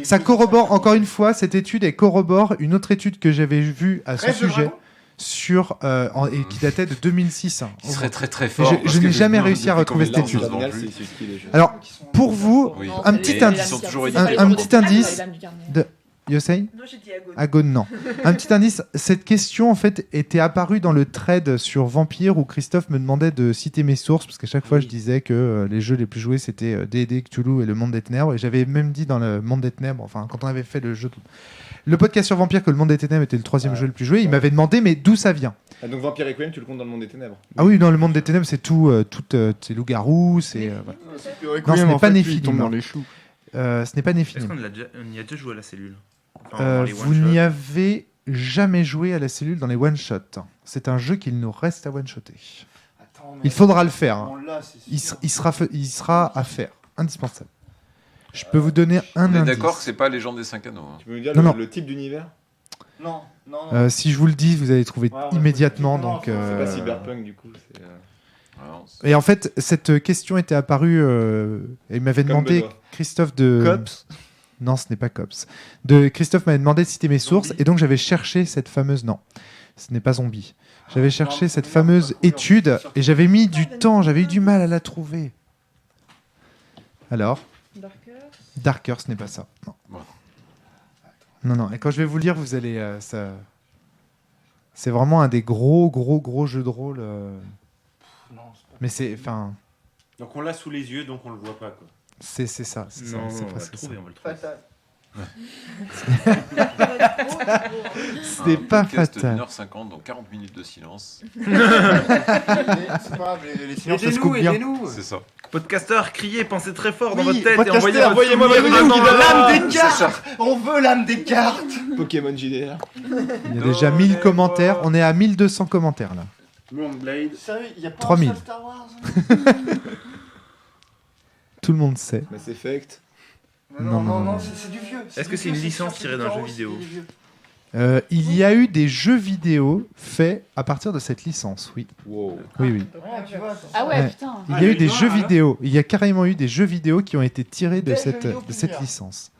Ça corrobore, encore une fois, cette étude, elle corrobore une autre étude que j'avais vue à ce Rêve de sujet, dragon et qui datait de 2006. Hein. Il serait très très Et fort. je n'ai jamais réussi à retrouver cette étude. Alors, pour vous, Oui. un petit indice. Ils sont toujours Un petit indice de. Yosei Non, j'ai dit Agone. Agone, non. Un petit indice, cette question en fait était apparue dans le thread sur Vampire où Christophe me demandait de citer mes sources parce qu'à chaque fois je disais que les jeux les plus joués c'était D&D, Cthulhu et le Monde des Ténèbres et j'avais même dit dans le Monde des Ténèbres, enfin quand on avait fait le podcast sur Vampire que le Monde des Ténèbres était le 3e jeu le plus joué, il m'avait demandé mais d'où ça vient. Ah, donc Vampire Requiem, tu le comptes dans le monde des ténèbres. Ah oui, dans le Monde des Ténèbres c'est tout, c'est loup-garou, c'est... voilà. Non, ce n'est pas Néphilim. tombe dans les choux. Ce n'est pas Est-ce Néphilim. qu'on y a déjà joué à la cellule? Enfin, dans les Vous one-shots. n'y avez jamais joué à la cellule dans les one-shots. C'est un jeu qu'il nous reste à one-shotter. Il faudra le faire. Hein. Il sera à faire. Indispensable. Je peux vous donner un On est indice. d'accord que c'est pas Légende des 5 anneaux. hein. Tu peux me dire Non, non. le type d'univers? Non. Si je vous le dis, vous allez trouver Ouais, on va immédiatement. trouver. Donc, C'est pas Cyberpunk du coup. C'est, Alors, c'est- Et en fait, cette question était apparue. Et il m'avait Comme demandé, Benoît. Christophe de. Cops. Non, ce n'est pas Cops. Christophe m'avait demandé de citer mes sources. Et donc, j'avais cherché cette fameuse. Non, ce n'est pas Zombie. J'avais cherché cette fameuse étude. Et j'avais mis du temps. J'avais eu du mal à la trouver. Alors Darker, ce n'est pas ça. Non. Bon. Non. Et quand je vais vous lire, vous allez. Ça... C'est vraiment un des gros jeux de rôle. Mais c'est, enfin. Donc on l'a sous les yeux, donc on le voit pas, quoi. C'est ça. Non, c'est on va le trouver, on va le trouver. C'était pas fatal. 1h50, donc 40 minutes de silence. C'est pas grave, les silences, ça se coupe bien. C'est ça. Podcasteur, criez, pensez très fort dans Oui, votre tête et podcasteur, envoyez-moi votre l'âme des cartes. On veut l'âme des cartes. Pokémon JDR. Il y a déjà 1000 commentaires. On est à 1200 commentaires là. Moonblade. Sérieux, il y a pas 3000. un seul Star Wars. Tout le monde sait. Mass Effect. Non, c'est du vieux. Est-ce que c'est une licence tirée d'un jeu vidéo? Il y a eu des jeux vidéo faits à partir de cette licence, oui. Wow. Oui. Ah ouais, putain. Il y a eu des jeux vidéo. Il y a carrément eu des jeux vidéo qui ont été tirés de cette licence.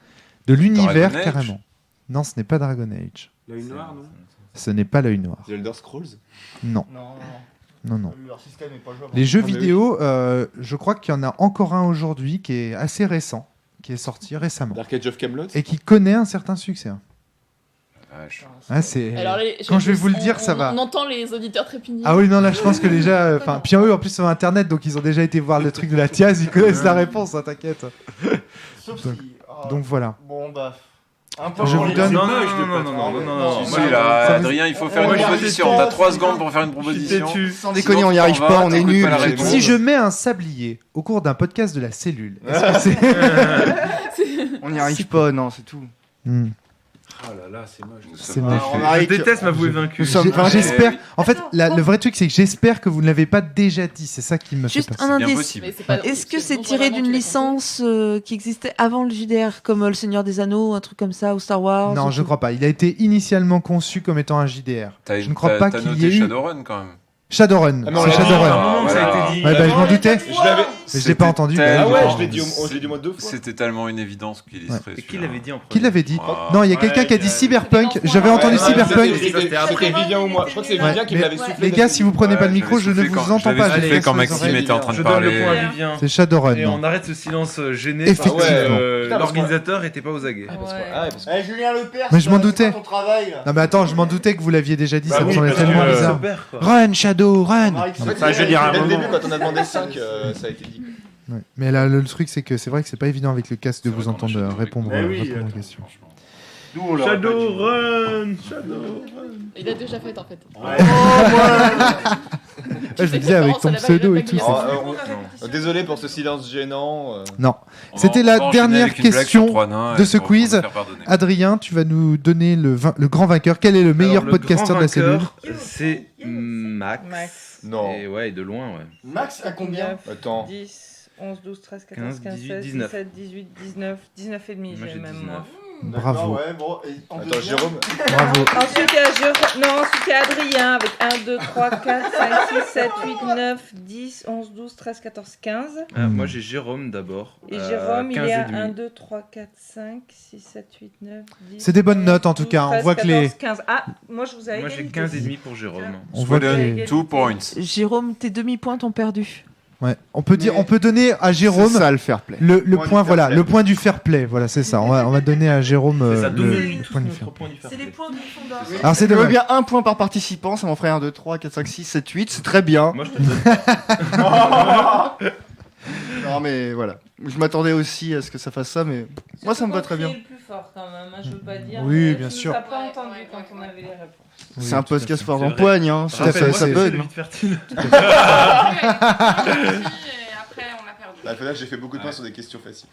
De l'univers, Dragon Age. carrément. Non, ce n'est pas Dragon Age. L'œil noir, non? Ce n'est pas l'œil noir. The Elder Scrolls. Non. Non. Leur système est pas jouable. Les jeux Ah, mais vidéo, je crois qu'il y en a encore un aujourd'hui qui est assez récent, qui est sorti récemment. Dark Age of Camelot. Et qui connaît un certain succès. Ah, c'est... Alors, Quand je vais vous le dire, ça va. On entend les auditeurs trépigner. Ah oui, non, là, je pense que déjà... Puis eux, en plus, sur Internet, donc ils ont déjà été voir le truc de la Thiaz, ils connaissent la réponse, hein, t'inquiète. Donc voilà. Bon, bah... Je vous donne... Non. Si, là, Adrien, il faut faire une proposition. T'as 3 secondes pour faire une proposition. Sans déconner, on n'y arrive pas, on est nuls. Si je mets un sablier au cours d'un podcast de la cellule, est-ce que c'est... On n'y arrive pas, non, c'est tout. Oh là là, c'est moche. C'est moche. Je déteste m'avouer vaincu. J'espère. En fait, le vrai truc, c'est que j'espère que vous ne l'avez pas déjà dit. C'est ça qui me fait Juste passer. un indice. Est-ce que c'est tiré d'une licence qui existait avant le JDR, comme Le Seigneur des Anneaux, un truc comme ça, ou Star Wars? Non, je crois pas. Il a été initialement conçu comme étant un JDR. Je ne crois pas qu'il y ait eu... Shadowrun quand même. Shadowrun. Ah, mais on C'est l'a dit, Shadowrun. à un moment que ça a été dit. Ouais, bah, je m'en doutais. Je l'ai pas entendu. Ah ouais, je l'ai dit au moins 2 fois. C'était tellement une évidence qu'il serait. Et qui l'avait dit en premier? Qui l'avait dit? Non, il y a quelqu'un qui a dit Cyberpunk. J'avais entendu Cyberpunk. C'était Vivien ou moi. Je crois que c'est Vivien qui me l'avait soufflé. Les gars, si vous prenez pas le micro, je ne vous entends pas. Je l'ai quand Maxime était en train de Je donne le parler. point à Vivien. C'est Shadowrun. Et on arrête ce silence gêné parce Effectivement. que l'organisateur était pas aux aguets. Julien Lepers. Mais je m'en doutais. Ton travail, là. Non mais attends, je m'en doutais que vous l'aviez déjà dit, Bah ça me oui, semblait parce tellement que, bizarre. super, quoi. Run, Shadow, run. En fait, je veux dire, à un dès le moment. début, quand on a demandé 5, ça a été dit. Ouais. Mais là, le truc, c'est que c'est vrai que c'est pas évident avec le casque de vous entendre répondre aux questions. Shadowrun. Il a déjà fait en fait. Je le disais avec ton pseudo et tout. Désolé pour ce silence gênant. Non. C'était la dernière question de ce quiz. Adrien, tu vas nous donner le grand vainqueur. Quel est le meilleur podcasteur de la cellule? C'est Max. Non. Et ouais, de loin, ouais. Max, à combien? Attends. 10, 11, 12, 13, 14, 15, 15, 18, 16, 19. 17, 18, 19, 19 et demi, Moi, j'ai j'ai même 19. moi. Bravo. Ouais, bon, et en Attends, deuxième Jérôme. Bravo. Ensuite, il y a Adrien avec 1, 2, 3, 4, 5, 6, 7, 8, 9, 10, 11, 12, 13, 14, 15. Moi, j'ai Jérôme d'abord. Et Jérôme, il 15 est et à demi. 1, 2, 3, 4, 5, 6, 7, 8, 9, 10. C'est des bonnes notes en tout cas. On 13, voit que les. 14, 15. Ah, moi je vous ai Moi, j'ai 15 et demi pour Jérôme. On voit que les... 2 points. Jérôme, tes demi-points t'ont perdu. Ouais. On peut dire, on peut donner à Jérôme C'est ça, le fair play. le Point point, du voilà, fair play. le point du fair play. Voilà, c'est ça. On va donner à Jérôme C'est ça, le donnez-nous tous point du notre fair point du fair C'est les play. points de Gryffondor. Alors c'est Je veux dommage. bien un point par participant, ça m'en ferait 1, 2, 3, 4, 5, 6, 7, 8, c'est très bien. Moi, je te donne. Non mais voilà. Je m'attendais aussi à ce que ça fasse ça, mais moi ça me va très bien. C'est le plus fort quand même, hein, je veux pas dire. Oui, mais bien tu sûr. nous as pas entendu quand on avait les réponses. Oui, C'est un tout à podcast fait. fort C'est en vrai. poigne, hein. Tout à fait, Ça c'est- bug. Vite fertile. Et après, on a perdu. Il faut dire que j'ai fait beaucoup de points sur des questions faciles.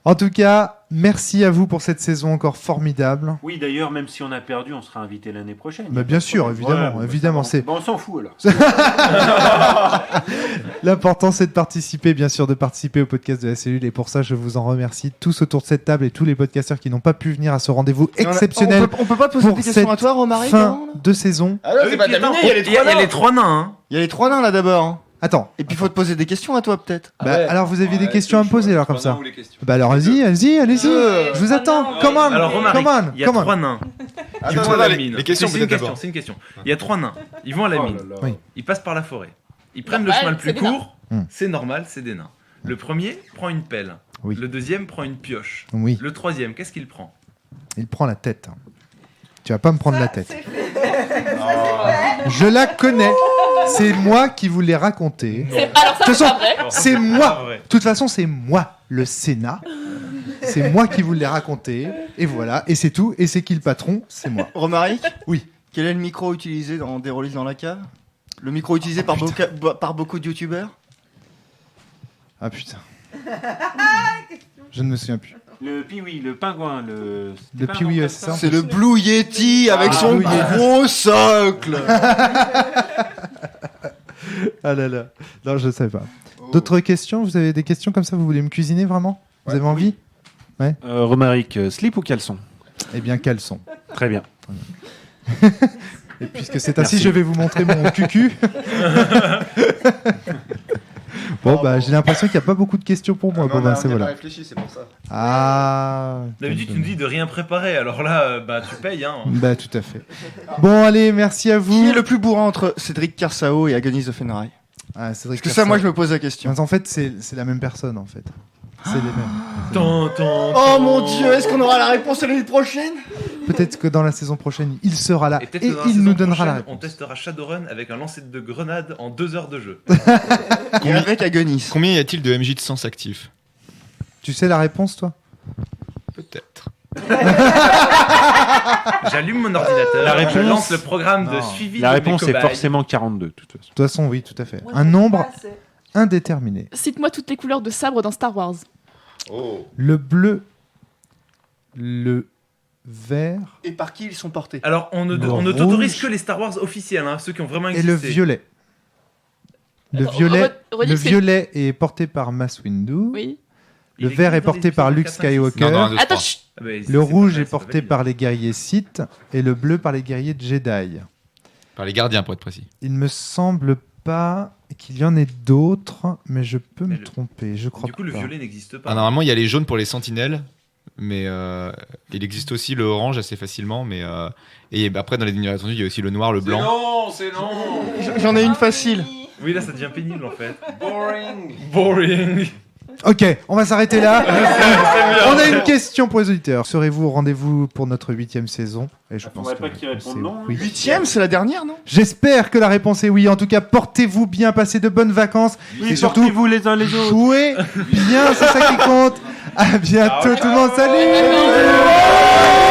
En tout cas, merci à vous pour cette saison encore formidable. Oui, d'ailleurs, même si on a perdu, on sera invité l'année prochaine. Bah, bien sûr, évidemment, Ouais, évidemment, c'est. Bon, on s'en fout alors. L'important, c'est de participer, bien sûr, de participer au podcast de la cellule. Et pour ça, je vous en remercie tous autour de cette table et tous les podcasteurs qui n'ont pas pu venir à ce rendez-vous exceptionnel On peut pas te poser pour des questions cette à toi, Romaric, fin avant, là de saison. Ah non, c'est pas terminé, il y a les 3 Il y a les 3 nains. Hein. Il y a les 3 nains là d'abord. hein. Attends. Et puis il faut te poser des questions à toi peut-être. Bah, alors, vous aviez des questions à me poser, alors, comme ça. Ou les questions. Bah, alors, allez-y. Je vous attends. Come on. Alors, Come on. il y a Come on. 3 nains. Ils Attends, vont à la les- mine. les questions, C'est une peut-être question, d'abord. c'est une question. Il y a 3 nains. Ils vont à la Oh mine. là là. Oui. Ils passent par la forêt. Ils prennent le Normal, chemin le plus c'est des nains. court. Hmm. C'est normal, c'est des nains. Le premier prend une pelle. Oui. Le deuxième prend une pioche. Oui. Le troisième, qu'est-ce qu'il prend? Il prend la tête. Tu vas pas me prendre la tête. C'est fait. Je la connais. C'est moi qui vous l'ai raconté. Alors ça, De toute c'est façon, pas vrai. c'est moi. De toute façon, c'est moi, le Sénat. C'est moi qui vous l'ai raconté. Et voilà. Et c'est tout. Et c'est qui le patron? C'est moi. Romaric, Oui. quel est le micro utilisé dans Des rôlistes dans la cave? Le micro utilisé par beaucoup de youtubeurs? Ah putain. Je ne me souviens plus. Le Piwi, le pingouin, le Piwi, c'est ça. C'est le Blue Yeti avec son Blue Yeti. gros socle. Ah là là. Non, je ne savais pas. D'autres questions? Vous avez des questions comme ça? Vous voulez me cuisiner vraiment? Vous avez envie? Ouais. Romaric, slip ou caleçon? Eh bien, caleçon. Très bien. Et puisque c'est ainsi, je vais vous montrer mon cucu. Bon, bah, j'ai l'impression qu'il n'y a pas beaucoup de questions pour moi. Bon, bah, c'est voilà. réfléchi, c'est pour ça. Ah. D'habitude, tu nous dis de rien préparer, alors là, bah, tu payes. Hein. Bah, tout à fait. Bon, allez, merci à vous. Qui est le plus bourrin entre Cédric Carsao et Agonis de Feneray? Ah, Cédric Parce que ça, moi, je me pose la question. En fait, c'est la même personne, en fait. C'est les mêmes. Oh mon Dieu, est-ce qu'on aura la réponse l'année prochaine? Peut-être que dans la saison prochaine, il sera là peut-être et que dans la il saison nous donnera la prochaine, réponse. On testera Shadowrun avec un lancer de grenade en 2 heures de jeu. Et avec Agonis. Combien y a-t-il de MJ de sens actifs? Tu sais la réponse, toi? Peut-être. J'allume mon ordinateur, La réponse- je lance le programme de Non. suivi La de réponse mes est cobayes. forcément 42, de toute façon. De toute façon, oui, tout à fait. Un nombre indéterminé. Cite-moi toutes les couleurs de sabre dans Star Wars. Le bleu, le vert Et par qui ils sont portés? Alors, on ne Le t'autorise rouge. que les Star Wars officiels, hein, ceux qui ont vraiment et existé. le violet. Le Attends, violet, redis le que c'est- violet est porté par Mace Windu. Oui. Le Il vert est existe dans porté les par épisodes Luke 4, 5, 6. Skywalker. Non, dans un, deux, Attends, trois. chut. Ah bah, Le rouge c'est est porté valide. par les guerriers Sith et le bleu par les guerriers Jedi. Par les gardiens, pour être précis. Il me semble pas qu'il y en ait d'autres, mais je peux me le- tromper. Je crois Du coup, le pas. violet n'existe pas. Ah, normalement, il y a les jaunes pour les sentinelles, mais il existe aussi le orange assez facilement. Mais et après, dans les univers étendus, il y a aussi le noir, le blanc. Non, c'est non. J'en ai une facile. Oui, là, ça devient pénible en fait. Boring. Boring. Ok, on va s'arrêter là. On a une question pour les auditeurs. Serez-vous au rendez-vous pour notre 8e saison? Et je pense faudrait que pas qu'ils répondent c'est non, hein. oui. 8ème, c'est la dernière, non? J'espère que la réponse est oui. En tout cas, portez-vous bien, passez de bonnes vacances. Oui, et surtout, sortez-vous les uns les autres. jouez bien, c'est ça qui compte. À bientôt tout le monde, salut.